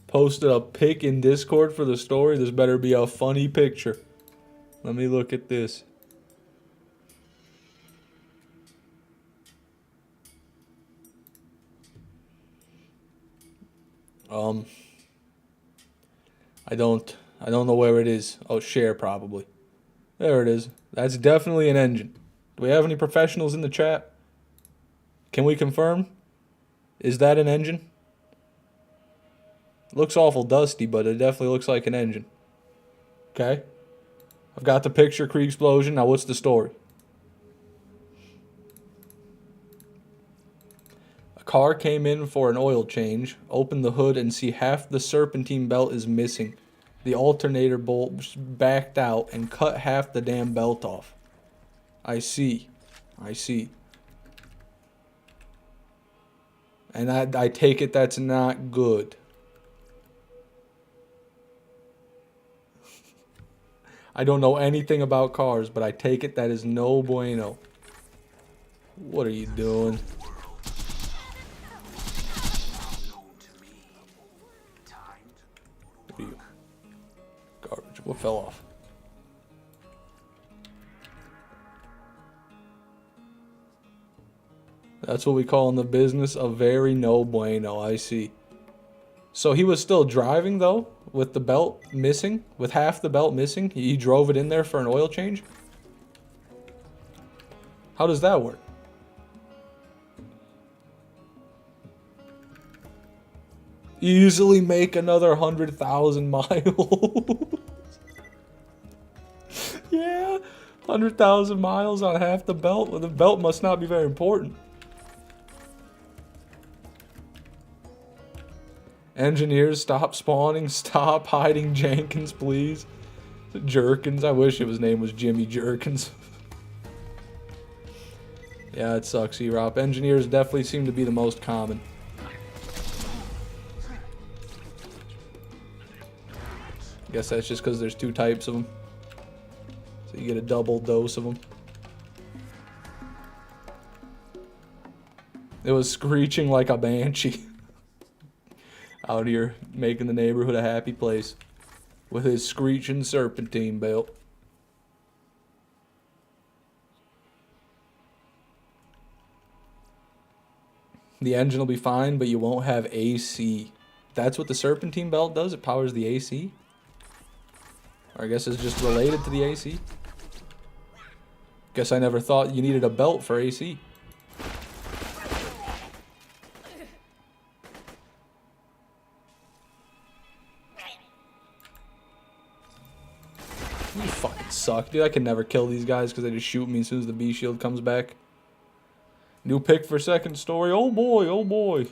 Posted a pic in Discord for the story. This better be a funny picture. Let me look at this. I don't know where it is. Oh, share probably. There it is. That's definitely an engine. Do we have any professionals in the chat? Can we confirm? Is that an engine? Looks awful dusty, but it definitely looks like an engine. Okay. I've got the picture, Krieg explosion. Now what's the story? A car came in for an oil change, opened the hood and see half the serpentine belt is missing. The alternator bolt backed out and cut half the damn belt off. I see. I see. And I take it that's not good. I don't know anything about cars, but I take it that is no bueno. What are you doing? What are you? Garbage. What fell off? That's what we call in the business a very no bueno. I see. So he was still driving though, with the belt missing, with half the belt missing. He drove it in there for an oil change. How does that work? Easily make another 100,000 miles. Yeah, 100,000 miles on half the belt. Well, the belt must not be very important. Engineers, stop spawning. Stop hiding Jenkins, please. Jerkins. I wish his name was Jimmy Jerkins. Yeah, it sucks, E-Rop. Engineers definitely seem to be the most common. Guess that's just because there's two types of them. So you get a double dose of them. It was screeching like a banshee. Out here making the neighborhood a happy place with his screeching serpentine belt. The engine will be fine, but you won't have AC. That's what the serpentine belt does? It powers the AC? Or I guess it's just related to the AC? Guess I never thought you needed a belt for AC. You fucking suck, dude. I can never kill these guys because they just shoot me as soon as the B shield comes back. New pick for second story. Oh boy, oh boy.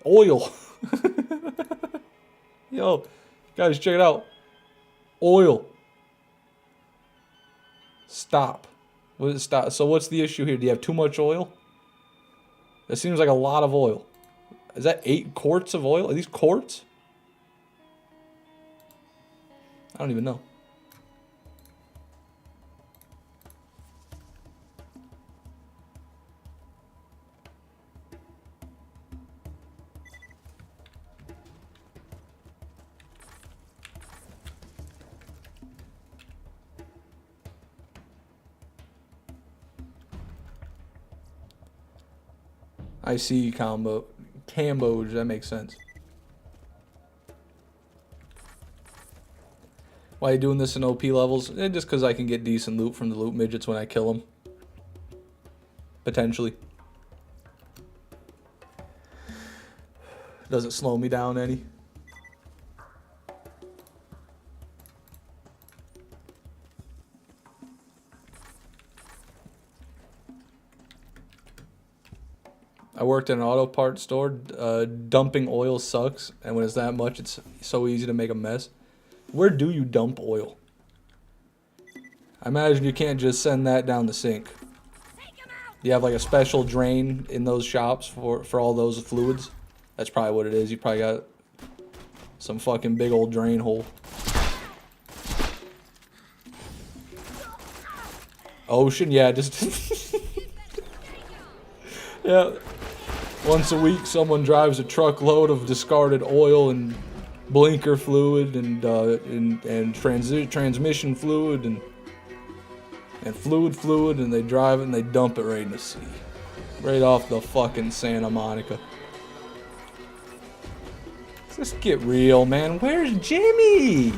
Oil. Yo, guys, check it out. Oil. Stop. What is it stop? So what's the issue here? Do you have too much oil? That seems like a lot of oil. Is that 8 quarts of oil? Are these quarts? I don't even know. I see Cambodge, that makes sense. Why are you doing this in OP levels? Just because I can get decent loot from the loot midgets when I kill them. Potentially. Doesn't slow me down any. I worked in an auto parts store. Dumping oil sucks, and when it's that much, it's so easy to make a mess. Where do you dump oil? I imagine you can't just send that down the sink. You have like a special drain in those shops for all those fluids. That's probably what it is. You probably got some fucking big old drain hole. Ocean, yeah, just yeah. Once a week, someone drives a truckload of discarded oil and blinker fluid and transmission fluid and fluid, and they drive it and they dump it right in the sea, right off the fucking Santa Monica. Let's get real, man. Where's Jimmy?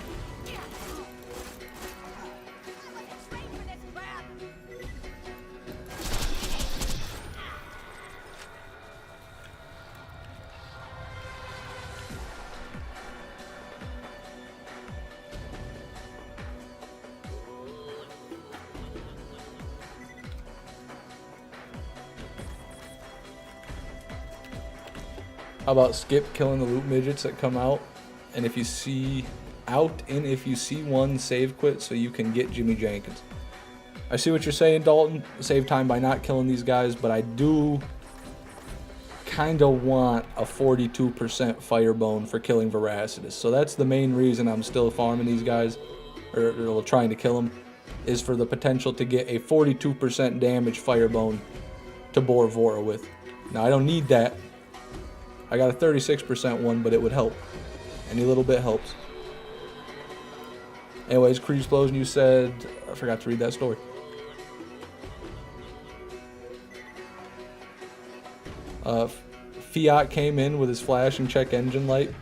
How about skip killing the loot midgets that come out? And if you see one, save quit so you can get Jimmy Jenkins. I see what you're saying, Dalton. Save time by not killing these guys, but I do kind of want a 42% firebone for killing Veracitus. So that's the main reason I'm still farming these guys, or trying to kill them, is for the potential to get a 42% damage firebone to bore Vora with. Now, I don't need that. I got a 36% one, but it would help. Any little bit helps. Anyways, Creed Explosion, you said... I forgot to read that story. Fiat came in with his flash and check engine light.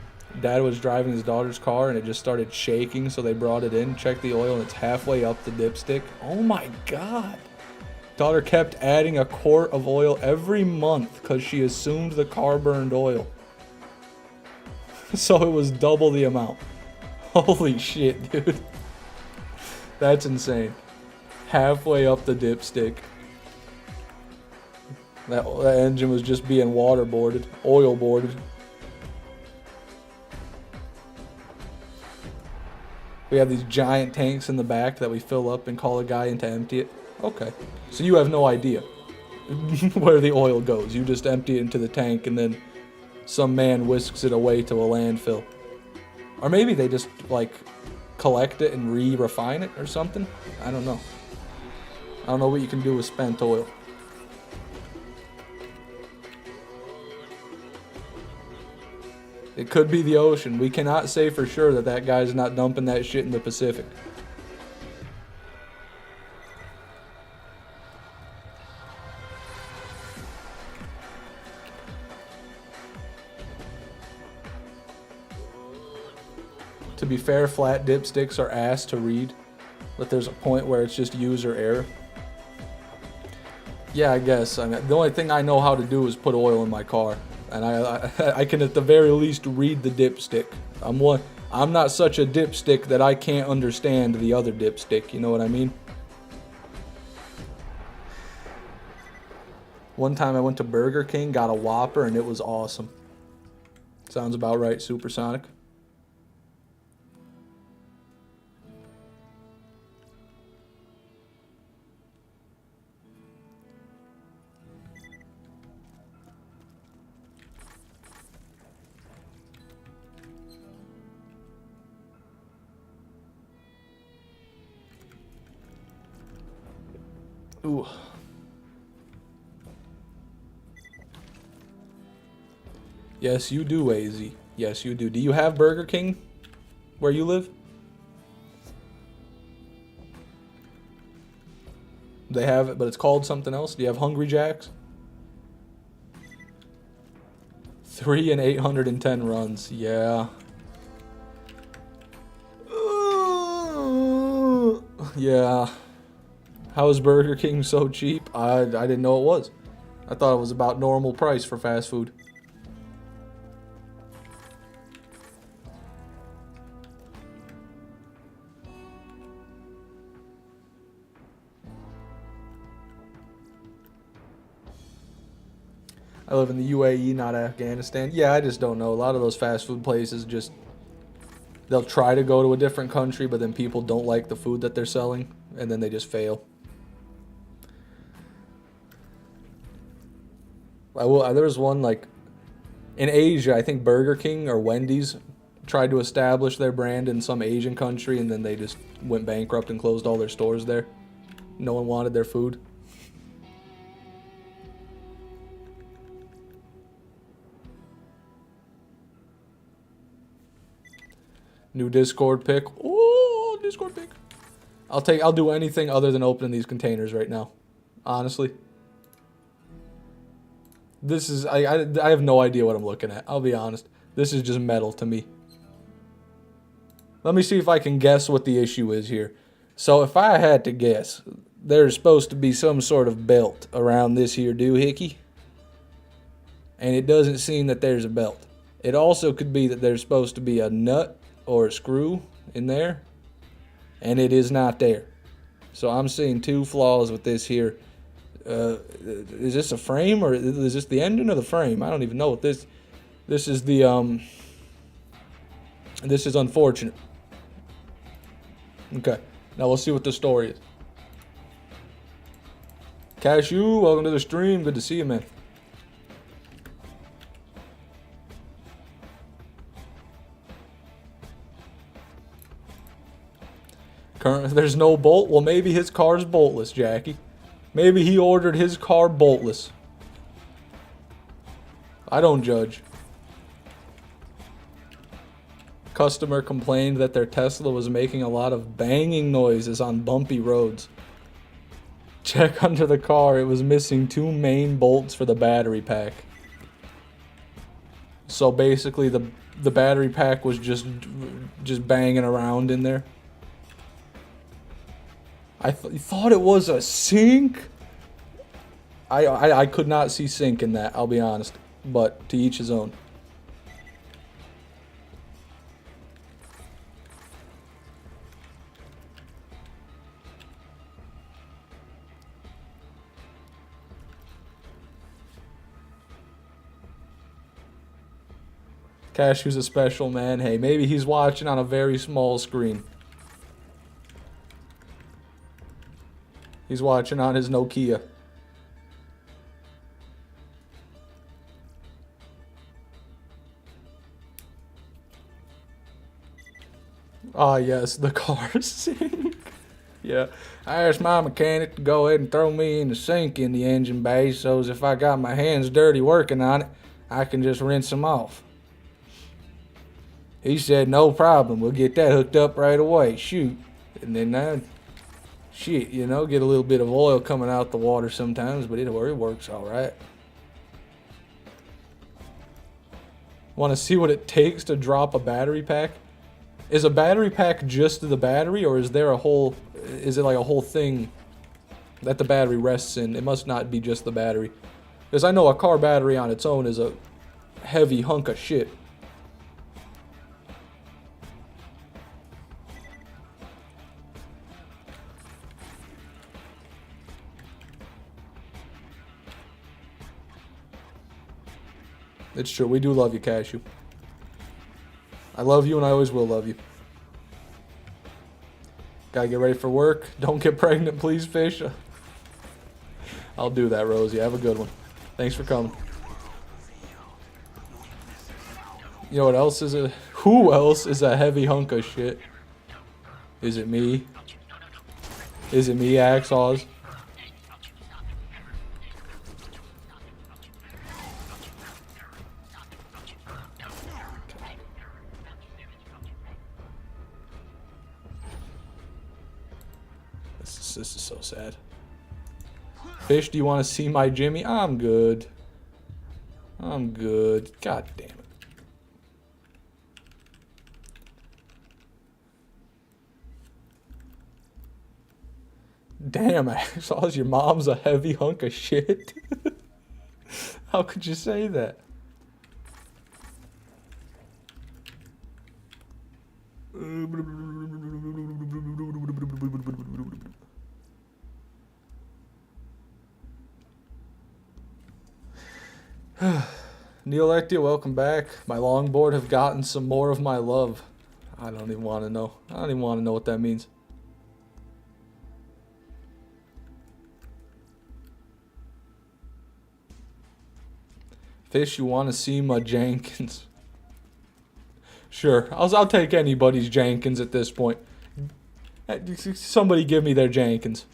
Dad was driving his daughter's car and it just started shaking, so they brought it in, checked the oil, and it's halfway up the dipstick. Oh my god. Daughter kept adding a quart of oil every month because she assumed the car burned oil. So it was double the amount. Holy shit, dude. That's insane. Halfway up the dipstick. That engine was just being waterboarded, oil boarded. We have these giant tanks in the back that we fill up and call a guy in to empty it. Okay. So you have no idea where the oil goes. You just empty it into the tank and then some man whisks it away to a landfill. Or maybe they just, like, collect it and re-refine it or something. I don't know. I don't know what you can do with spent oil. It could be the ocean. We cannot say for sure that that guy's not dumping that shit in the Pacific. To be fair, flat dipsticks are ass to read, but there's a point where it's just user error. Yeah, I guess. I mean, the only thing I know how to do is put oil in my car. And I can at the very least read the dipstick. I'm not such a dipstick that I can't understand the other dipstick, you know what I mean? One time I went to Burger King, got a Whopper, and it was awesome. Sounds about right, Supersonic. Ooh. Yes, you do, AZ. Yes, you do. Do you have Burger King where you live? They have it, but it's called something else. Do you have Hungry Jack's? 3 and 810 runs. Yeah. Yeah. How is Burger King so cheap? I didn't know it was. I thought it was about normal price for fast food. I live in the UAE, not Afghanistan. Yeah, I just don't know. A lot of those fast food places just... they'll try to go to a different country, but then people don't like the food that they're selling, and then they just fail. There was one, like, in Asia, I think Burger King or Wendy's tried to establish their brand in some Asian country, and then they just went bankrupt and closed all their stores there. No one wanted their food. New Discord pick. Oh, Discord pick. I'll do anything other than opening these containers right now. Honestly. This is, I have no idea what I'm looking at. I'll be honest. This is just metal to me. Let me see if I can guess what the issue is here. So if I had to guess, there's supposed to be some sort of belt around this here doohickey. And it doesn't seem that there's a belt. It also could be that there's supposed to be a nut or a screw in there. And it is not there. So I'm seeing two flaws with this here. Is this a frame or is this the engine or the frame? I don't even know what this... This is this is unfortunate. Okay, now we'll see what the story is. Cashew, welcome to the stream. Good to see you, man. There's no bolt. Well, maybe his car's boltless, Jackie. Maybe he ordered his car boltless. I don't judge. Customer complained that their Tesla was making a lot of banging noises on bumpy roads. Check under the car. It was missing 2 main bolts for the battery pack. So basically the battery pack was just banging around in there. I thought it was a sink. I could not see sink in that, I'll be honest. But to each his own. Cashew's a special man. Hey, maybe he's watching on a very small screen. He's watching on his Nokia. Ah, yes, the car sink. Yeah, I asked my mechanic to go ahead and throw me in the sink in the engine bay, so as if I got my hands dirty working on it, I can just rinse them off. He said, no problem, we'll get that hooked up right away, shoot. And then, shit, you know, get a little bit of oil coming out the water sometimes, but it works all right. Want to see what it takes to drop a battery pack? Is a battery pack just the battery, or is there a whole, is it like a whole thing that the battery rests in? It must not be just the battery. Because I know a car battery on its own is a heavy hunk of shit. It's true. We do love you, Cashew. I love you and I always will love you. Gotta get ready for work. Don't get pregnant, please, fish. I'll do that, Rosie. Have a good one. Thanks for coming. You know what else is a... Who else is a heavy hunk of shit? Is it me? Is it me, Axaws? This is so sad. Fish, do you want to see my Jimmy? I'm good. I'm good. God damn it. Damn, Axaws, your mom's a heavy hunk of shit. How could you say that? Neil Ectia, welcome back. My longboard have gotten some more of my love. I don't even want to know. I don't even want to know what that means. Fish, you want to see my Jenkins? Sure, I'll take anybody's Jenkins at this point. Somebody give me their Jenkins.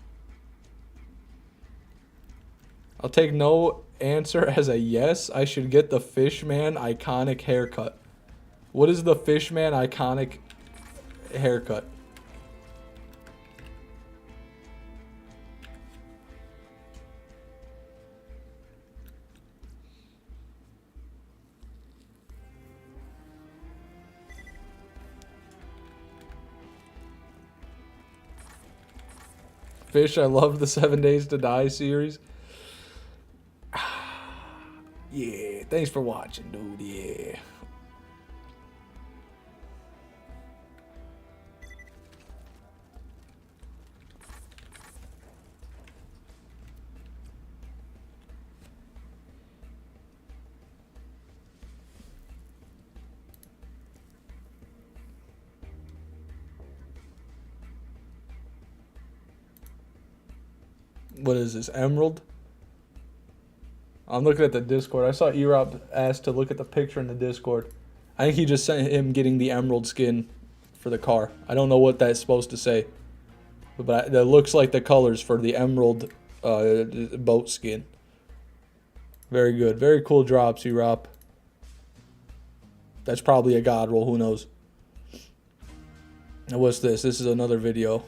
I'll take no answer as a yes. I should get the Fishman iconic haircut. What is the Fishman iconic haircut? Fish, I love the 7 Days to Die series. Yeah, thanks for watching, dude. Yeah. What is this? Emerald? I'm looking at the Discord. I saw Erop asked to look at the picture in the Discord. I think he just sent him getting the emerald skin for the car. I don't know what that's supposed to say. But it looks like the colors for the emerald boat skin. Very good. Very cool drops, Erop. That's probably a god roll. Who knows? And what's this? This is another video.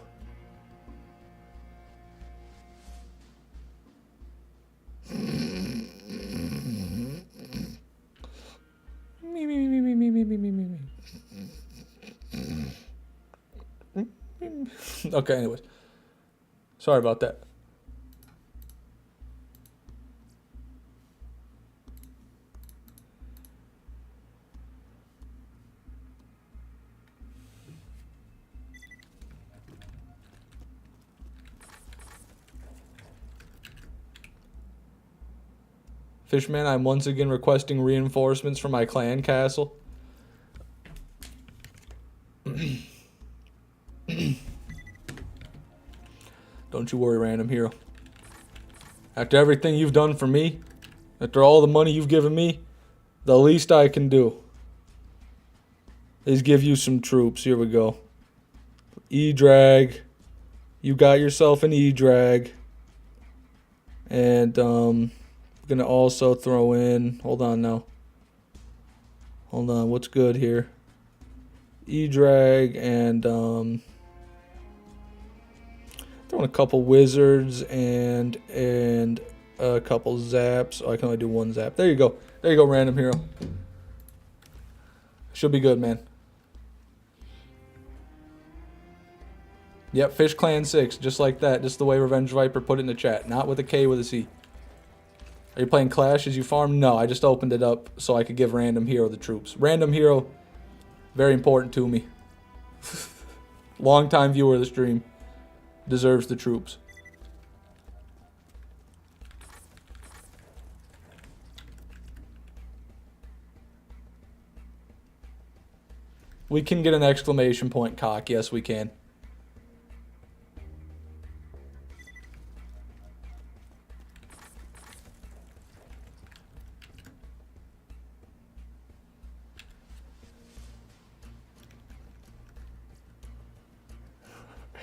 Okay, anyways. Sorry about that. Fishman, I'm once again requesting reinforcements for my clan castle. Don't you worry, random hero. After everything you've done for me, after all the money you've given me, the least I can do is give you some troops. Here we go. E-drag. You got yourself an E-drag. And I'm gonna also throw in, hold on now. Hold on, what's good here? E-drag and throwing a couple wizards and a couple zaps. Oh, I can only do one zap. There you go. There you go, random hero. Should be good, man. Yep, Fish Clan 6, just like that. Just the way Revenge Viper put it in the chat. Not with a K, with a C. Are you playing Clash as you farm? No, I just opened it up so I could give random hero the troops. Random hero, very important to me. Long-time viewer of the stream. Deserves the troops. We can get an exclamation point cock. Yes, we can.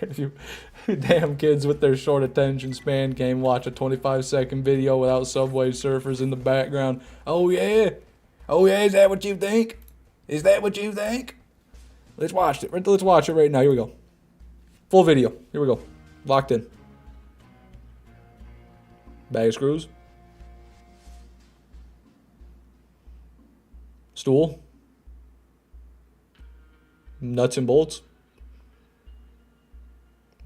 If you damn kids with their short attention span can't watch a 25-second video without Subway Surfers in the background. Oh yeah? Oh yeah, is that what you think? Is that what you think? Let's watch it. Let's watch it right now. Here we go. Full video. Here we go. Locked in. Bag of screws. Stool. Nuts and bolts.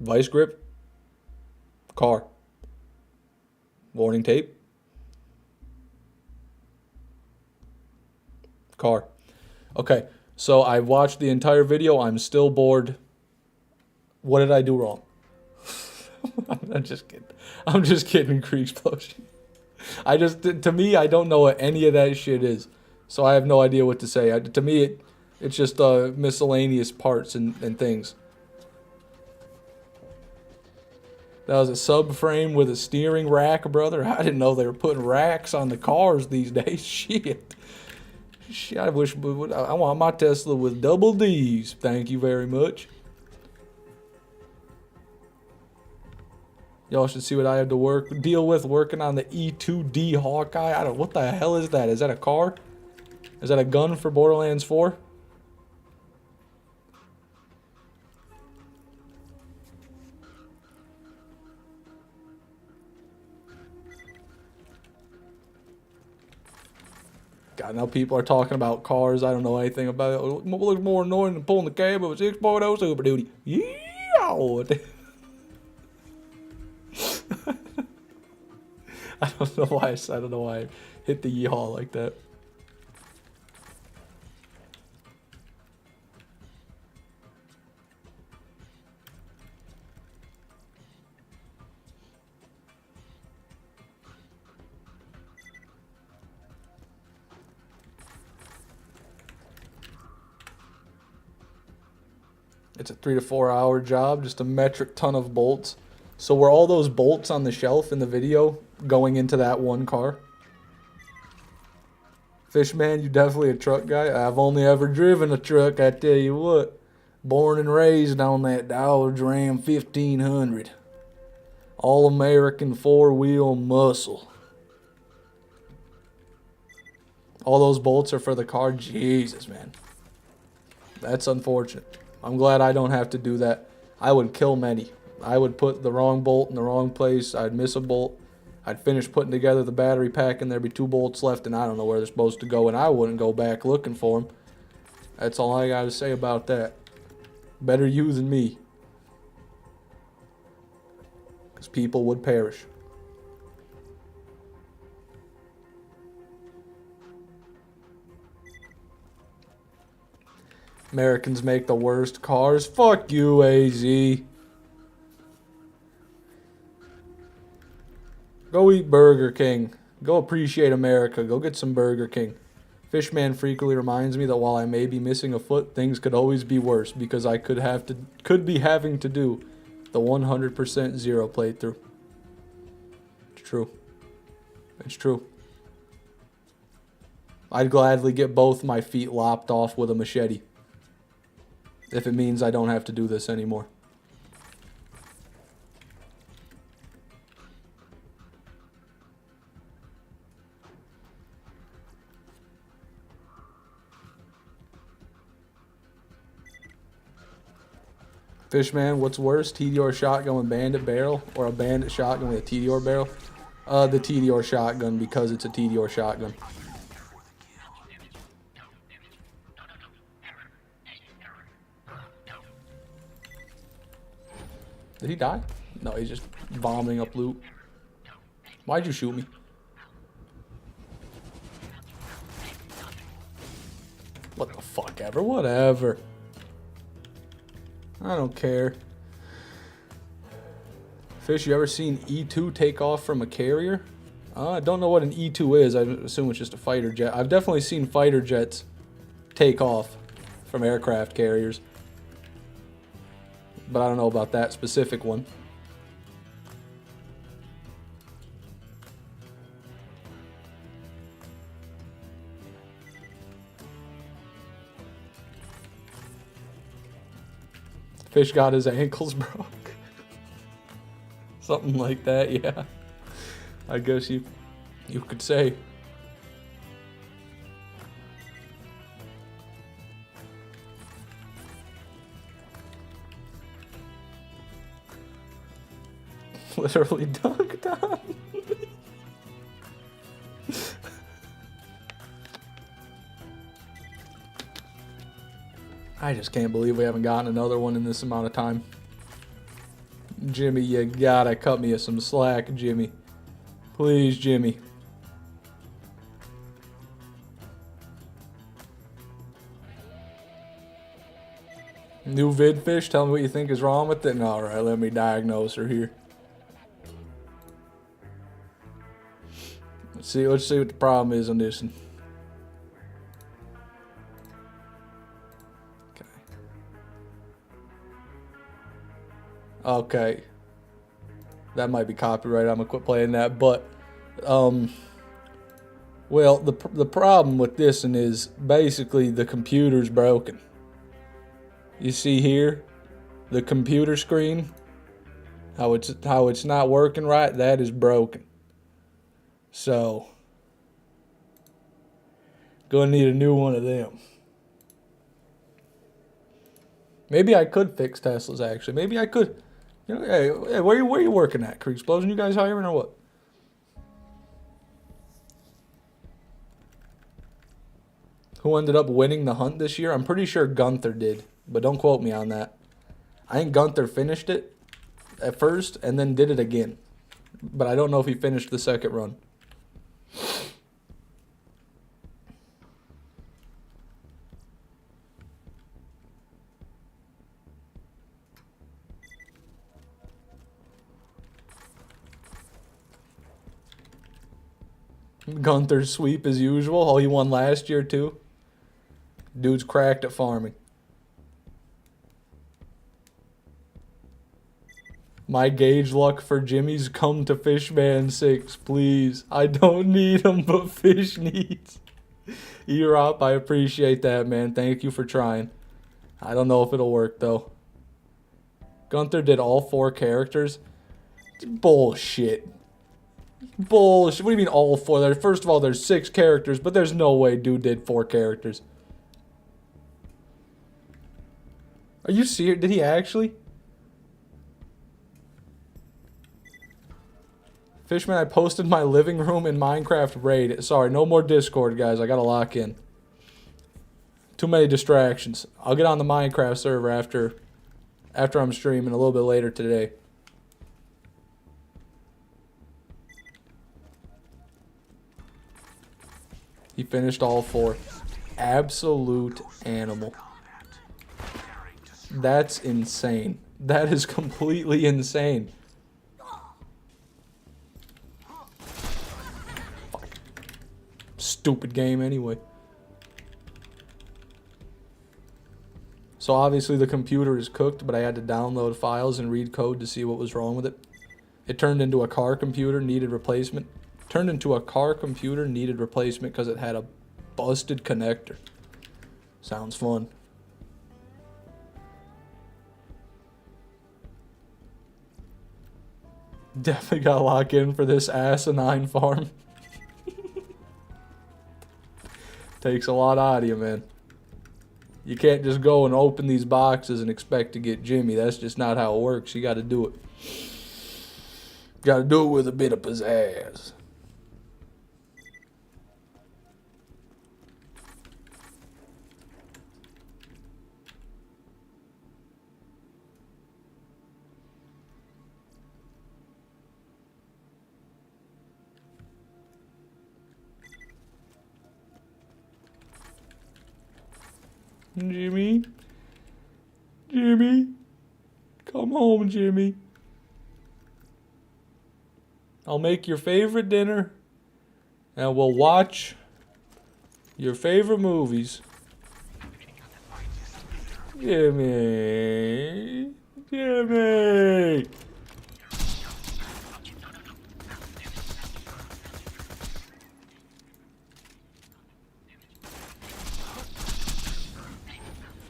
Vice grip. Car. Warning tape. Car. Okay, so I watched the entire video. I'm still bored. What did I do wrong? I'm just kidding. I'm just kidding, Creek Explosion. To me, I don't know what any of that shit is. So I have no idea what to say. To me, it's just miscellaneous parts and things. That was a subframe with a steering rack, brother. I didn't know they were putting racks on the cars these days. Shit. I wish I want my Tesla with double D's. Thank you very much. Y'all should see what I had to deal with working on the E2D Hawkeye. What the hell is that? Is that a car? Is that a gun for Borderlands 4? God, now people are talking about cars I don't know anything about. It looks more annoying than pulling the cab of a 6.0 Super Duty. Yeah. I don't know why I hit the yeehaw like that. It's a 3 to 4 hour job, just a metric ton of bolts. So were all those bolts on the shelf in the video going into that one car? Fishman, you definitely a truck guy. I've only ever driven a truck, I tell you what. Born and raised on that Dodge Ram 1500. All-American four-wheel muscle. All those bolts are for the car? Jesus, man. That's unfortunate. I'm glad I don't have to do that. I would kill many. I would put the wrong bolt in the wrong place. I'd miss a bolt. I'd finish putting together the battery pack and there'd be 2 bolts left and I don't know where they're supposed to go and I wouldn't go back looking for them. That's all I gotta say about that. Better you than me. Because people would perish. Americans make the worst cars. Fuck you, AZ. Go eat Burger King. Go appreciate America. Go get some Burger King. Fishman frequently reminds me that while I may be missing a foot, things could always be worse because I could be having to do the 100% Zer0 playthrough. It's true. It's true. I'd gladly get both my feet lopped off with a machete. If it means I don't have to do this anymore. Fishman, what's worse, TDR shotgun with bandit barrel or a bandit shotgun with a TDR barrel? The TDR shotgun because it's a TDR shotgun. Did he die? No, he's just vomiting up loot. Why'd you shoot me? What the fuck ever? Whatever. I don't care. Fish, you ever seen E2 take off from a carrier? I don't know what an E2 is. I assume it's just a fighter jet. I've definitely seen fighter jets take off from aircraft carriers. But I don't know about that specific one. Fish got his ankles broke. Something like that, yeah. I guess you could say. Literally dunked on. I just can't believe we haven't gotten another one in this amount of time. Jimmy, you gotta cut me some slack, Jimmy. Please, Jimmy. New vid fish, tell me what you think is wrong with it. Alright, let me diagnose her here. Let's see what the problem is on this one. Okay. That might be copyright. I'm gonna quit playing that. But, well, the problem with this one is basically the computer's broken. You see here, the computer screen, how it's not working right. That is broken. So, gonna need a new one of them. Maybe I could fix Teslas. Actually, maybe I could. You know, hey, where you working at? Creek Explosion? You guys hiring or what? Who ended up winning the hunt this year? I'm pretty sure Gunther did, but don't quote me on that. I think Gunther finished it at first and then did it again, but I don't know if he finished the second run. Gunther's sweep as usual. Oh, he won last year too. Dude's cracked at farming. My gauge luck for Jimmy's come to Fishman 6, please. I don't need him, but Fish needs. Erop, I appreciate that, man. Thank you for trying. I don't know if it'll work, though. Gunther did all 4 characters? Bullshit. Bullshit. What do you mean all 4? First of all, there's 6 characters, but there's no way dude did 4 characters. Are you serious? Did he actually? Fishman, I posted my living room in Minecraft raid. Sorry, no more Discord, guys. I gotta lock in. Too many distractions. I'll get on the Minecraft server after I'm streaming a little bit later today. He finished all 4. Absolute animal. That's insane. That is completely insane. Fuck. Stupid game anyway. So obviously the computer is cooked, but I had to download files and read code to see what was wrong with it. It turned into a car computer, needed replacement. Turned into a car computer, needed replacement because it had a busted connector. Sounds fun. Definitely gotta lock in for this asinine farm. Takes a lot out of you, man. You can't just go and open these boxes and expect to get Jimmy. That's just not how it works. You gotta do it. Gotta do it with a bit of pizzazz. Jimmy? Jimmy? Come home, Jimmy. I'll make your favorite dinner, and we'll watch your favorite movies. Jimmy. Jimmy.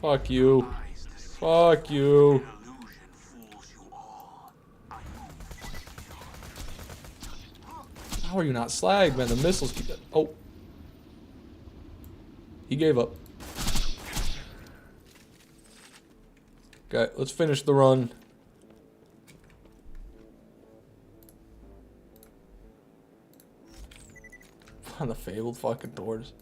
Fuck you. Fuck you. How are you not slagged, man? The missiles keep it. Oh. He gave up. Okay, let's finish the run. On the fabled fucking doors.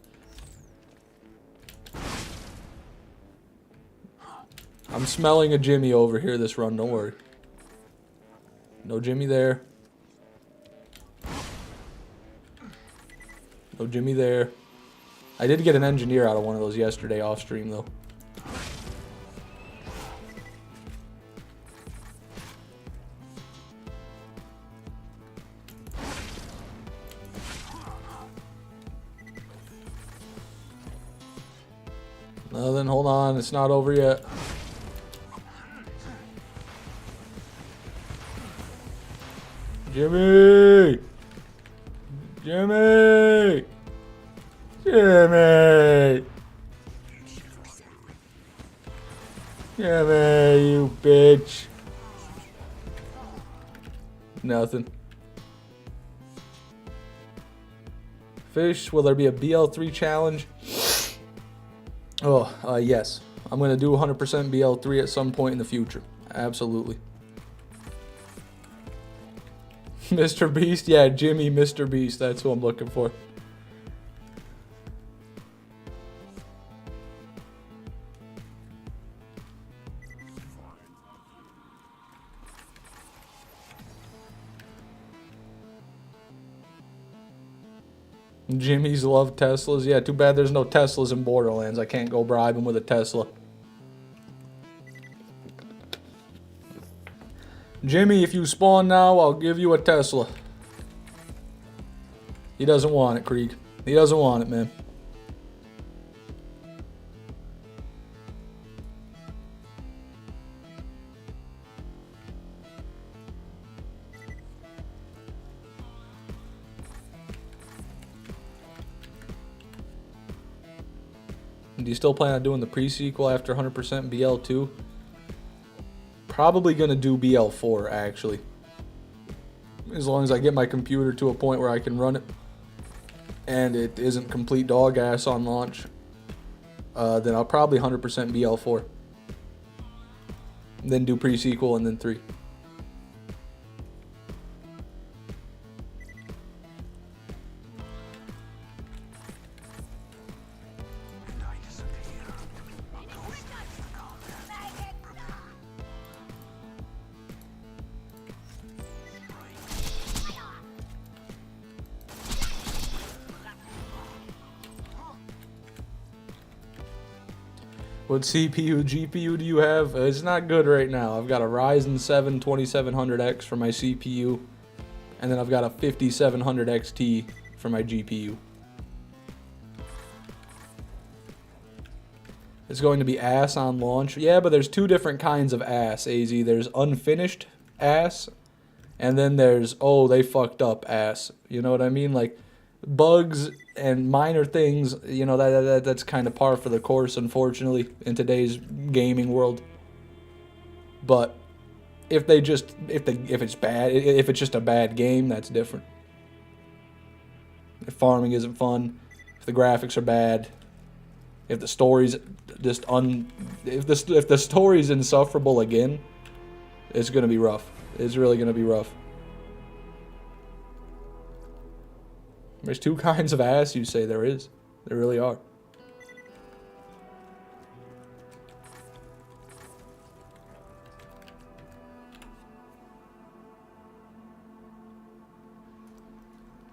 I'm smelling a Jimmy over here this run, don't worry. No Jimmy there. No Jimmy there. I did get an engineer out of one of those yesterday off stream though. No, then hold on, it's not over yet. Jimmy! Jimmy! Jimmy! Jimmy, you bitch. Nothing. Fish, will there be a BL3 challenge? Oh, yes. I'm going to do 100% BL3 at some point in the future. Absolutely. Mr. Beast? Yeah, Jimmy, Mr. Beast. That's who I'm looking for. Jimmy's love Teslas. Yeah, too bad there's no Teslas in Borderlands. I can't go bribe him with a Tesla. Jimmy, if you spawn now, I'll give you a Tesla. He doesn't want it, Krieg. He doesn't want it, man. Do you still plan on doing the pre-sequel after 100% BL2? Probably gonna do BL4 actually. As long as I get my computer to a point where I can run it and it isn't complete dog ass on launch, then I'll probably 100% BL4. Then do pre-sequel and then 3. What CPU, GPU do you have? It's not good right now. I've got a Ryzen 7 2700X for my CPU, and then I've got a 5700 XT for my GPU. It's going to be ass on launch. Yeah, but there's 2 different kinds of ass, AZ. There's unfinished ass, and then there's, oh, they fucked up ass. You know what I mean? Like, bugs and minor things, you know, that's kind of par for the course, unfortunately, in today's gaming world. But if it's bad, if it's just a bad game, that's different. If farming isn't fun, if the graphics are bad, if the story's just if the story's insufferable again, it's gonna be rough. It's really gonna be rough. There's 2 kinds of ass, you say. There is. There really are.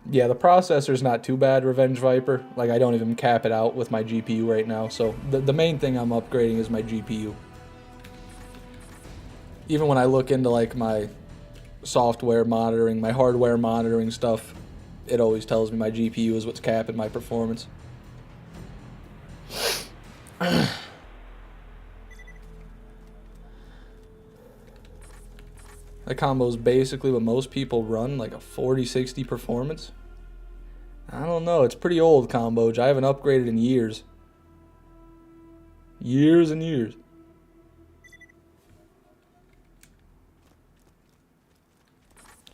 Yeah, the processor's not too bad, Revenge Viper. Like, I don't even cap it out with my GPU right now. So, the main thing I'm upgrading is my GPU. Even when I look into, like, my software monitoring, my hardware monitoring stuff, it always tells me my GPU is what's capping my performance. That combo is basically what most people run, like a 40-60 performance. I don't know, it's pretty old, Combo. I haven't upgraded in years. Years and years.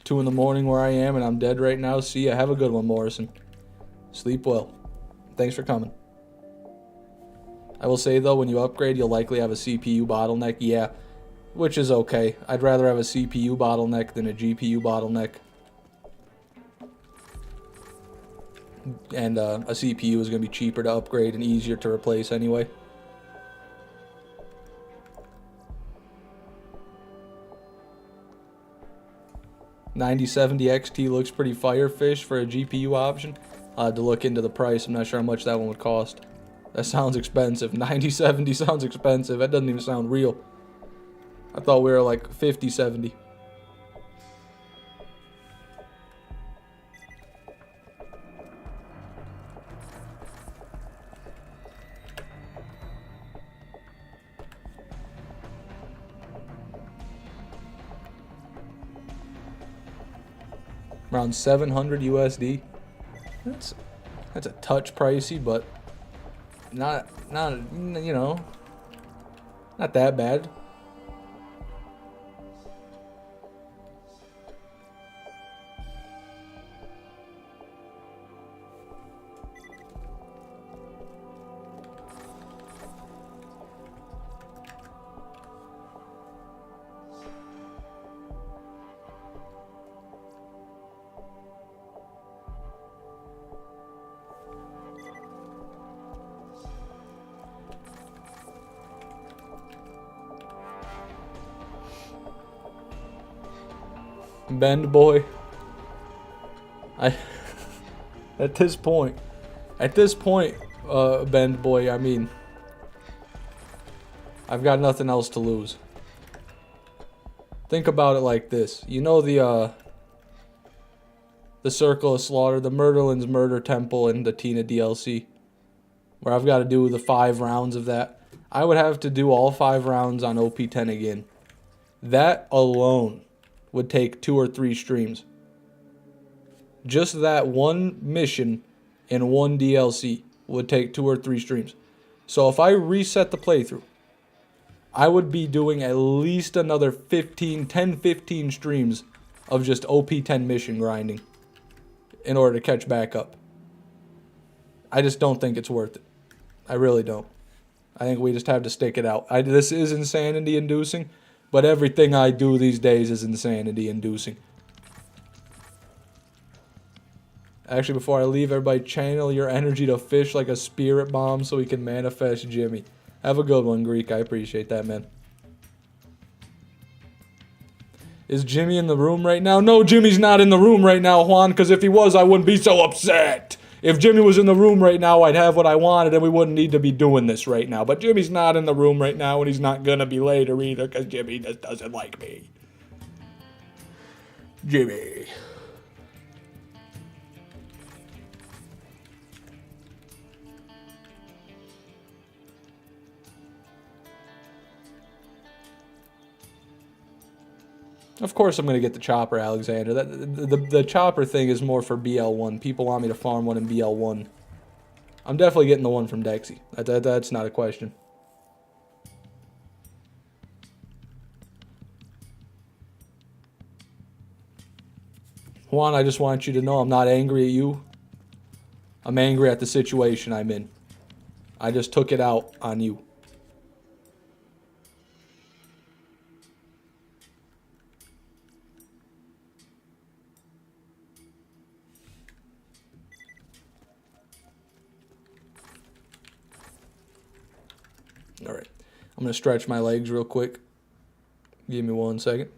Two in the morning where I am, and I'm dead right now. See ya. Have a good one, Morrison. Sleep well. Thanks for coming. I will say, though, when you upgrade, you'll likely have a CPU bottleneck. Yeah, which is okay. I'd rather have a CPU bottleneck than a GPU bottleneck. And a CPU is going to be cheaper to upgrade and easier to replace anyway. $9070 XT looks pretty firefish for a GPU option. I had to look into the price. I'm not sure how much that one would cost. That sounds expensive. 9070 sounds expensive. That doesn't even sound real. I thought we were like 5070. Around 700 USD. That's a touch pricey, but not you know, not that bad. Bend boy. At this point, Bend boy, I mean, I've got nothing else to lose. Think about it like this. You know the Circle of Slaughter, the Murderland's Murder Temple in the Tina DLC, where I've got to do the 5 rounds of that. I would have to do all 5 rounds on OP10 again. That alone would take 2 or 3 streams. Just that one mission in one DLC would take 2 or 3 streams. So if I reset the playthrough, I would be doing at least another 15 streams of just OP10 mission grinding in order to catch back up. I just don't think it's worth it. I really don't. I think we just have to stick it out. This is insanity inducing, but everything I do these days is insanity inducing. Actually, before I leave, everybody channel your energy to fish like a spirit bomb so we can manifest Jimmy. Have a good one, Greek. I appreciate that, man. Is Jimmy in the room right now? No, Jimmy's not in the room right now, Juan, because if he was, I wouldn't be so upset. If Jimmy was in the room right now, I'd have what I wanted and we wouldn't need to be doing this right now. But Jimmy's not in the room right now and he's not going to be later either because Jimmy just doesn't like me. Jimmy. Of course I'm going to get the chopper, Alexander. The chopper thing is more for BL1. People want me to farm one in BL1. I'm definitely getting the one from Dexy. That's not a question. Juan, I just want you to know I'm not angry at you. I'm angry at the situation I'm in. I just took it out on you. Alright. I'm going to stretch my legs real quick. Give me 1 second.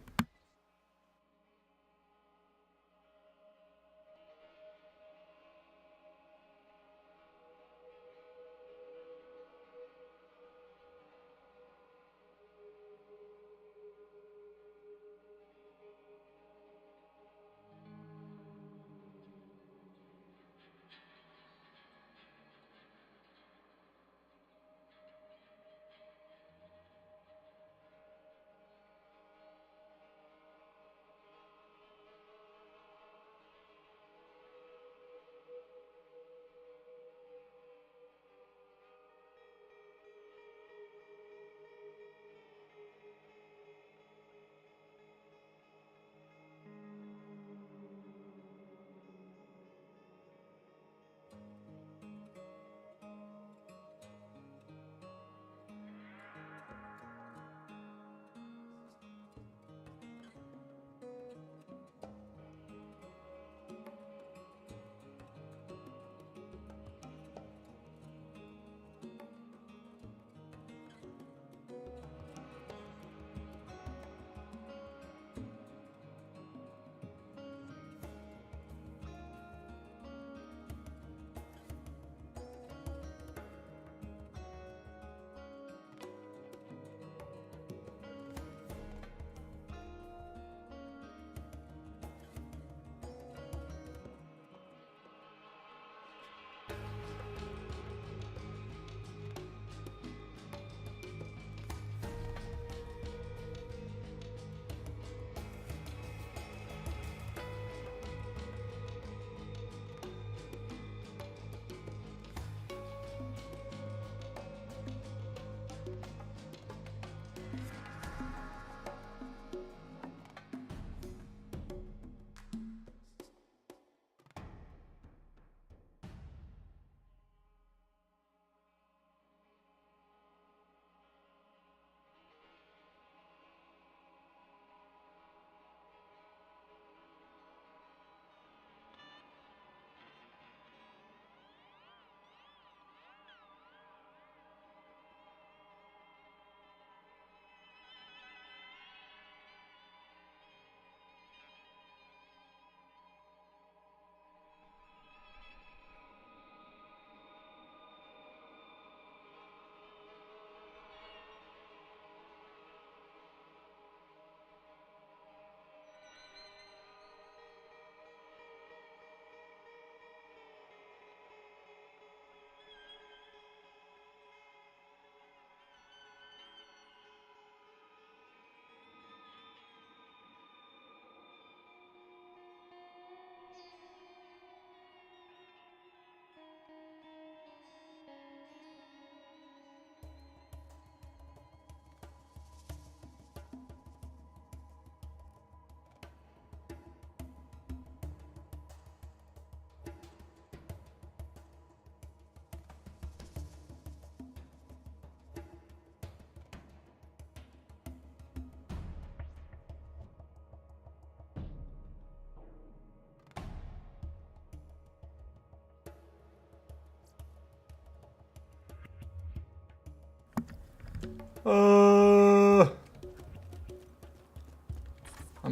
I'm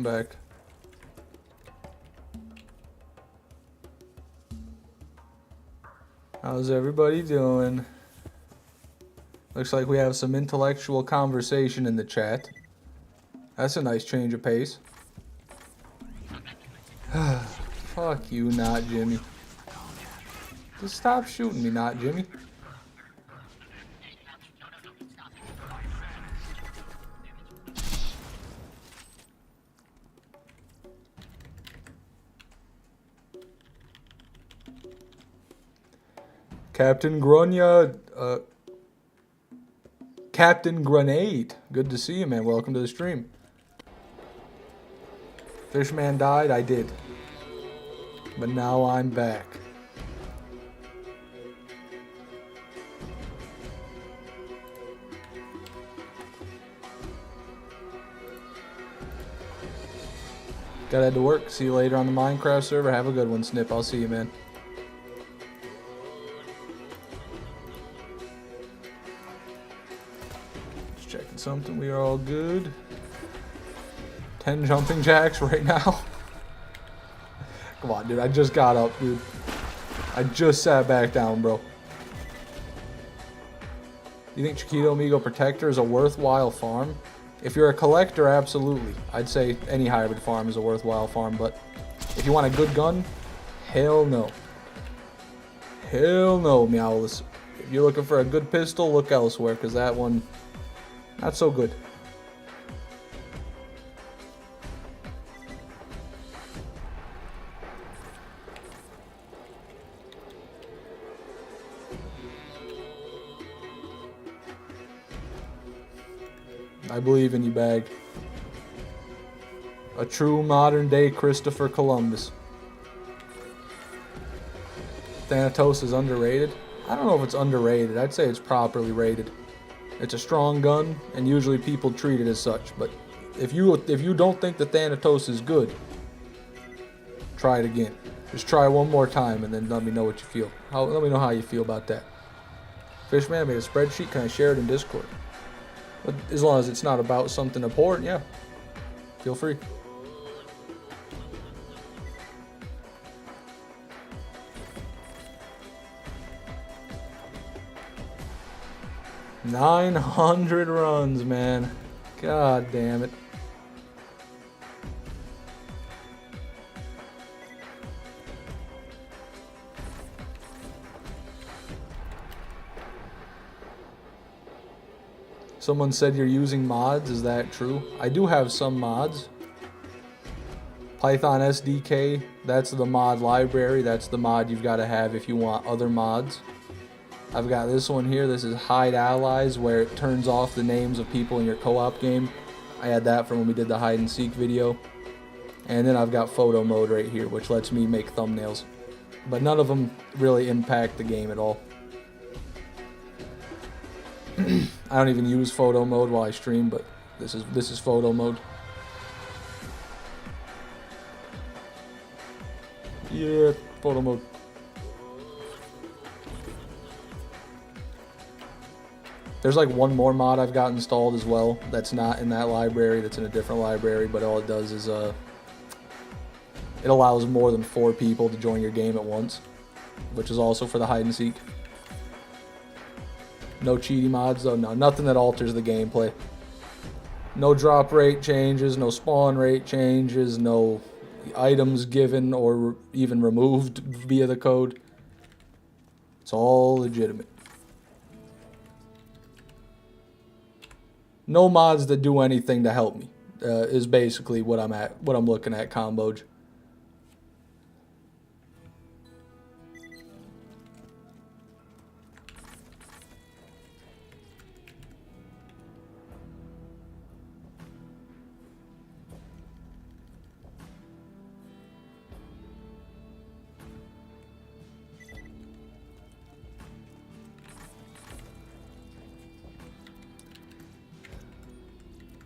back. How's everybody doing? Looks like we have some intellectual conversation in the chat. That's a nice change of pace. Fuck you, not Jimmy. Just stop shooting me, not Jimmy. Captain Grunya, Captain Grenade. Good to see you, man. Welcome to the stream. Fishman died? I did. But now I'm back. Gotta head to work. See you later on the Minecraft server. Have a good one, Snip. I'll see you, man. Just checking something. We are all good. 10 jumping jacks right now. Come on, dude. I just got up, dude. I just sat back down, bro. You think Chiquito Amigo Protector is a worthwhile farm? If you're a collector, absolutely. I'd say any hybrid farm is a worthwhile farm, but if you want a good gun, hell no. Hell no, Meowless. If you're looking for a good pistol, look elsewhere, because that one, not so good. I believe in you, Bag. A true modern-day Christopher Columbus. Thanatos is underrated? I don't know if it's underrated. I'd say it's properly rated. It's a strong gun, and usually people treat it as such. But if you don't think the Thanatos is good, try it again. Just try one more time, and then let me know what you feel. Let me know how you feel about that. Fishman made a spreadsheet. Can I share it in Discord? But as long as it's not about something important, yeah. Feel free. $900 runs, man. God damn it. Someone said you're using mods. Is that true? I do have some mods. Python SDK, that's the mod library. That's the mod you've got to have if you want other mods. I've got this one here. This is Hide Allies, where it turns off the names of people in your co-op game. I had that from when we did the hide and seek video. And then I've got photo mode right here, which lets me make thumbnails. But none of them really impact the game at all. I don't even use photo mode while I stream, but this is photo mode. Yeah, photo mode. There's like one more mod I've got installed as well that's not in that library, that's in a different library, but all it does is it allows more than 4 people to join your game at once, which is also for the hide and seek. No cheaty mods though, no, nothing that alters the gameplay. No drop rate changes, no spawn rate changes, no items given or even removed via the code. It's all legitimate. No mods that do anything to help me is basically what I'm looking at, Comboj.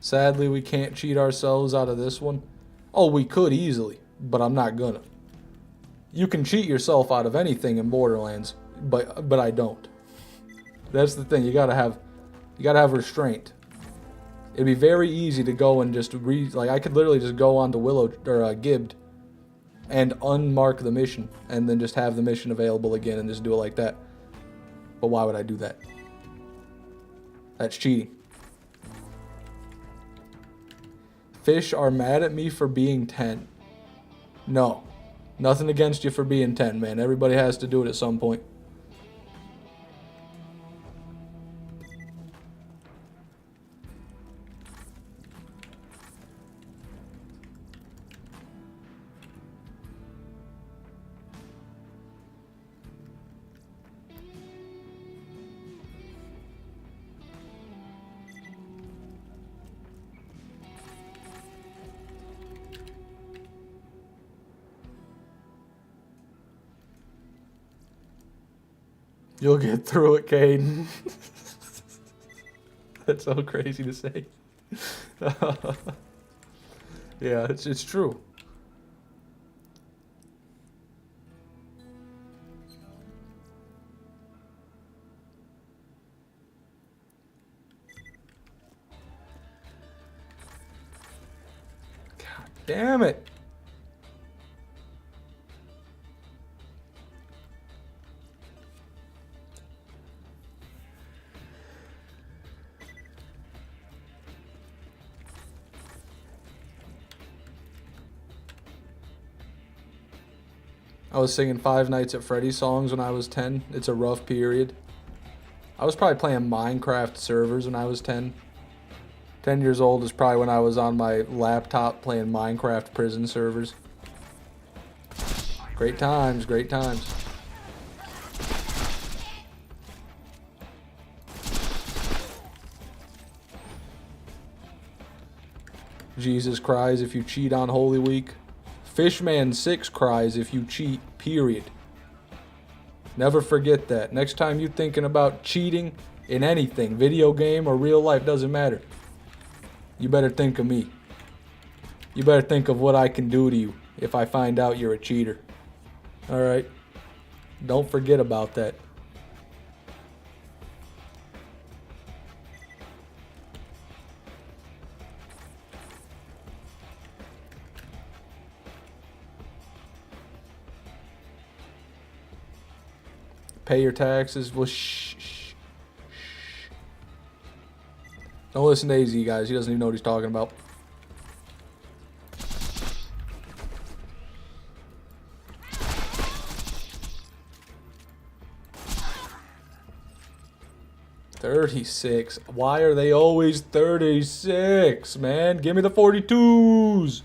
Sadly, we can't cheat ourselves out of this one. Oh, we could easily, but I'm not gonna. You can cheat yourself out of anything in Borderlands, but I don't. That's the thing. You gotta have You gotta have restraint. It'd be very easy to go and just like I could literally just go on to Willow or Gibbed and unmark the mission and then just have the mission available again and just do it like that. But why would I do that? That's cheating. Fish are mad at me for being 10. No. Nothing against you for being 10, man. Everybody has to do it at some point. You'll get through it, Caden. That's so crazy to say. Yeah, it's true. God damn it. I was singing Five Nights at Freddy's songs when I was 10. It's a rough period. I was probably playing Minecraft servers when I was 10. 10 years old is probably when I was on my laptop playing Minecraft prison servers. Great times, great times. Jesus cries if you cheat on Holy Week. Fishman6 cries if you cheat, period. Never forget that. Next time you're thinking about cheating in anything, video game or real life, doesn't matter. You better think of me. You better think of what I can do to you if I find out you're a cheater. Alright? Don't forget about that. Pay your taxes. Well, shh, shh, shh. Don't listen to AZ, guys. He doesn't even know what he's talking about. $36. Why are they always 36, man? Give me the 42s.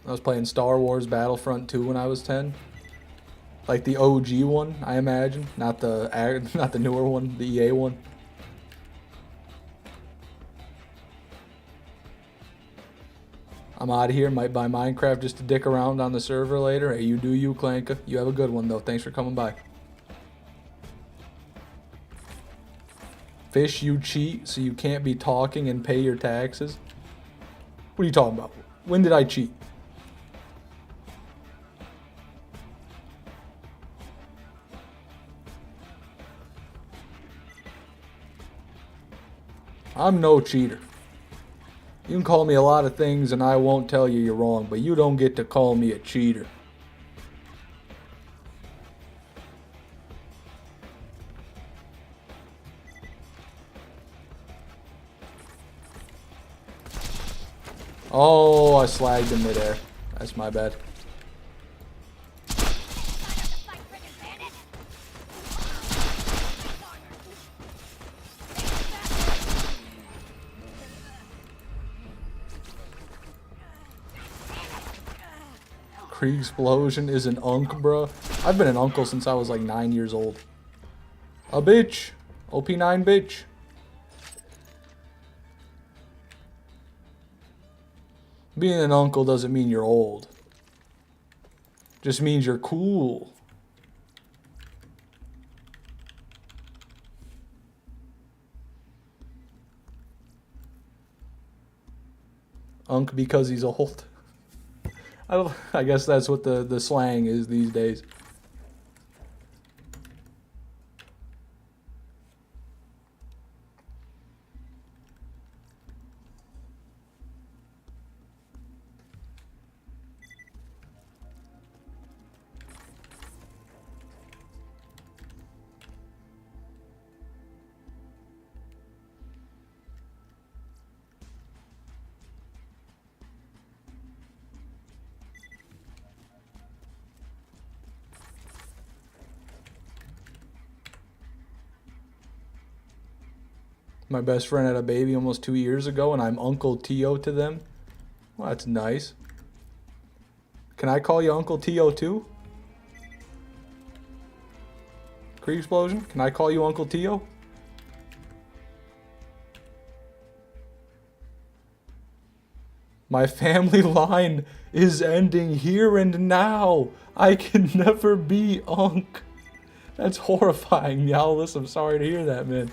I was playing Star Wars Battlefront 2 when I was 10. Like the OG one, I imagine, not the newer one, the EA one. I'm out of here. Might buy Minecraft just to dick around on the server later. Hey, you do you, Clanka. You have a good one though. Thanks for coming by. Fish, you cheat, so you can't be talking and pay your taxes. What are you talking about? When did I cheat? I'm no cheater. You can call me a lot of things and I won't tell you you're wrong, but you don't get to call me a cheater. Oh, I slagged in midair. That's my bad. Krieg Explosion is an unk, bro. I've been an uncle since I was like 9 years old. A bitch. OP9 bitch. Being an uncle doesn't mean you're old. Just means you're cool. Unk because he's old. I guess that's what the slang is these days. My best friend had a baby almost 2 years ago, and I'm Uncle Tio to them. Well, that's nice. Can I call you Uncle Tio too? Krieg Explosion? Can I call you Uncle Tio? My family line is ending here and now. I can never be Unk. That's horrifying, Yowlis. I'm sorry to hear that, man.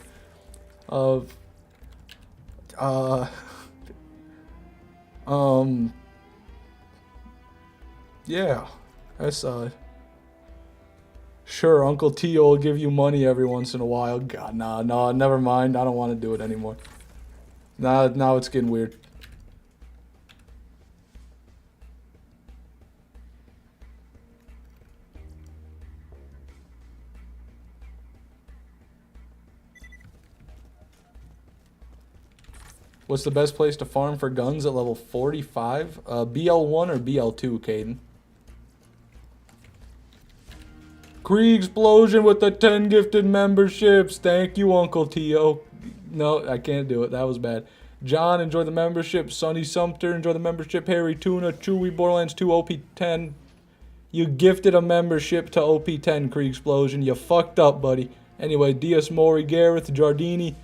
Yeah. That's, sure, Uncle Tio will give you money every once in a while. God, nah, never mind. I don't want to do it anymore. Now it's getting weird. What's the best place to farm for guns at level 45? BL1 or BL2, Caden? Krieg Explosion with the 10 gifted memberships. Thank you, Uncle Tio. No, I can't do it. That was bad. John, enjoy the membership. Sonny Sumter, enjoy the membership. Harry Tuna, Chewy, Borderlands 2, OP10. You gifted a membership to OP10, Krieg Explosion. You fucked up, buddy. Anyway, Diaz Mori, Gareth, Giardini,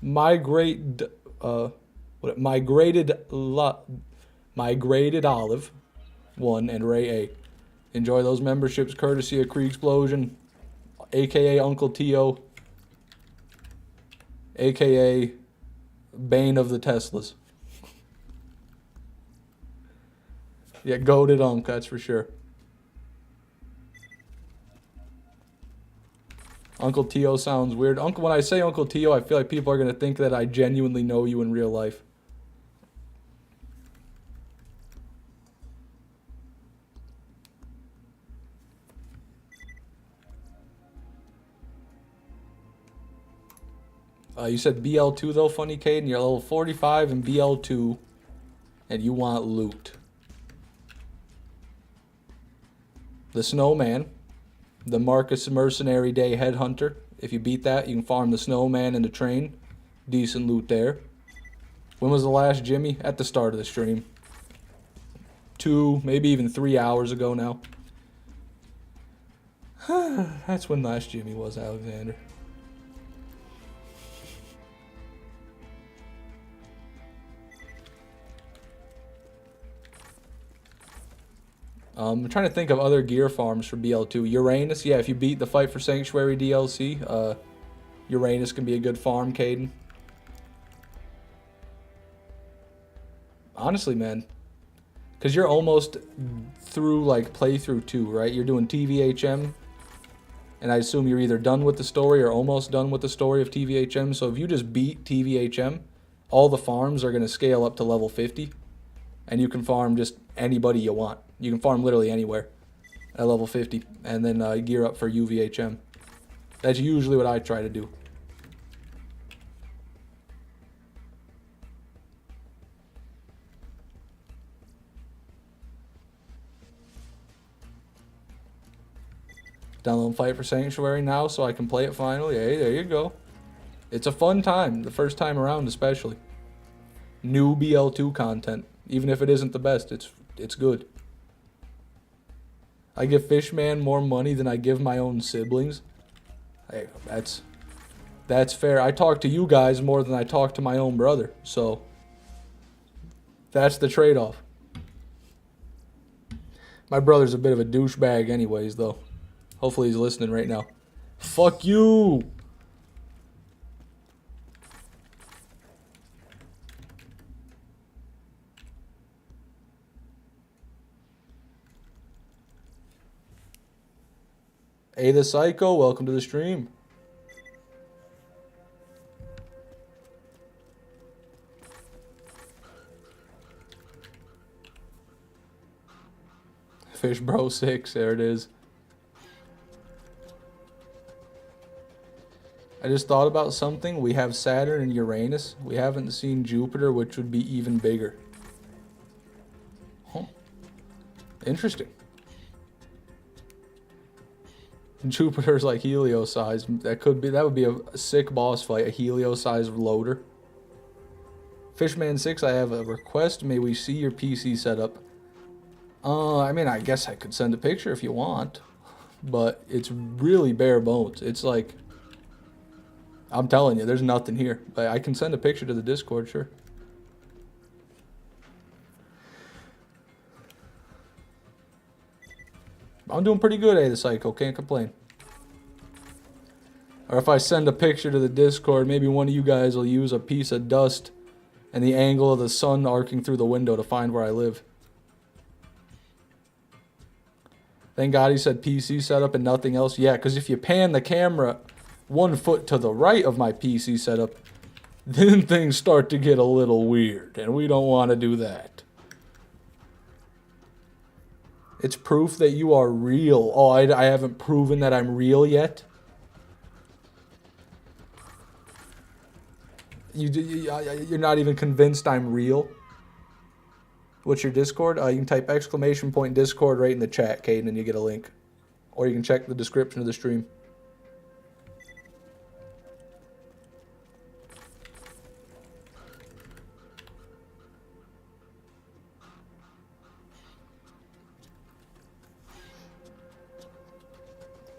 Migrated Olive 1 and Ray A. Enjoy those memberships courtesy of Krieg Explosion, aka Uncle Tio, aka Bane of the Teslas. Yeah, goated Unk, that's for sure. Uncle Tio sounds weird. Uncle, when I say Uncle Tio, I feel like people are gonna think that I genuinely know you in real life. You said BL2 though, funny Caden. You're level 45 in BL2, and you want loot. The Snowman, the Marcus Mercenary Day Headhunter. If you beat that, you can farm the Snowman and the train. Decent loot there. When was the last Jimmy? At the start of the stream. 2, maybe even 3 hours ago now. That's when last Jimmy was, Alexander. I'm trying to think of other gear farms for BL2. Uranus, yeah, if you beat the Fight for Sanctuary DLC, Uranus can be a good farm, Caden. Honestly, man, because you're almost through, like, playthrough 2, right? You're doing TVHM, and I assume you're either done with the story or almost done with the story of TVHM. So if you just beat TVHM, all the farms are going to scale up to level 50, and you can farm just anybody you want. You can farm literally anywhere at level 50 and then gear up for UVHM. That's usually what I try to do. Download Fight for Sanctuary now so I can play it finally. Hey, there you go. It's a fun time, the first time around especially. New BL2 content. Even if it isn't the best, it's good. I give Fishman more money than I give my own siblings. Hey, that's fair. I talk to you guys more than I talk to my own brother. So that's the trade-off. My brother's a bit of a douchebag anyways, though. Hopefully he's listening right now. Fuck you! Hey, the Psycho, welcome to the stream. Fish Bro 6, there it is. I just thought about something. We have Saturn and Uranus. We haven't seen Jupiter, which would be even bigger. Huh. Interesting. Jupiter's like Helio-sized. That would be a sick boss fight, a Helio-sized loader. Fishman 6, I have a request. May we see your PC setup? I mean, I guess I could send a picture if you want. But it's really bare bones. It's like, I'm telling you, there's nothing here. But I can send a picture to the Discord, sure. I'm doing pretty good, the Psycho. Can't complain. Or if I send a picture to the Discord, maybe one of you guys will use a piece of dust and the angle of the sun arcing through the window to find where I live. Thank God he said PC setup and nothing else. Yeah, because if you pan the camera 1 foot to the right of my PC setup, then things start to get a little weird, and we don't want to do that. It's proof that you are real. Oh, I haven't proven that I'm real yet. You're not even convinced I'm real? What's your Discord? You can type !! Discord right in the chat, Caden, and you get a link. Or you can check the description of the stream.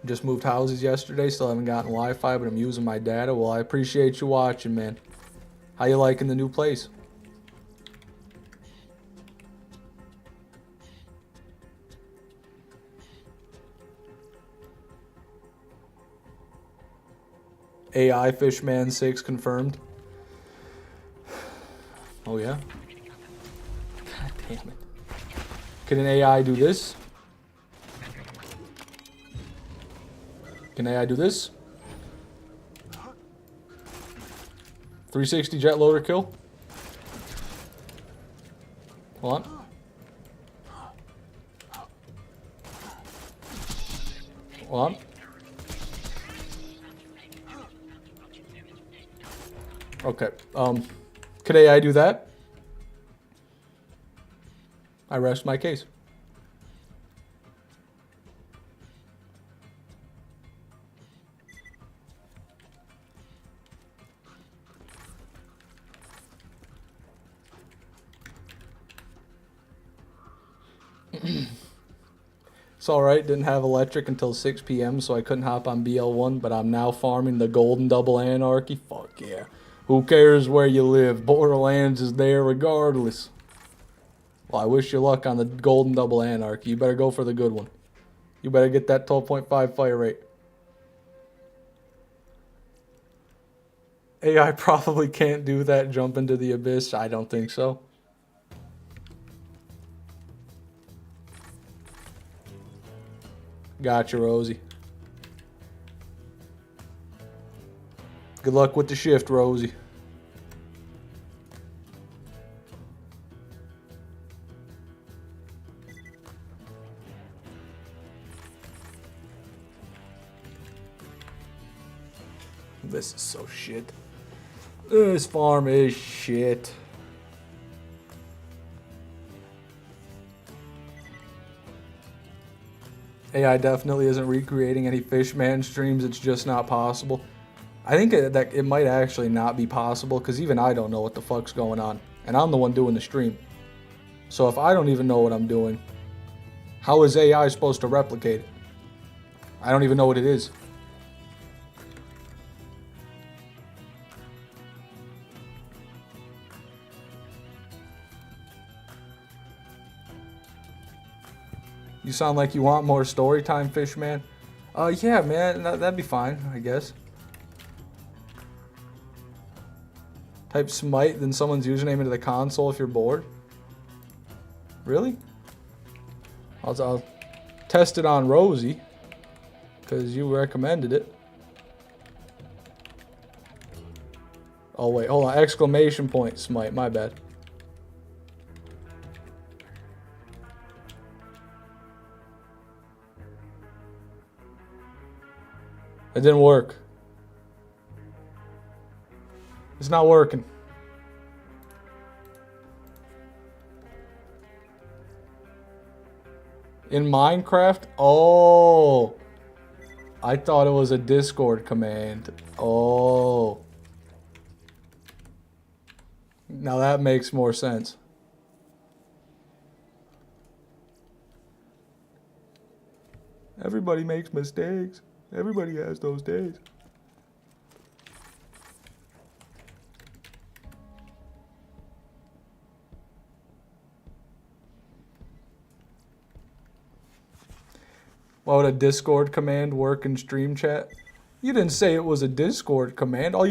Just moved houses yesterday, still haven't gotten Wi-Fi, but I'm using my data. Well, I appreciate you watching, man. How you liking the new place? AI Fishman 6 confirmed. Oh yeah? God damn it. Can an AI do this? Can AI do this? 360 jet loader kill. Hold on. Hold on. Okay. Could AI do that? I rest my case. It's alright, didn't have electric until 6 p.m. so I couldn't hop on BL1, but I'm now farming the Golden Double Anarchy. Fuck yeah. Who cares where you live? Borderlands is there regardless. Well, I wish you luck on the Golden Double Anarchy. You better go for the good one. You better get that 12.5 fire rate. AI probably can't do that, jump into the abyss. I don't think so. Gotcha, Rosie. Good luck with the shift, Rosie. This is so shit. This farm is shit. AI definitely isn't recreating any Fishman streams. It's just not possible. I think that it might actually not be possible because even I don't know what the fuck's going on. And I'm the one doing the stream. So if I don't even know what I'm doing, how is AI supposed to replicate it? I don't even know what it is. You sound like you want more story time, Fishman. Yeah, man, that'd be fine, I guess. Type smite, then someone's username into the console if you're bored. Really? I'll test it on Rosie. because you recommended it. Oh wait, hold on. Exclamation point, Smite. My bad. It didn't work. It's not working. In Minecraft? Oh. I thought it was a Discord command. Oh. Now that makes more sense. Everybody makes mistakes. Everybody has those days. Why would a Discord command work in stream chat? You didn't say it was a Discord command. All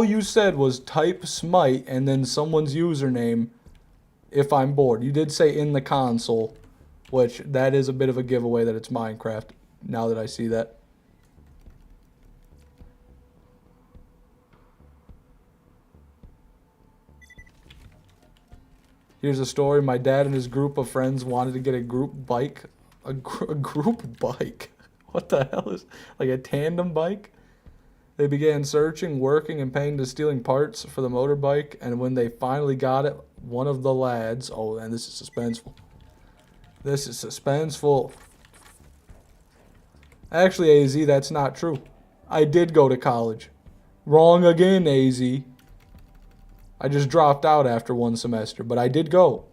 you said was type smite and then someone's username if I'm bored. You did say in the console, which that is a bit of a giveaway that it's Minecraft now that I see that. Here's a story. My dad and his group of friends wanted to get a group bike. A group bike? What the hell is... like a tandem bike? They began searching, working, and paying to stealing parts for the motorbike. And when they finally got it, one of the lads... oh, and this is suspenseful. This is suspenseful. Actually, AZ, that's not true. I did go to college. Wrong again, AZ. I just dropped out after one semester, but I did go.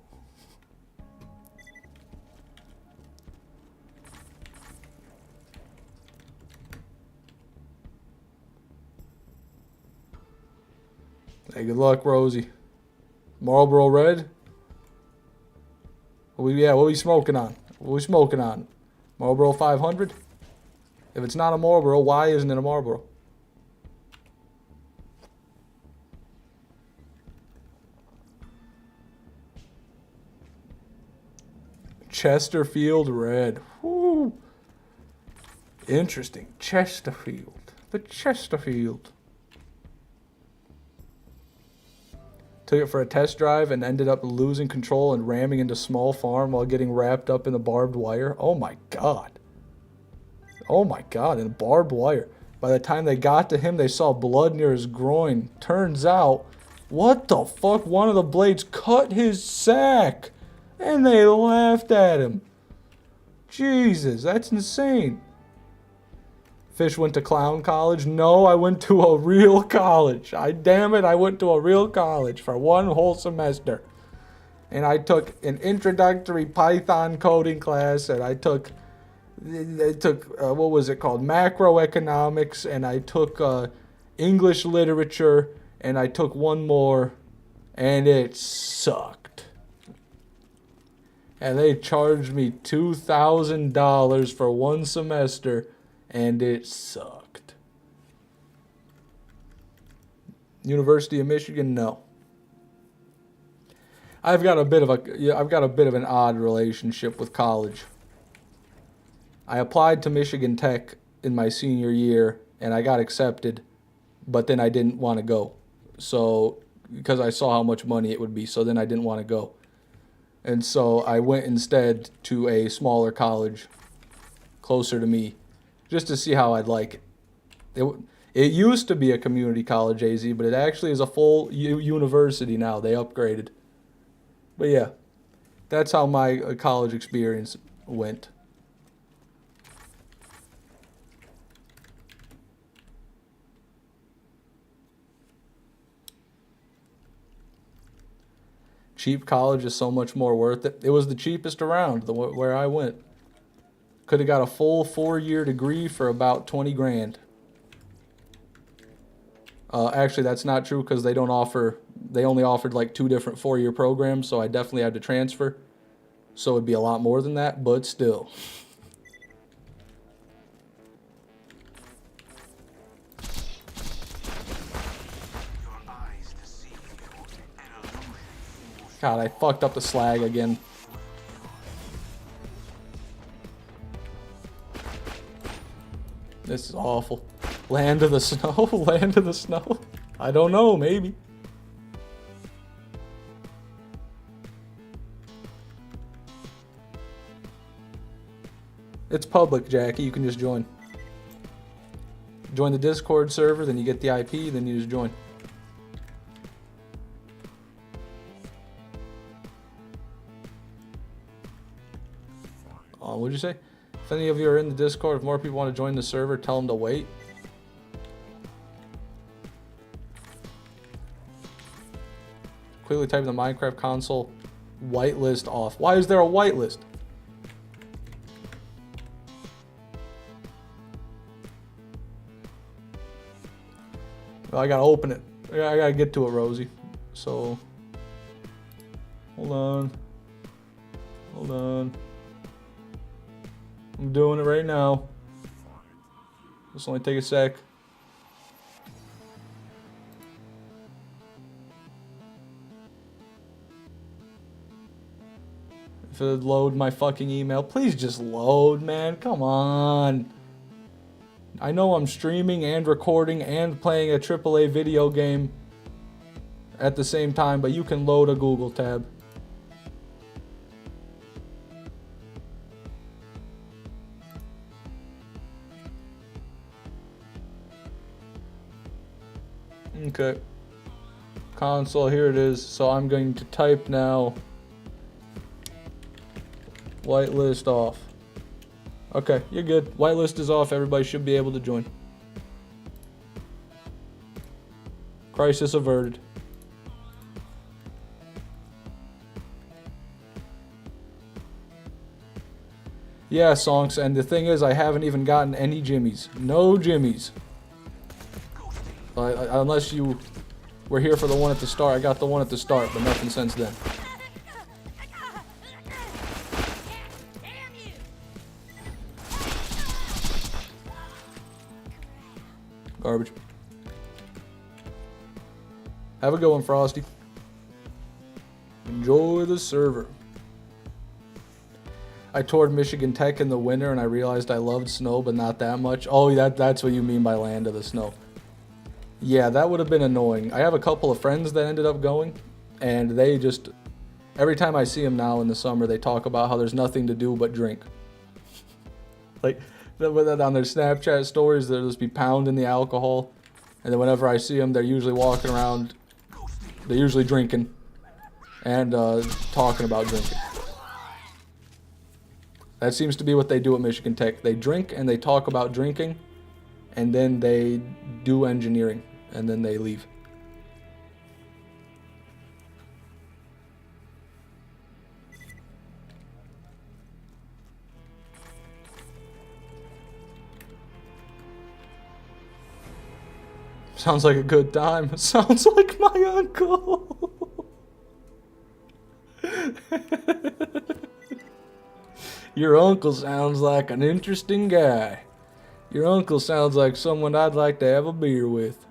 Hey, good luck, Rosie. Marlboro Red? What we smoking on? What we smoking on? Marlboro 500? If it's not a Marlboro, why isn't it a Marlboro? Chesterfield Red. Woo. Interesting. Chesterfield. The Chesterfield. Took it for a test drive and ended up losing control and ramming into small farm while getting wrapped up in the barbed wire. Oh my god. Oh my god, in barbed wire. By the time they got to him, they saw blood near his groin. Turns out, what the fuck? One of the blades cut his sack. And they laughed at him. Jesus, that's insane. Fish went to clown college. No, I went to a real college. Damn it, I went to a real college for one whole semester. And I took an introductory Python coding class, and I took what was it called? Macroeconomics, and I took English literature, and I took one more, and it sucked. And they charged me $2,000 for one semester, and it sucked. University of Michigan, no. I've got a bit of an odd relationship with college. I applied to Michigan Tech in my senior year, and I got accepted, but then I didn't want to go. So, because I saw how much money it would be, so then I didn't want to go. And so I went instead to a smaller college closer to me, just to see how I'd like it. It used to be a community college, AZ, but it actually is a full university now. They upgraded. But yeah, that's how my college experience went. Cheap college is so much more worth it. It was the cheapest around where I went. Could have got a full 4-year degree for about 20 grand. Actually, that's not true because they only offered like 2 different 4-year programs, so I definitely had to transfer. So it'd be a lot more than that, but still. God, I fucked up the slag again. This is awful. Land of the snow? Land of the snow? I don't know, maybe. It's public, Jackie. You can just join. Join the Discord server, then you get the IP, then you just join. What'd you say? If any of you are in the Discord, if more people want to join the server, tell them to wait. Quickly type in the Minecraft console whitelist off. Why is there a whitelist? Well, I gotta open it. I gotta get to it, Rosie. So, hold on. Hold on. I'm doing it right now. This will only take a sec. If it would load my fucking email, please just load, man. Come on. I know I'm streaming and recording and playing a AAA video game at the same time, but you can load a Google tab. Okay. Console, here it is. So I'm going to type now. Whitelist off. Okay, you're good. Whitelist is off. Everybody should be able to join. Crisis averted. Yeah, Sonks, and the thing is, I haven't even gotten any jimmies. No jimmies. Unless you were here for the one at the start. I got the one at the start, but nothing since then. Garbage. Have a good one, Frosty. Enjoy the server. I toured Michigan Tech in the winter and I realized I loved snow, but not that much. Oh, that's what you mean by land of the snow. Yeah, that would have been annoying. I have a couple of friends that ended up going, and they just... Every time I see them now in the summer, they talk about how there's nothing to do but drink. Like, on their Snapchat stories, they'll just be pounding the alcohol. And then whenever I see them, they're usually walking around. They're usually drinking. And talking about drinking. That seems to be what they do at Michigan Tech. They drink and they talk about drinking. And then they do engineering. And then they leave. Sounds like a good time. Sounds like my uncle. Your uncle sounds like an interesting guy. Your uncle sounds like someone I'd like to have a beer with.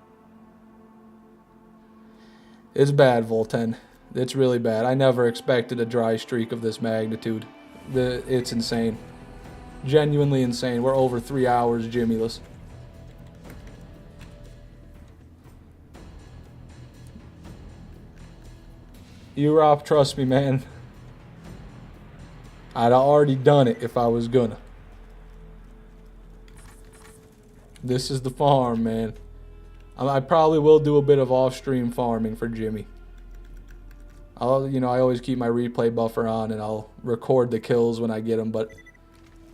It's bad, Volten. It's really bad. I never expected a dry streak of this magnitude. It's insane. Genuinely insane. We're over 3 hours Jimmyless. Europe, trust me, man. I'd already done it if I was gonna. This is the farm, man. I probably will do a bit of off-stream farming for Jimmy. I always keep my replay buffer on and I'll record the kills when I get them, but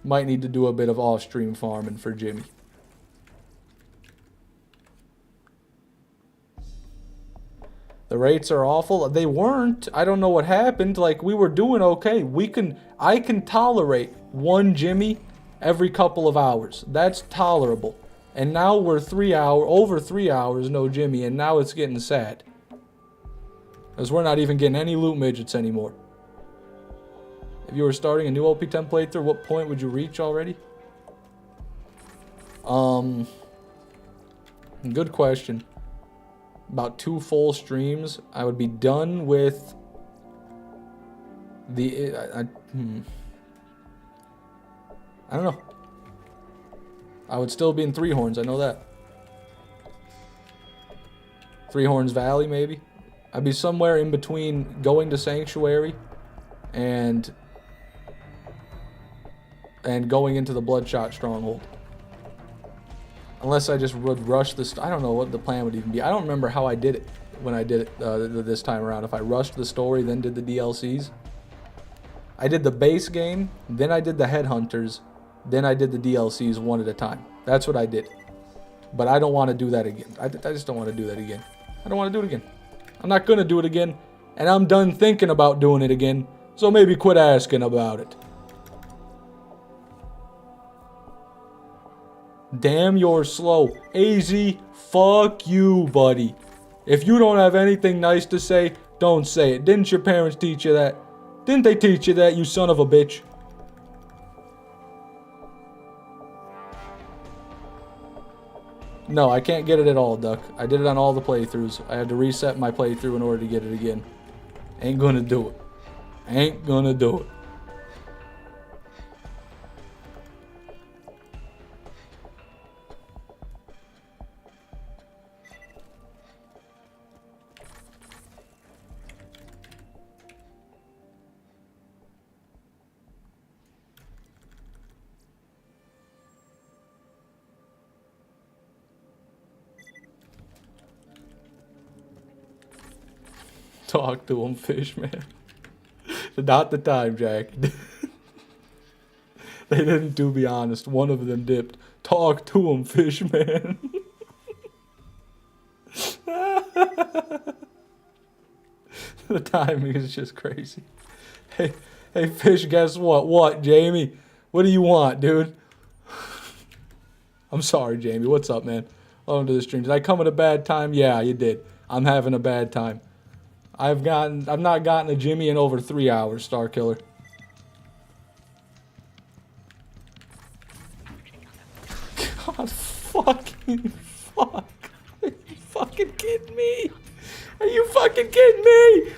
might need to do a bit of off-stream farming for Jimmy. The rates are awful. They weren't. I don't know what happened. Like, we were doing okay. I can tolerate one Jimmy every couple of hours. That's tolerable. And now we're over 3 hours no Jimmy, and now it's getting sad. Because we're not even getting any loot midgets anymore. If you were starting a new OP10 playthrough, what point would you reach already? Good question. About 2 full streams, I would be done with the... I don't know. I would still be in Three Horns, I know that. Three Horns Valley, maybe? I'd be somewhere in between going to Sanctuary and going into the Bloodshot Stronghold. Unless I just would rush this. I don't know what the plan would even be. I don't remember how I did it when I did it this time around. If I rushed the story, then did the DLCs. I did the base game, then I did the Headhunters, then I did the DLCs one at a time. That's what I did. But I don't want to do that again. I just don't want to do that again. I don't want to do it again. I'm not going to do it again. And I'm done thinking about doing it again. So maybe quit asking about it. Damn, you're slow. AZ, fuck you, buddy. If you don't have anything nice to say, don't say it. Didn't your parents teach you that? Didn't they teach you that, you son of a bitch? No, I can't get it at all, Duck. I did it on all the playthroughs. I had to reset my playthrough in order to get it again. Ain't gonna do it. Ain't gonna do it. Talk to him, fish man. Not the time, Jack. They didn't, to be honest. One of them dipped. Talk to him, fish man. The timing is just crazy. Hey, fish, guess what? What, Jamie? What do you want, dude? I'm sorry, Jamie. What's up, man? Welcome to the stream. Did I come at a bad time? Yeah, you did. I'm having a bad time. I've not gotten a Jimmy in over 3 hours, Star Killer. God fucking fuck. Are you fucking kidding me? Are you fucking kidding me?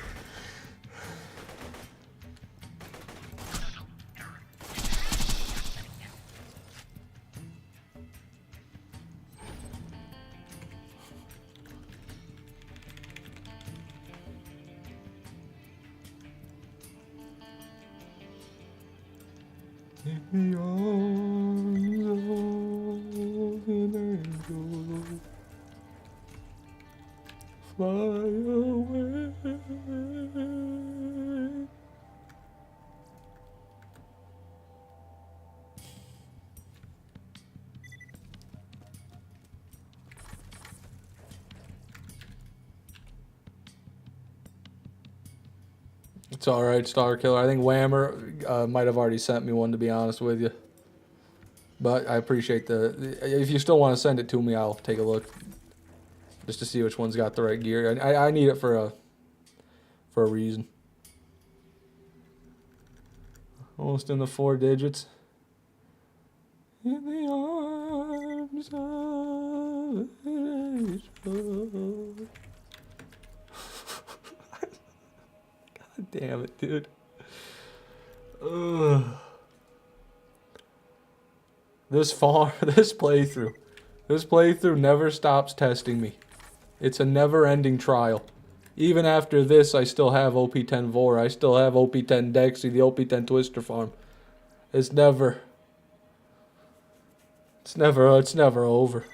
In the arms of an angel, fly away. It's alright, Star Killer. I think Whammer might have already sent me one, to be honest with you. But I appreciate if you still want to send it to me, I'll take a look. Just to see which one's got the right gear. I need it for a reason. Almost in the 4 digits. In the arms of an angel. God damn it, dude. Ugh. This playthrough never stops testing me. It's a never-ending trial. Even after this, I still have OP10 Vor. I still have OP10 Dexy, the OP10 Twister Farm. It's never over.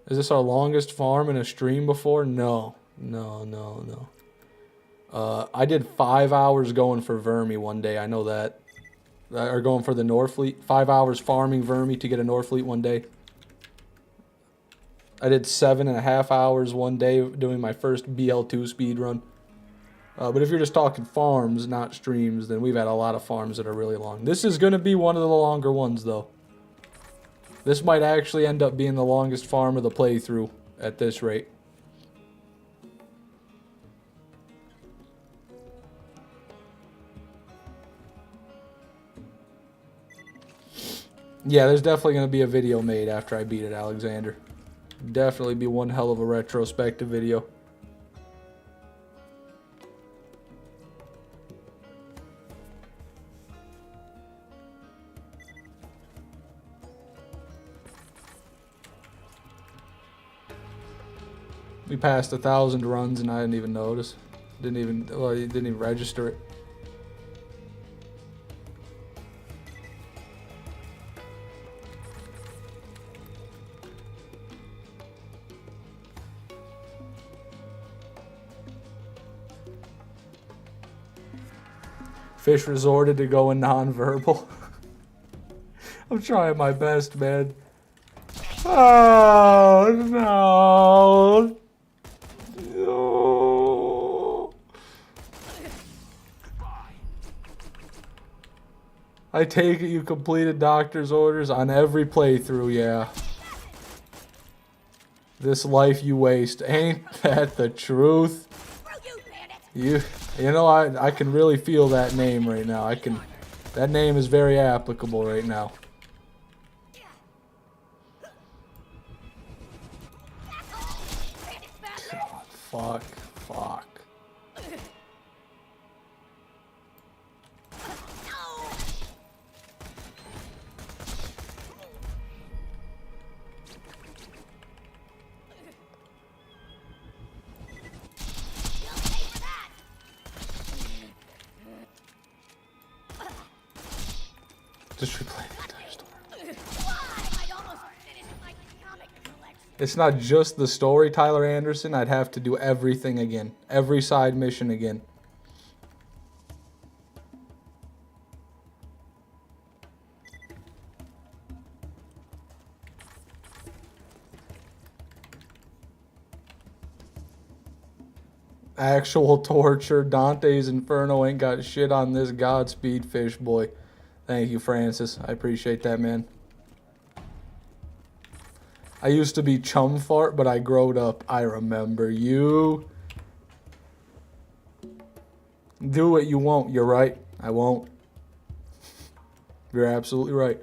Is this our longest farm in a stream before? No. I did 5 hours going for Vermi one day. I know that. Or going for the Norfleet. 5 hours farming Vermi to get a Norfleet one day. I did 7.5 hours one day doing my first BL2 speed run. But if you're just talking farms, not streams, then we've had a lot of farms that are really long. This is going to be one of the longer ones, though. This might actually end up being the longest farm of the playthrough at this rate. Yeah, there's definitely going to be a video made after I beat it, Alexander. Definitely be one hell of a retrospective video. We passed 1,000 runs and I didn't even notice. Well, he didn't even register it. Fish resorted to going non-verbal. I'm trying my best, man. Oh, no. No. I take it you completed doctor's orders on every playthrough, yeah. This life you waste. Ain't that the truth? You know, I can really feel that name right now. That name is very applicable right now. God, fuck. Just replay the entire story. It's not just the story, Tyler Anderson. I'd have to do everything again. Every side mission again. Actual torture. Dante's Inferno ain't got shit on this Godspeed, fish boy. Thank you, Francis. I appreciate that, man. I used to be chum fart, but I growed up. I remember you. Do what you won't. You're right. I won't. You're absolutely right.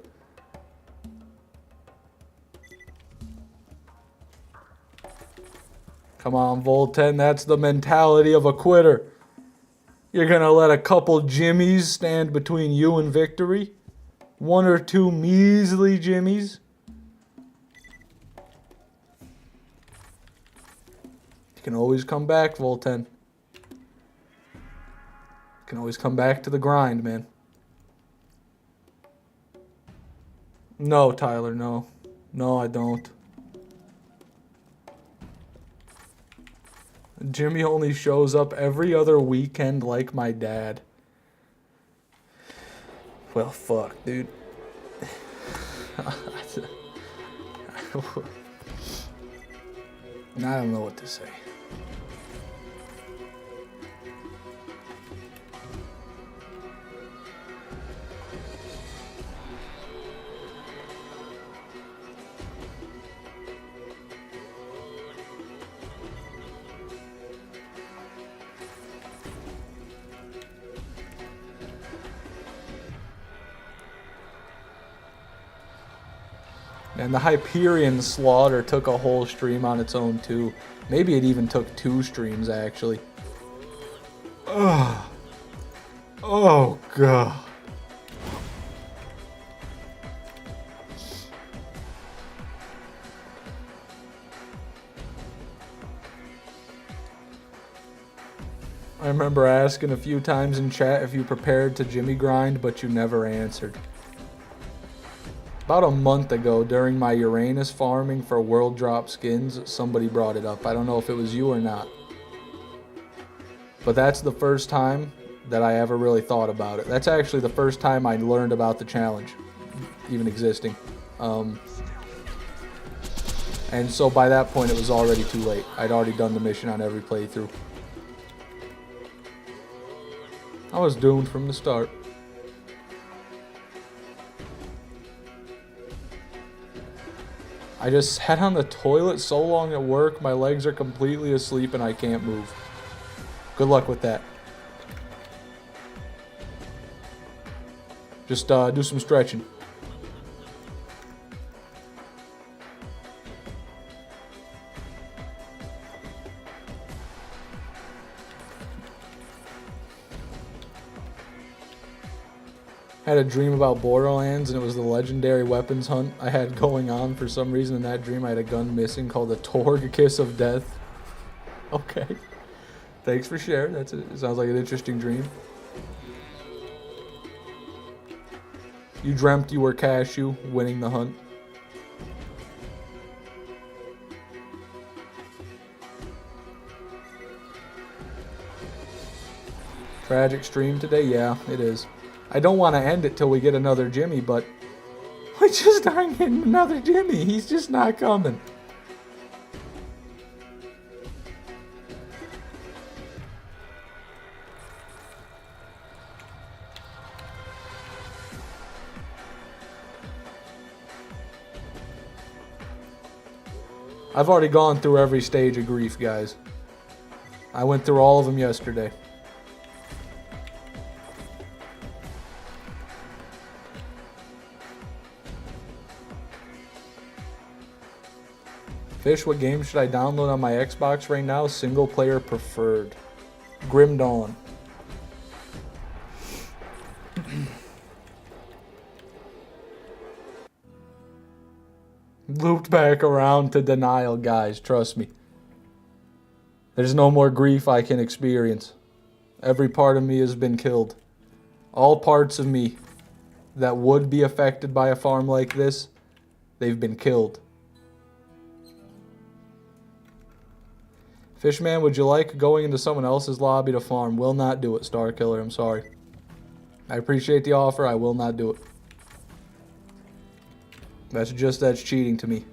Come on, Volten. That's the mentality of a quitter. You're going to let a couple jimmies stand between you and victory? One or two measly jimmies? You can always come back, Volten. You can always come back to the grind, man. No, Tyler, no. No, I don't. Jimmy only shows up every other weekend like my dad. Well, fuck, dude. I don't know what to say. And the Hyperion slaughter took a whole stream on its own too. Maybe it even took 2 streams actually. Ugh. Oh god. I remember asking a few times in chat if you prepared to Jimmy grind, but you never answered. About a month ago, during my Uranus farming for World Drop skins, somebody brought it up. I don't know if it was you or not. But that's the first time that I ever really thought about it. That's actually the first time I learned about the challenge even existing. And so by that point, it was already too late. I'd already done the mission on every playthrough. I was doomed from the start. I just sat on the toilet so long at work, my legs are completely asleep and I can't move. Good luck with that. Just do some stretching. I had a dream about Borderlands, and it was the legendary weapons hunt I had going on for some reason. In that dream, I had a gun missing called the Torg Kiss of Death. Okay. Thanks for sharing. It sounds like an interesting dream. You dreamt you were Cashew winning the hunt. Tragic stream today? Yeah, it is. I don't want to end it till we get another Jimmy, but we just aren't getting another Jimmy. He's just not coming. I've already gone through every stage of grief, guys. I went through all of them yesterday. Fish, what game should I download on my Xbox right now? Single player preferred. Grim Dawn. Looped back around to denial, guys. Trust me. There's no more grief I can experience. Every part of me has been killed. All parts of me that would be affected by a farm like this, they've been killed. Fishman, would you like going into someone else's lobby to farm? Will not do it, Starkiller. I'm sorry. I appreciate the offer. I will not do it. That's cheating to me.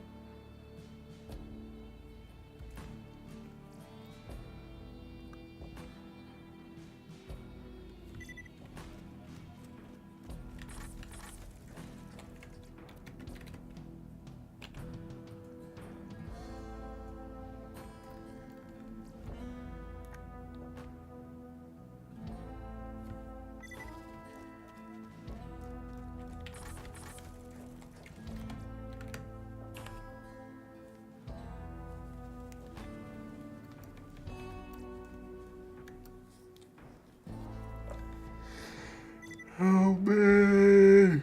Help me!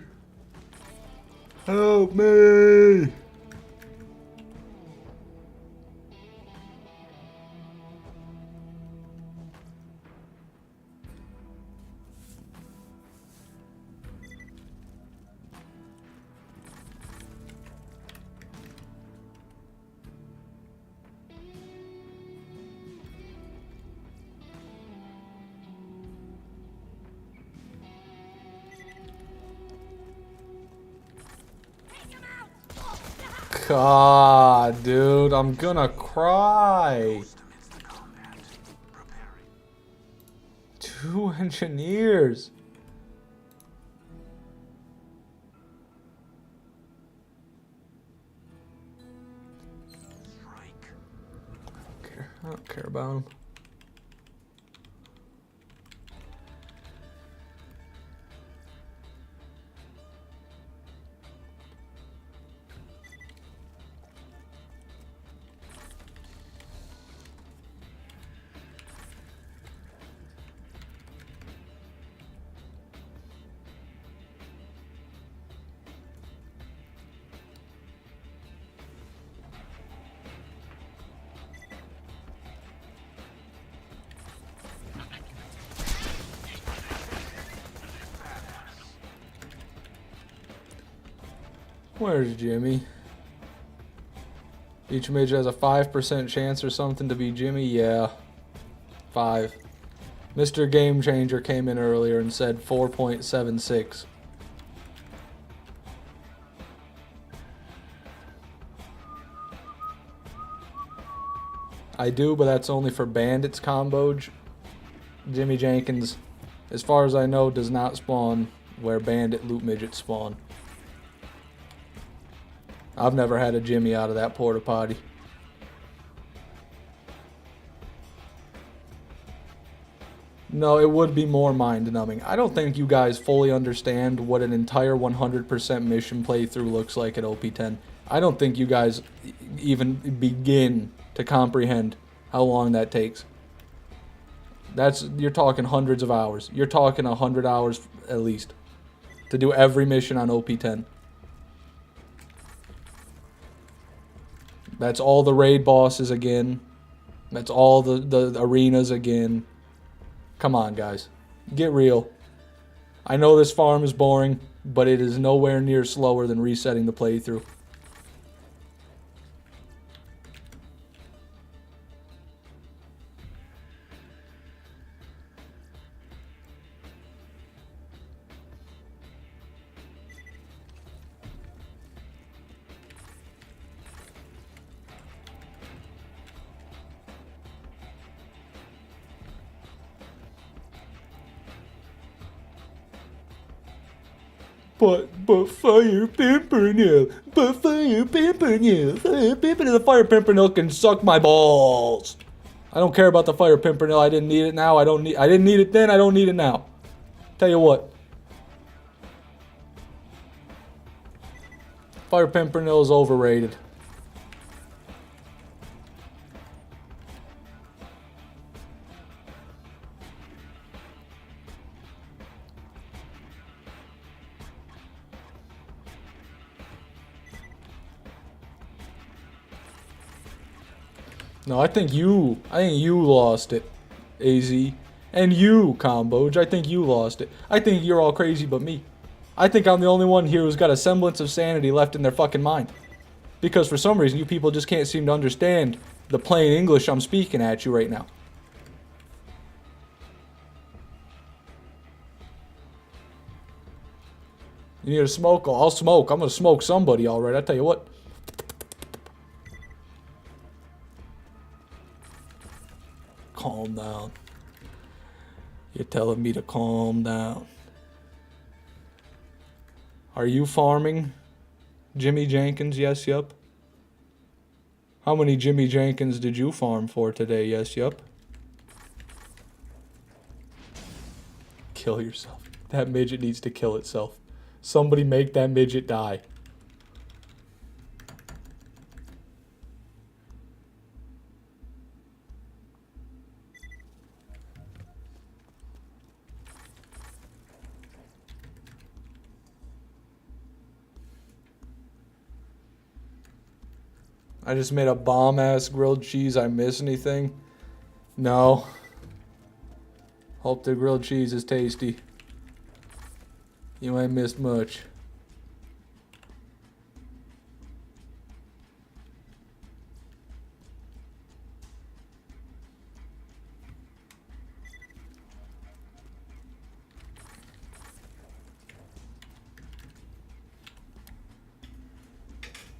Help me! God, dude, I'm gonna cry. 2 engineers. I don't care about him. Where's Jimmy? Each midget has a 5% chance or something to be Jimmy? Yeah. 5. Mr. Game Changer came in earlier and said 4.76. I do, but that's only for Bandits combo. Jimmy Jenkins, as far as I know, does not spawn where Bandit Loot Midgets spawn. I've never had a Jimmy out of that porta potty. No, it would be more mind-numbing. I don't think you guys fully understand what an entire 100% mission playthrough looks like at OP10. I don't think you guys even begin to comprehend how long that takes. You're talking hundreds of hours. You're talking 100 hours at least to do every mission on OP10. That's all the raid bosses again. That's all the arenas again. Come on, guys. Get real. I know this farm is boring, but it is nowhere near slower than resetting the playthrough. But Fire Pimpernel, the Fire Pimpernel can suck my balls. I don't care about the Fire Pimpernel. I didn't need it now. I didn't need it then. I don't need it now. Tell you what. Fire Pimpernel is overrated. No, I think you lost it, AZ. And you, Comboj, I think you lost it. I think you're all crazy but me. I think I'm the only one here who's got a semblance of sanity left in their fucking mind. Because for some reason, you people just can't seem to understand the plain English I'm speaking at you right now. You need a smoke? Oh, I'll smoke. I'm gonna smoke somebody, alright, I tell you what. Calm down. You're telling me to calm down. Are you farming, Jimmy Jenkins? Yes, yup. How many Jimmy Jenkins did you farm for today? Yes, yup. Kill yourself. That midget needs to kill itself. Somebody make that midget die. I just made a bomb-ass grilled cheese. I miss anything? No. Hope the grilled cheese is tasty. You ain't missed much.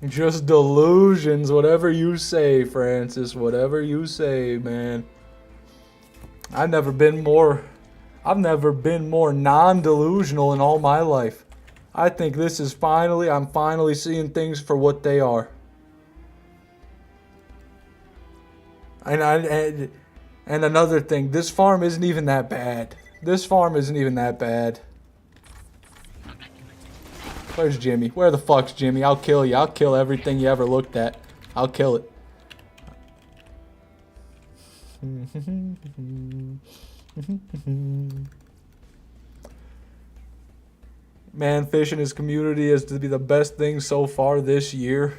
Just delusions, whatever you say, Francis, whatever you say, man. I've never been more non-delusional in all my life. I think this is I'm finally seeing things for what they are. And another thing, this farm isn't even that bad. This farm isn't even that bad. Where's Jimmy? Where the fuck's Jimmy? I'll kill you. I'll kill everything you ever looked at. I'll kill it. Man, fish in his community is to be the best thing so far this year.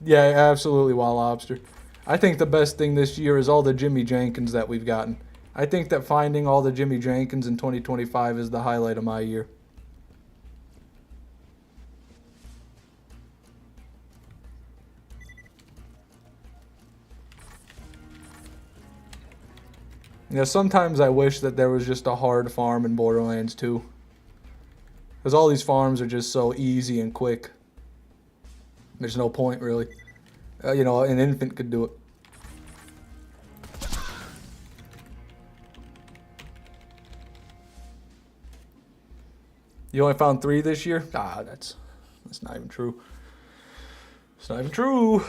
Yeah, absolutely, Wild Lobster. I think the best thing this year is all the Jimmy Jenkins that we've gotten. I think that finding all the Jimmy Jenkins in 2025 is the highlight of my year. You know, sometimes I wish that there was just a hard farm in Borderlands 2. Because all these farms are just so easy and quick. There's no point, really. You know, an infant could do it. You only found 3 this year? Ah, that's not even true. It's not even true.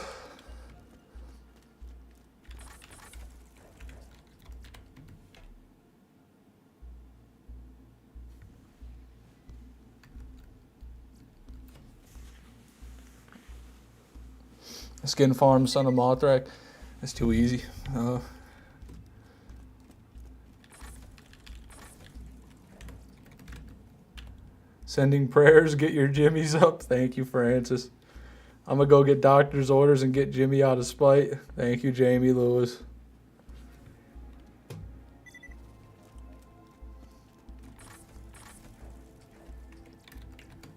Skin farm, Son of Mothrak. That's too easy. Sending prayers, get your Jimmies up. Thank you, Francis. I'm gonna go get doctor's orders and get Jimmy out of spite. Thank you, Jamie Lewis.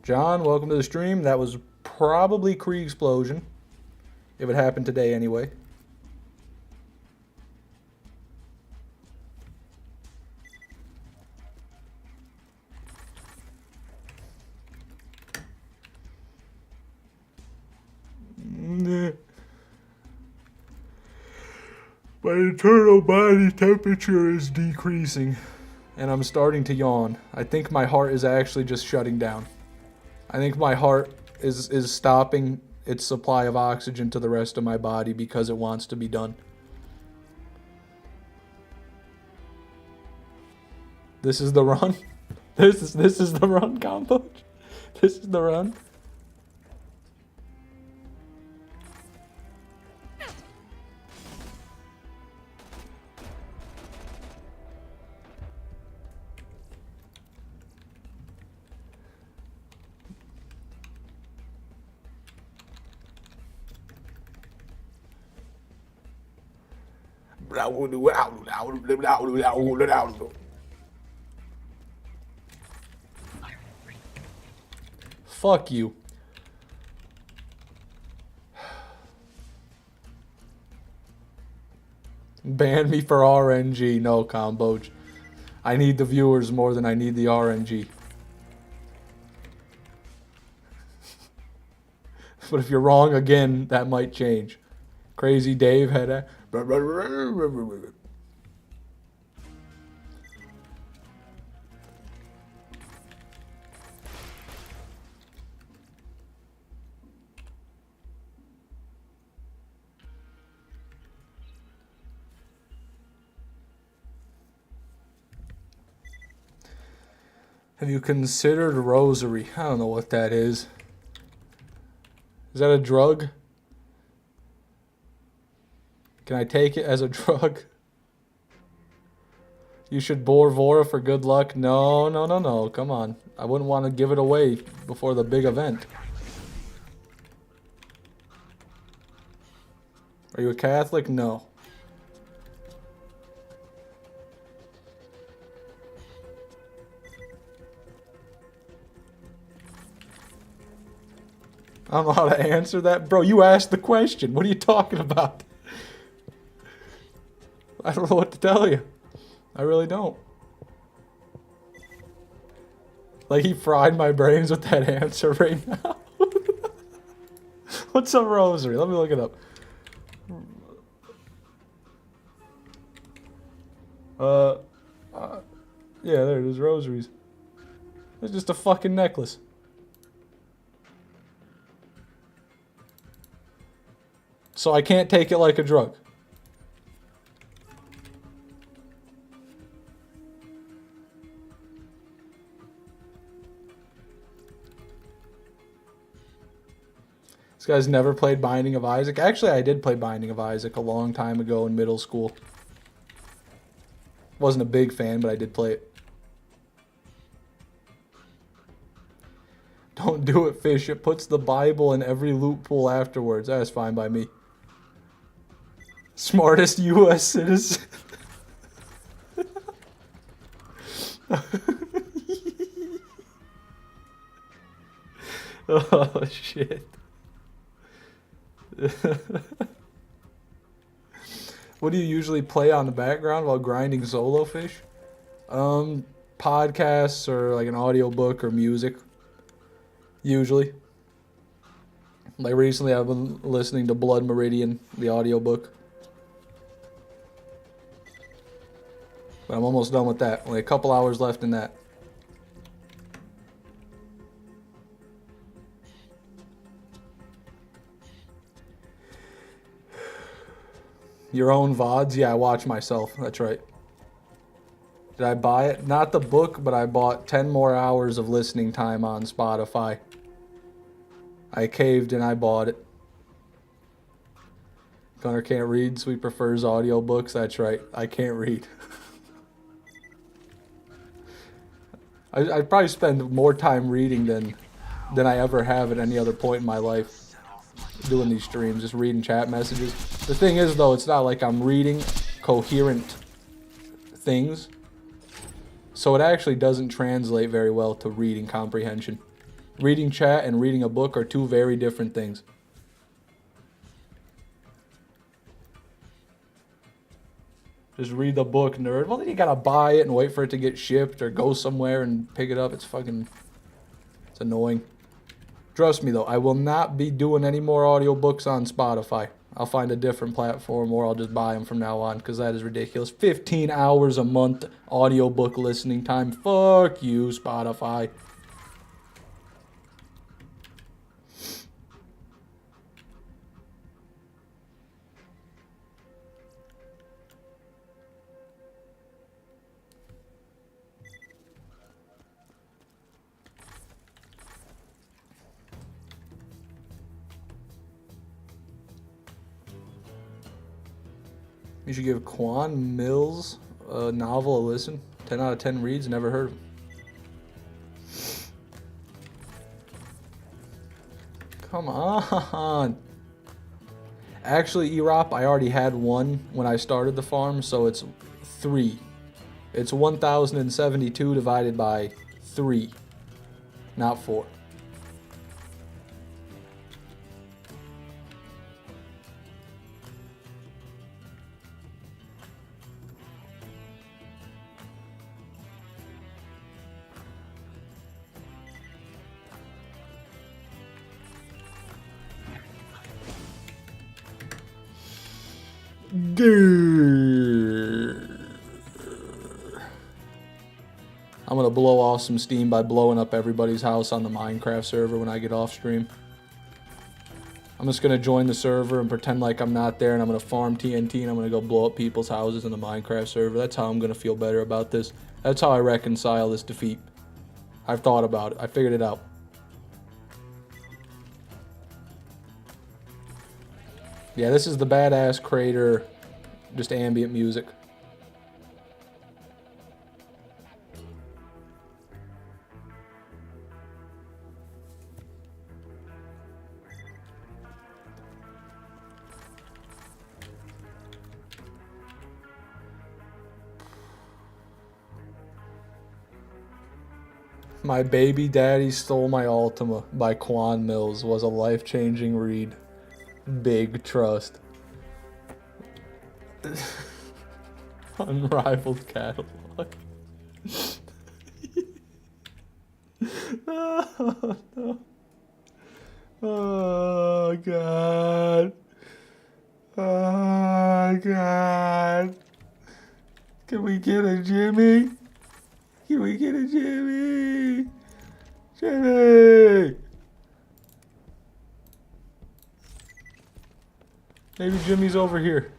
John, welcome to the stream. That was probably Kree explosion. If it happened today anyway. My internal body temperature is decreasing, and I'm starting to yawn. I think my heart is actually just shutting down. I think my heart is stopping its supply of oxygen to the rest of my body because it wants to be done. This is the run. This is the run, combo. This is the run. Fuck you. Ban me for RNG. No, Comboj. I need the viewers more than I need the RNG. But if you're wrong again, that might change. Crazy Dave had a... Have you considered rosary? I don't know what that is. Is that a drug? Can I take it as a drug? You should bore Vora for good luck. No, no, no, no. Come on. I wouldn't want to give it away before the big event. Are you a Catholic? No. I don't know how to answer that. Bro, you asked the question. What are you talking about? I don't know what to tell you. I really don't. Like, he fried my brains with that answer right now. What's a rosary? Let me look it up. Yeah, there it is. Rosaries. It's just a fucking necklace. So I can't take it like a drug. This guy's never played Binding of Isaac. Actually, I did play Binding of Isaac a long time ago in middle school. Wasn't a big fan, but I did play it. Don't do it, Fish. It puts the Bible in every loot pool afterwards. That's fine by me. Smartest U.S. citizen. Oh, shit. What do you usually play on the background while grinding solo fish? Podcasts or like an audiobook or music. Usually. Like recently I've been listening to Blood Meridian, the audiobook. But I'm almost done with that. Only a couple hours left in that. Your own VODs? Yeah, I watch myself. That's right. Did I buy it? Not the book, but I bought 10 more hours of listening time on Spotify. I caved and I bought it. Gunnar can't read, so he prefers audiobooks. That's right. I can't read. I probably spend more time reading than I ever have at any other point in my life doing these streams, just reading chat messages. The thing is, though, it's not like I'm reading coherent things, so it actually doesn't translate very well to reading comprehension. Reading chat and reading a book are two very different things. Just read the book, nerd. Well, then you gotta buy it and wait for it to get shipped or go somewhere and pick it up. It's annoying. Trust me, though, I will not be doing any more audiobooks on Spotify. I'll find a different platform or I'll just buy them from now on because that is ridiculous. 15 hours a month audiobook listening time. Fuck you, Spotify. You should give Quan Mills a novel a listen. 10 out of 10 reads, never heard of him. Come on. Actually, Erop, I already had one when I started the farm, so it's 3. It's 1,072 divided by 3, not 4. I'm gonna blow off some steam by blowing up everybody's house on the Minecraft server when I get off stream. I'm just gonna join the server and pretend like I'm not there, and I'm gonna farm TNT and I'm gonna go blow up people's houses in the Minecraft server. That's how I'm gonna feel better about this. That's how I reconcile this defeat. I've thought about it. I figured it out. Yeah, this is the badass crater, just ambient music. My Baby Daddy Stole My Ultima by Quan Mills was a life-changing read. Big trust. Unrivaled catalog. Oh, no. Oh, God. Oh, God. Can we get a Jimmy? Can we get a Jimmy? Jimmy! Maybe Jimmy's over here.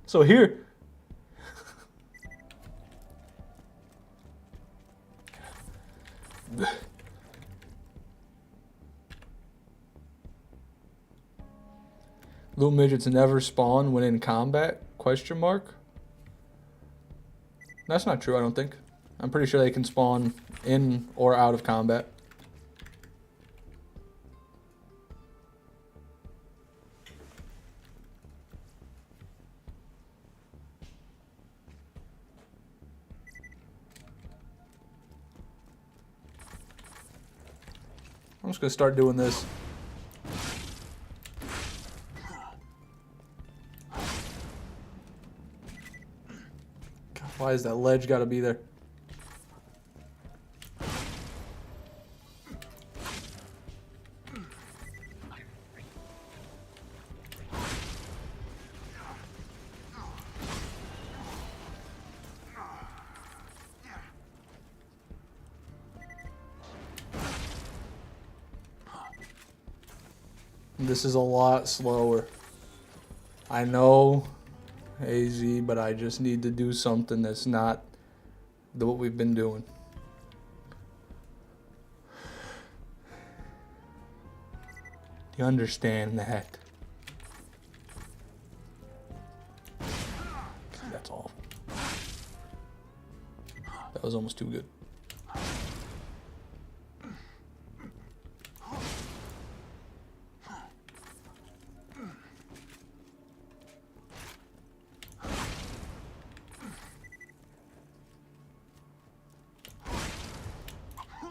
So here. Little midgets never spawn when in combat? Question mark? That's not true, I don't think. I'm pretty sure they can spawn in or out of combat. I'm just gonna start doing this. God, why is that ledge gotta be there? This is a lot slower. I know, AZ, but I just need to do something that's not what we've been doing. Do you understand that? That's awful. That was almost too good.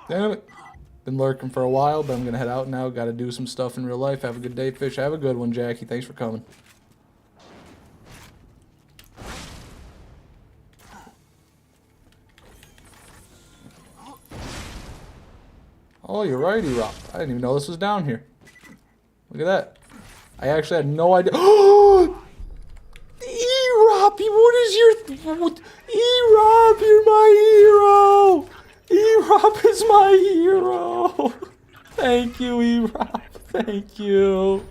Damn it. Been lurking for a while, but I'm gonna head out now. Gotta do some stuff in real life. Have a good day, Fish. Have a good one, Jackie. Thanks for coming. Oh, you're right, Erop. I didn't even know this was down here. Look at that. I actually had no idea. Oh! Erop, what is your... Erop, you're my hero! Erop is my hero! Thank you, Erop. Thank you.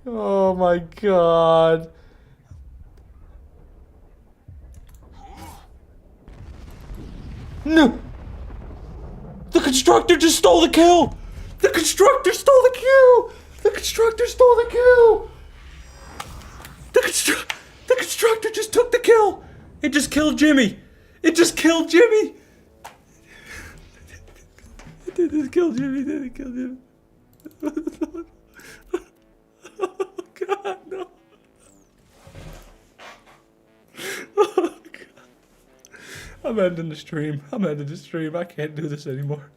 Oh my god. No! The constructor just stole the kill! The constructor stole the kill! The constructor stole the kill! The constructor just took the kill! It just killed Jimmy! It just killed Jimmy! It didn't kill Jimmy, it didn't kill Jimmy. Oh god, no. Oh god. I'm ending the stream. I can't do this anymore.